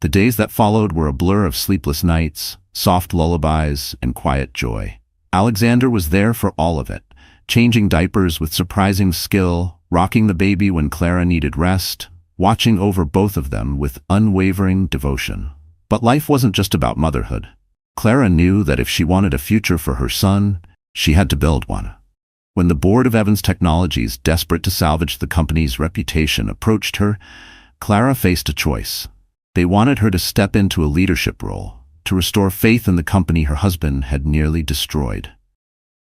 [SPEAKER 2] The days that followed were a blur of sleepless nights, soft lullabies, and quiet joy. Alexander was there for all of it, changing diapers with surprising skill, rocking the baby when Clara needed rest, watching over both of them with unwavering devotion. But life wasn't just about motherhood. Clara knew that if she wanted a future for her son, she had to build one. When the board of Evans Technologies, desperate to salvage the company's reputation, approached her, Clara faced a choice. They wanted her to step into a leadership role, to restore faith in the company her husband had nearly destroyed.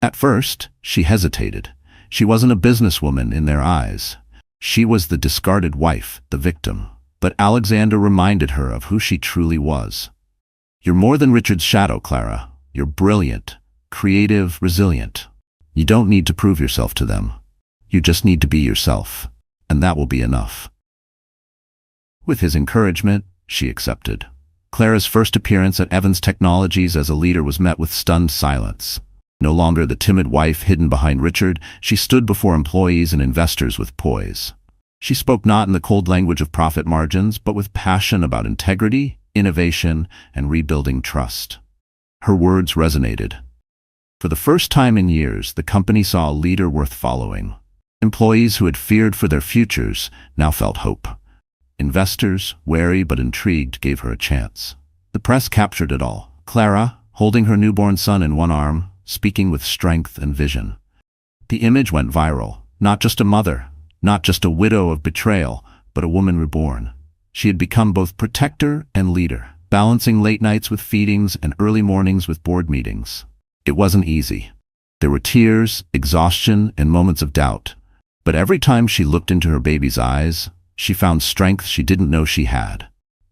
[SPEAKER 2] At first, she hesitated. She wasn't a businesswoman in their eyes. She was the discarded wife, the victim. But Alexander reminded her of who she truly was. "You're more than Richard's shadow, Clara. You're brilliant, creative, resilient. You don't need to prove yourself to them. You just need to be yourself, and that will be enough." With his encouragement, she accepted. Clara's first appearance at Evans Technologies as a leader was met with stunned silence. No longer the timid wife hidden behind Richard, she stood before employees and investors with poise. She spoke not in the cold language of profit margins, but with passion about integrity, innovation, and rebuilding trust. Her words resonated. For the first time in years, the company saw a leader worth following. Employees who had feared for their futures now felt hope. Investors, wary but intrigued, gave her a chance. The press captured it all. Clara, holding her newborn son in one arm, speaking with strength and vision. The image went viral. Not just a mother, not just a widow of betrayal, but a woman reborn. She had become both protector and leader, balancing late nights with feedings and early mornings with board meetings. It wasn't easy. There were tears, exhaustion, and moments of doubt. But every time she looked into her baby's eyes, she found strength she didn't know she had.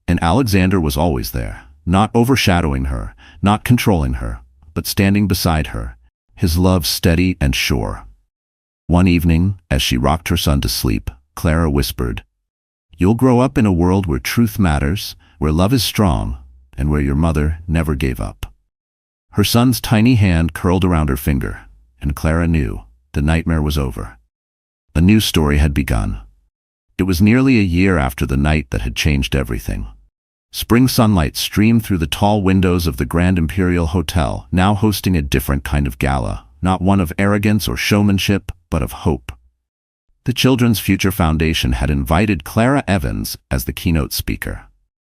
[SPEAKER 2] And Alexander was always there, not overshadowing her, not controlling her, but standing beside her, his love steady and sure. One evening, as she rocked her son to sleep, Clara whispered, "You'll grow up in a world where truth matters, where love is strong, and where your mother never gave up." Her son's tiny hand curled around her finger, and Clara knew the nightmare was over. A new story had begun. It was nearly a year after the night that had changed everything. Spring sunlight streamed through the tall windows of the Grand Imperial Hotel, now hosting a different kind of gala, not one of arrogance or showmanship, but of hope. The Children's Future Foundation had invited Clara Evans as the keynote speaker.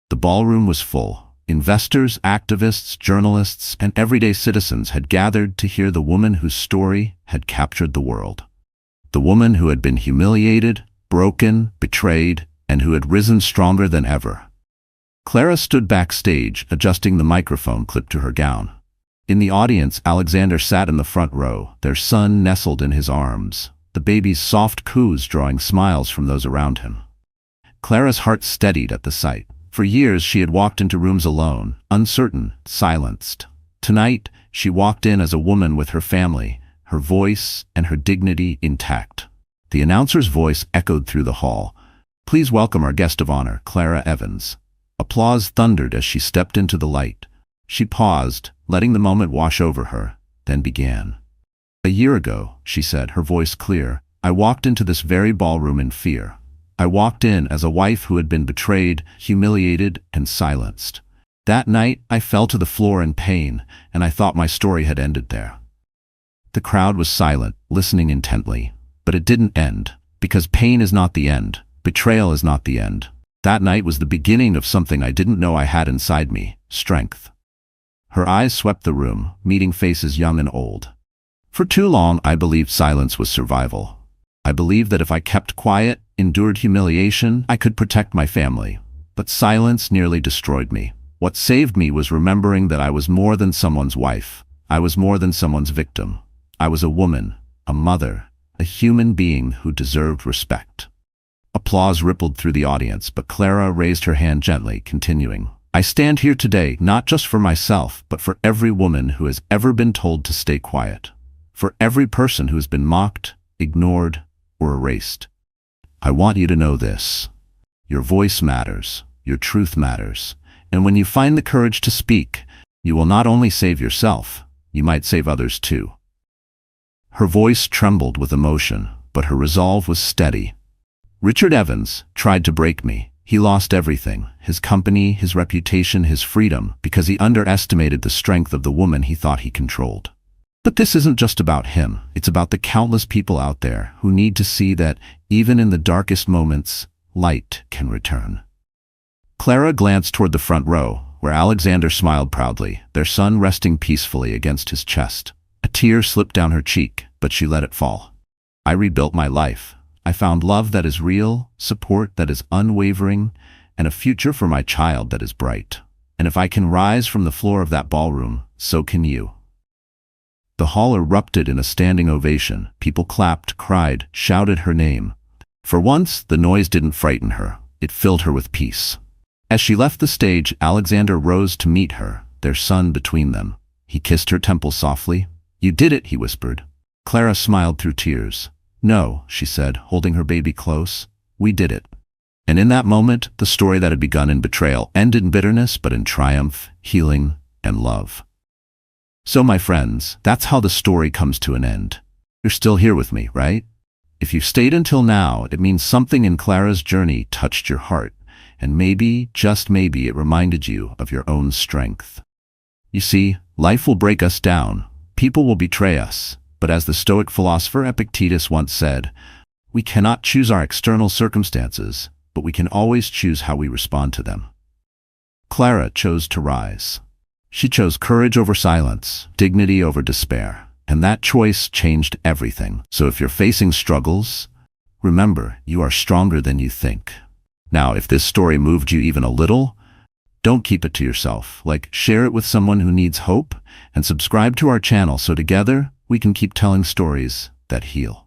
[SPEAKER 2] The ballroom was full. Investors, activists, journalists, and everyday citizens had gathered to hear the woman whose story had captured the world. The woman who had been humiliated, broken, betrayed, and who had risen stronger than ever. Clara stood backstage, adjusting the microphone clip to her gown. In the audience, Alexander sat in the front row, their son nestled in his arms, the baby's soft coos drawing smiles from those around him. Clara's heart steadied at the sight. For years she had walked into rooms alone, uncertain, silenced. Tonight, she walked in as a woman with her family, her voice and her dignity intact. The announcer's voice echoed through the hall. Please welcome our guest of honor, Clara Evans. Applause thundered as she stepped into the light. She paused, letting the moment wash over her, then began. "A year ago," she said, her voice clear, "I walked into this very ballroom in fear. I walked in as a wife who had been betrayed, humiliated, and silenced. That night, I fell to the floor in pain, and I thought my story had ended there." The crowd was silent, listening intently. But it didn't end, because pain is not the end. Betrayal is not the end. That night was the beginning of something I didn't know I had inside me: strength. Her eyes swept the room, meeting faces young and old. For too long, I believed silence was survival. I believed that if I kept quiet, endured humiliation, I could protect my family. But silence nearly destroyed me. What saved me was remembering that I was more than someone's wife. I was more than someone's victim. I was a woman, a mother, a human being who deserved respect. Applause rippled through the audience, but Clara raised her hand gently, continuing, "I stand here today not just for myself, but for every woman who has ever been told to stay quiet. For every person who has been mocked, ignored, or erased. I want you to know this. Your voice matters. Your truth matters. And when you find the courage to speak, you will not only save yourself, you might save others too." Her voice trembled with emotion, but her resolve was steady. "Richard Evans tried to break me. He lost everything: his company, his reputation, his freedom, because he underestimated the strength of the woman he thought he controlled. But this isn't just about him. It's about the countless people out there who need to see that, even in the darkest moments, light can return." Clara glanced toward the front row, where Alexander smiled proudly, their son resting peacefully against his chest. A tear slipped down her cheek, but she let it fall. "I rebuilt my life. I found love that is real, support that is unwavering, and a future for my child that is bright. And if I can rise from the floor of that ballroom, so can you." The hall erupted in a standing ovation. People clapped, cried, shouted her name. For once, the noise didn't frighten her. It filled her with peace. As she left the stage, Alexander rose to meet her, their son between them. He kissed her temple softly. "You did it," he whispered. Clara smiled through tears. "No," she said, holding her baby close. "We did it." And in that moment, the story that had begun in betrayal ended in bitterness, but in triumph, healing, and love. So, my friends, that's how the story comes to an end. You're still here with me, right? If you've stayed until now, it means something in Clara's journey touched your heart, and maybe, just maybe, it reminded you of your own strength. You see, life will break us down. People will betray us. But as the Stoic philosopher Epictetus once said, we cannot choose our external circumstances, but we can always choose how we respond to them. Clara chose to rise. She chose courage over silence, dignity over despair, and that choice changed everything. So if you're facing struggles, remember, you are stronger than you think. Now, if this story moved you even a little, don't keep it to yourself. Share it with someone who needs hope, and subscribe to our channel so together we can keep telling stories that heal.